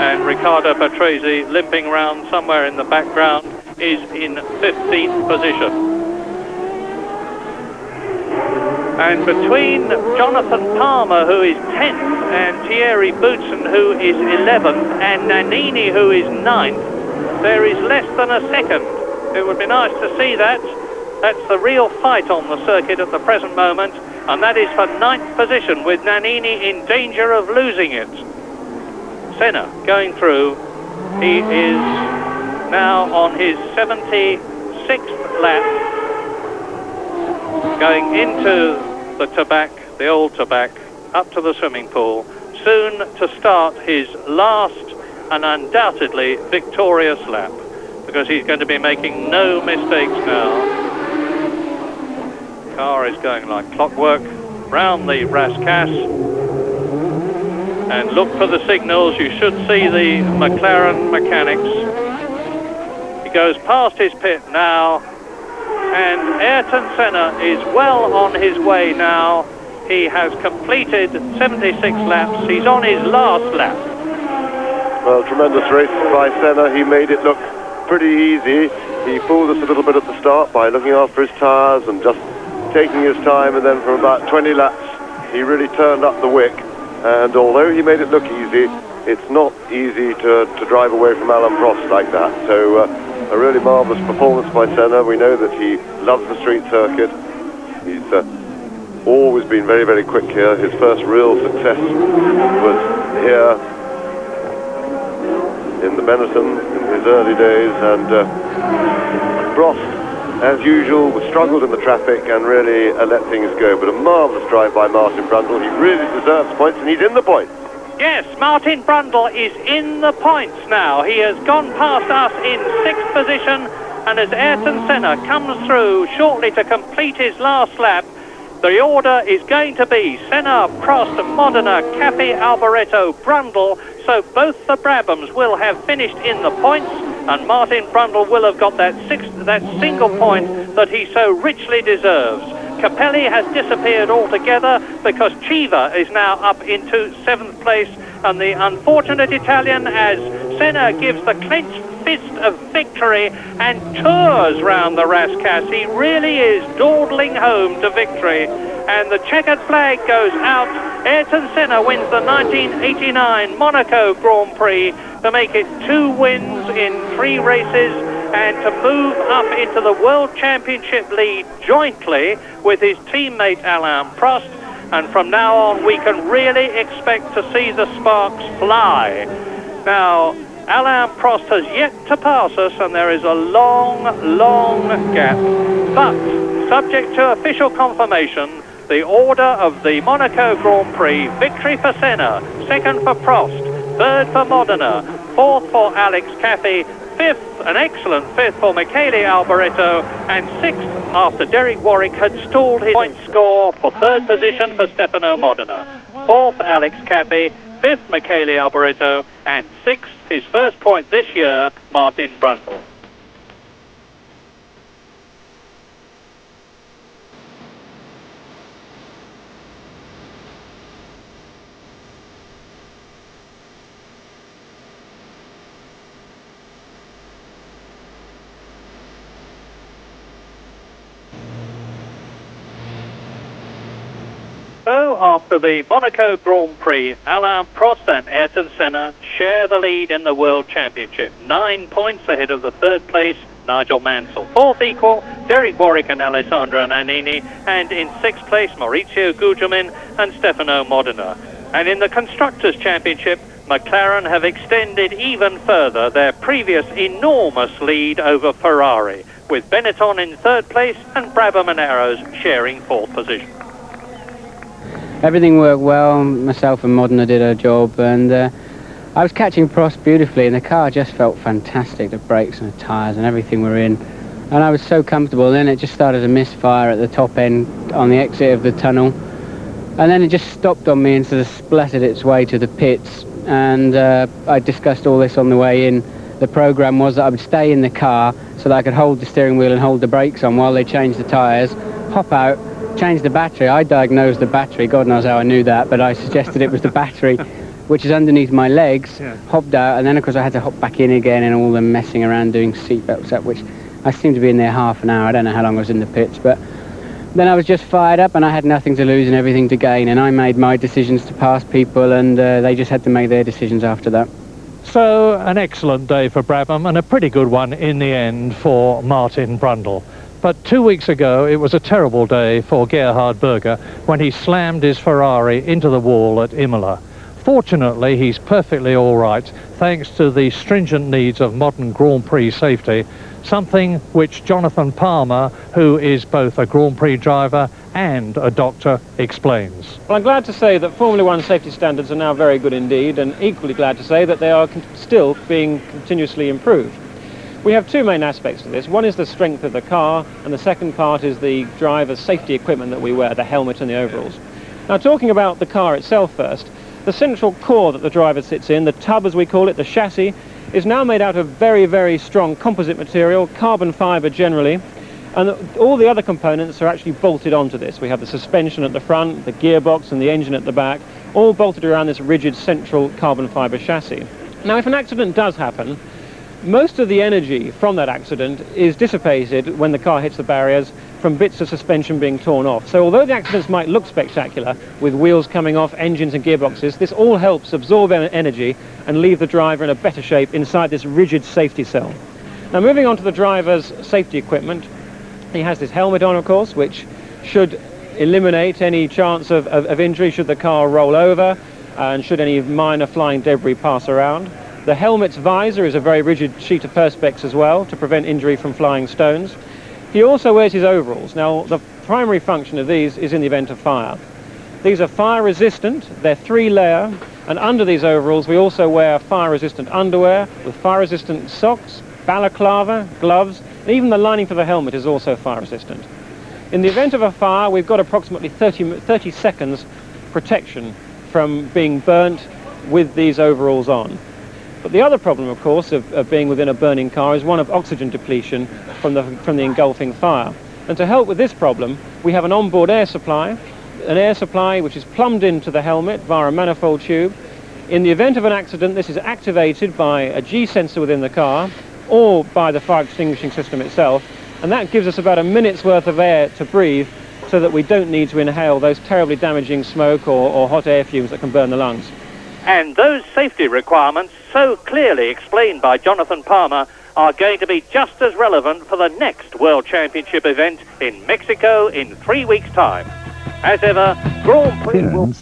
B: and Riccardo Patrese, limping around somewhere in the background, is in 15th position. And between Jonathan Palmer, who is 10th, and Thierry Boutsen, who is 11th, and Nannini, who is 9th, there is less than a second. It would be nice to see that. That's the real fight on the circuit at the present moment, and that is for 9th position, with Nannini in danger of losing it. Senna going through. He is now on his 76th lap, going into the Tabac, the old Tabac, up to the swimming pool, soon to start his last and undoubtedly victorious lap, because he's going to be making no mistakes now. Car is going like clockwork round the Rascasse, and look for the signals. You should see the McLaren mechanics. He goes past his pit now, and Ayrton Senna is well on his way now. He has completed 76 laps. He's on his last lap.
A: Well, tremendous race by Senna. He made it look pretty easy. He fooled us a little bit at the start by looking after his tyres and just taking his time, and then from about 20 laps he really turned up the wick, and although he made it look easy, it's not easy to drive away from Alain Prost like that. So a really marvellous performance by Senna. We know that he loves the street circuit. He's always been very, very quick here. His first real success was here in the Benetton in his early days, and Prost, as usual, struggled in the traffic and really let things go. But a marvellous drive by Martin Brundle. He really deserves points, and he's in the points.
B: Yes, Martin Brundle is in the points now. He has gone past us in 6th position, and as Ayrton Senna comes through shortly to complete his last lap, the order is going to be Senna, Prost, Modena, Cafe, Alboreto, Brundle. So both the Brabhams will have finished in the points, and Martin Brundle will have got that single point that he so richly deserves. Capelli has disappeared altogether because Chiva is now up into 7th place, and the unfortunate Italian, as Senna gives the clenched fist of victory and tours round the Rascasse, he really is dawdling home to victory, and the checkered flag goes out. Ayrton Senna wins the 1989 Monaco Grand Prix to make it 2 wins in 3 races, and to move up into the World Championship lead jointly with his teammate Alain Prost. And from now on we can really expect to see the sparks fly. Now, Alain Prost has yet to pass us, and there is a long, long gap. But, subject to official confirmation, the order of the Monaco Grand Prix: victory for Senna, 2nd for Prost, 3rd for Modena, 4th for Alex Caffey, 5th, an excellent 5th for Michele Alboreto, and 6th after Derek Warwick had stalled his point score for 3rd position for Stefano Modena, 4th Alex Caffey, 5th Michele Alboreto, and 6th, his first point this year, Martin Brundle. So, after the Monaco Grand Prix, Alain Prost and Ayrton Senna share the lead in the World Championship. 9 points ahead of the 3rd place, Nigel Mansell. 4th equal, Derek Warwick and Alessandro Nannini. And in 6th place, Maurizio Gugelmin and Stefano Modena. And in the Constructors' Championship, McLaren have extended even further their previous enormous lead over Ferrari, with Benetton in 3rd place and Brabham and Arrows sharing 4th position.
C: Everything worked well. Myself and Modena did our job, and I was catching Prost beautifully, and the car just felt fantastic. The brakes and the tyres and everything were in, and I was so comfortable. And then it just started to misfire at the top end on the exit of the tunnel, and then it just stopped on me and sort of splattered its way to the pits. And I discussed all this on the way in. The programme was that I would stay in the car so that I could hold the steering wheel and hold the brakes on while they changed the tyres, hop out, change the battery. I diagnosed the battery, God knows how I knew that, but I suggested it was the battery, which is underneath my legs. Yeah. Hopped out, and then of course I had to hop back in again, and all the messing around doing seatbelts up, which I seemed to be in there half an hour. I don't know how long I was in the pits, but then I was just fired up, and I had nothing to lose and everything to gain, and I made my decisions to pass people, and they just had to make their decisions after that.
D: So, an excellent day for Brabham, and a pretty good one in the end for Martin Brundle. But 2 weeks ago, it was a terrible day for Gerhard Berger when he slammed his Ferrari into the wall at Imola. Fortunately, he's perfectly all right, thanks to the stringent needs of modern Grand Prix safety, something which Jonathan Palmer, who is both a Grand Prix driver and a doctor, explains.
E: Well, I'm glad to say that Formula One safety standards are now very good indeed, and equally glad to say that they are still being continuously improved. We have 2 main aspects to this. One is the strength of the car, and the second part is the driver's safety equipment that we wear, the helmet and the overalls. Now, talking about the car itself first, the central core that the driver sits in, the tub as we call it, the chassis, is now made out of very, very strong composite material, carbon fibre generally, and all the other components are actually bolted onto this. We have the suspension at the front, the gearbox and the engine at the back, all bolted around this rigid central carbon fibre chassis. Now, if an accident does happen, Most of the energy from that accident is dissipated when the car hits the barriers from bits of suspension being torn off. So although the accidents might look spectacular, with wheels coming off, engines and gearboxes, this all helps absorb energy and leave the driver in a better shape inside this rigid safety cell. Now, moving on to the driver's safety equipment, he has this helmet on, of course, which should eliminate any chance of injury should the car roll over and should any minor flying debris pass around. The helmet's visor is a very rigid sheet of perspex as well to prevent injury from flying stones. He also wears his overalls. Now, the primary function of these is in the event of fire. These are fire resistant, they're 3-layer, and under these overalls we also wear fire resistant underwear with fire resistant socks, balaclava, gloves, and even the lining for the helmet is also fire resistant. In the event of a fire, we've got approximately 30 seconds protection from being burnt with these overalls on. But the other problem, of course, of being within a burning car is one of oxygen depletion from the engulfing fire. And to help with this problem, we have an onboard air supply which is plumbed into the helmet via a manifold tube. In the event of an accident, this is activated by a G sensor within the car or by the fire extinguishing system itself, and that gives us about a minute's worth of air to breathe so that we don't need to inhale those terribly damaging smoke or hot air fumes that can burn the lungs.
B: And those safety requirements, so clearly explained by Jonathan Palmer, are going to be just as relevant for the next World Championship event in Mexico in 3 weeks' time. As ever, Grand Prix will...